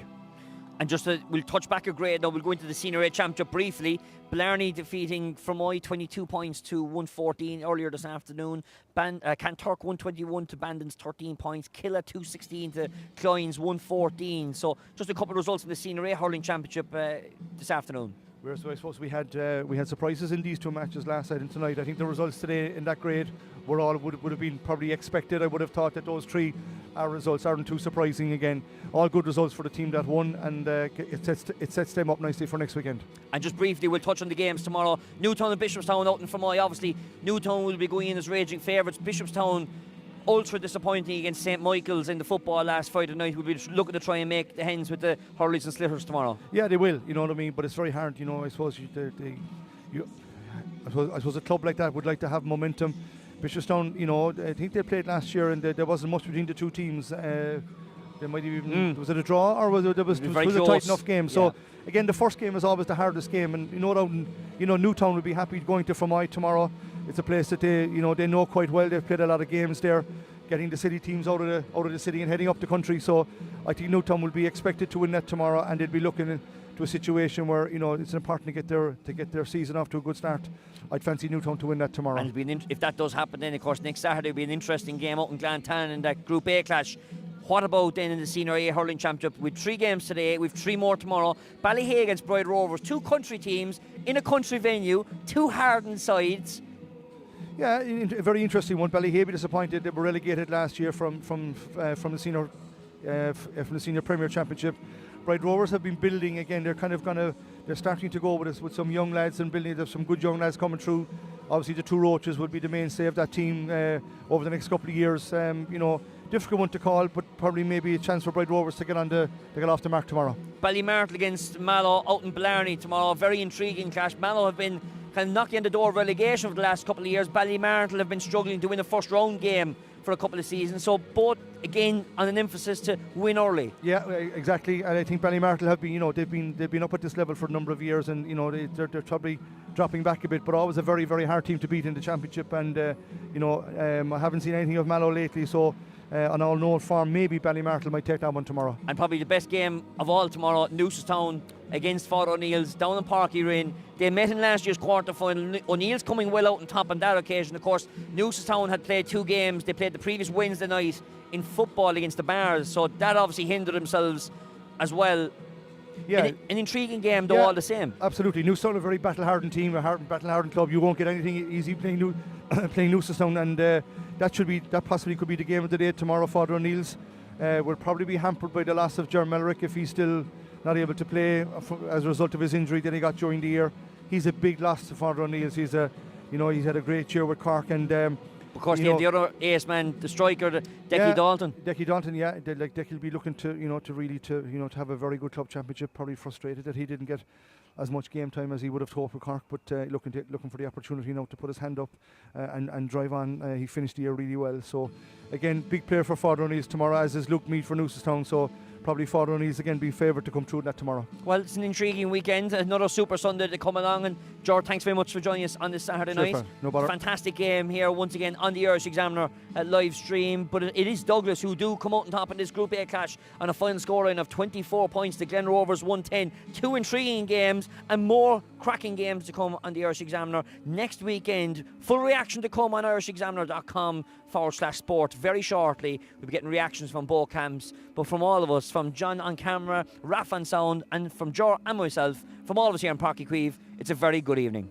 And just we'll touch back a grade now. We'll go into the Senior A Championship briefly. Blarney defeating Fermoy 22 points to 114 earlier this afternoon. Kanturk 121 to Bandon's 13 points. Killa 216 to Clynes 114. So just a couple of results in the Senior A Hurling Championship this afternoon. So I suppose we had surprises in these two matches last night and tonight. I think the results today in that grade were all would have been probably expected. I would have thought that those three results aren't too surprising again. All good results for the team that won, and it sets them up nicely for next weekend. And just briefly, we'll touch on the games tomorrow. Newtown and Bishopstown out in Fermoy. Obviously, Newtown will be going in as raging favourites. Bishopstown ultra disappointing against St Michael's in the football last Friday night. We'll be looking to try and make the hens with the hurleys and slitters tomorrow. Yeah, they will. You know what I mean. But it's very hard. I suppose I suppose a club like that would like to have momentum. Bishopstown, I think they played last year, and there wasn't much between the two teams. They might have even was it a draw, or was it a tight enough game? So again, the first game is always the hardest game, and Newtown will be happy going to Fermoy tomorrow. It's a place that they know quite well. They've played a lot of games there, getting the city teams out of the city and heading up the country. So I think Newtown will be expected to win that tomorrow, and they'll be looking to a situation where it's important to get their season off to a good start. I'd fancy Newtown to win that tomorrow. And if that does happen, then of course next Saturday will be an interesting game out in Glantan in that Group A clash. What about then in the Senior A Hurling Championship? We've 3 games today, we've 3 more tomorrow. Ballyhay against Glen Rovers, 2 country teams in a country venue, 2 hardened sides. Yeah, a very interesting one. Ballyhay be disappointed. They were relegated last year from the senior Premier Championship. Glen Rovers have been building again. They're starting to go with some young lads and building. There's some good young lads coming through. Obviously, the 2 Roaches will be the mainstay of that team over the next couple of years. Difficult one to call, but probably maybe a chance for Glen Rovers to get off the mark tomorrow. Ballymartle against Mallow out in Blarney tomorrow. Very intriguing clash. Mallow have been kind of knocking on the door of relegation for the last couple of years. Ballymartle have been struggling to win a first round game for a couple of seasons. So both again on an emphasis to win early. Yeah, exactly. And I think Ballymartle have been they've been up at this level for a number of years, and they're probably dropping back a bit, but always a very, very hard team to beat in the championship. And I haven't seen anything of Mallow lately, so. On all known form, maybe Ballymartle might take that one tomorrow. And probably the best game of all tomorrow, Newcestown against Father O'Neill's down in Páirc Uí Chaoimh. They met in last year's quarter-final. O'Neill's coming well out on top on that occasion. Of course, Newcestown had played 2 games. They played the previous Wednesday night in football against the Bars, so that obviously hindered themselves as well. Yeah, an intriguing game though, all the same. Absolutely. Newcestown, a very battle-hardened team, a battle-hardened club. You won't get anything easy playing Newcestown, and that possibly could be the game of the day tomorrow. Father O'Neill's will probably be hampered by the loss of Jeremy Mellerick if he's still not able to play as a result of his injury that he got during the year. He's a big loss to Father O'Neill's. He's had a great year with Cork, and of course, they have the other ace man, the striker, Decky Dalton. Decky Dalton, yeah. Decky will be looking to have a very good club championship. Probably frustrated that he didn't get as much game time as he would have hoped with Cork, but looking for the opportunity now to put his hand up and drive on. He finished the year really well. So again, big player for Father O'Neill's tomorrow, as is Luke Mead for Newcestown. So probably Father O'Neill's again being favoured to come through that tomorrow. Well, it's an intriguing weekend. Another Super Sunday to come along. And George, thanks very much for joining us on this Saturday night. No bother. Fantastic game here once again on the Irish Examiner live stream. But it is Douglas who do come out on top in this Group A clash on a final scoreline of 24 points to Glen Rovers 110. 2 intriguing games and more cracking games to come on the Irish Examiner next weekend. Full reaction to come on irishexaminer.com/sport. Very shortly we'll be getting reactions from both camps, but from all of us, from John on camera, Raf on sound, and from Jor and myself, from all of us here in Páirc Uí Chaoimh, it's a very good evening.